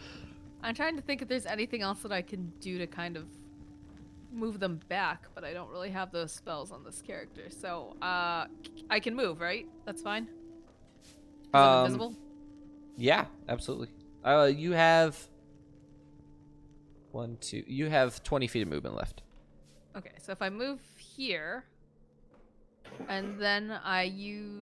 I'm trying to think if there's anything else that I can do to kind of move them back, but I don't really have those spells on this character. So, I can move, right? That's fine. 'Cause I'm invisible. Yeah, absolutely. You have 1, 2. You have 20 feet of movement left. Okay, so if I move here, and then I use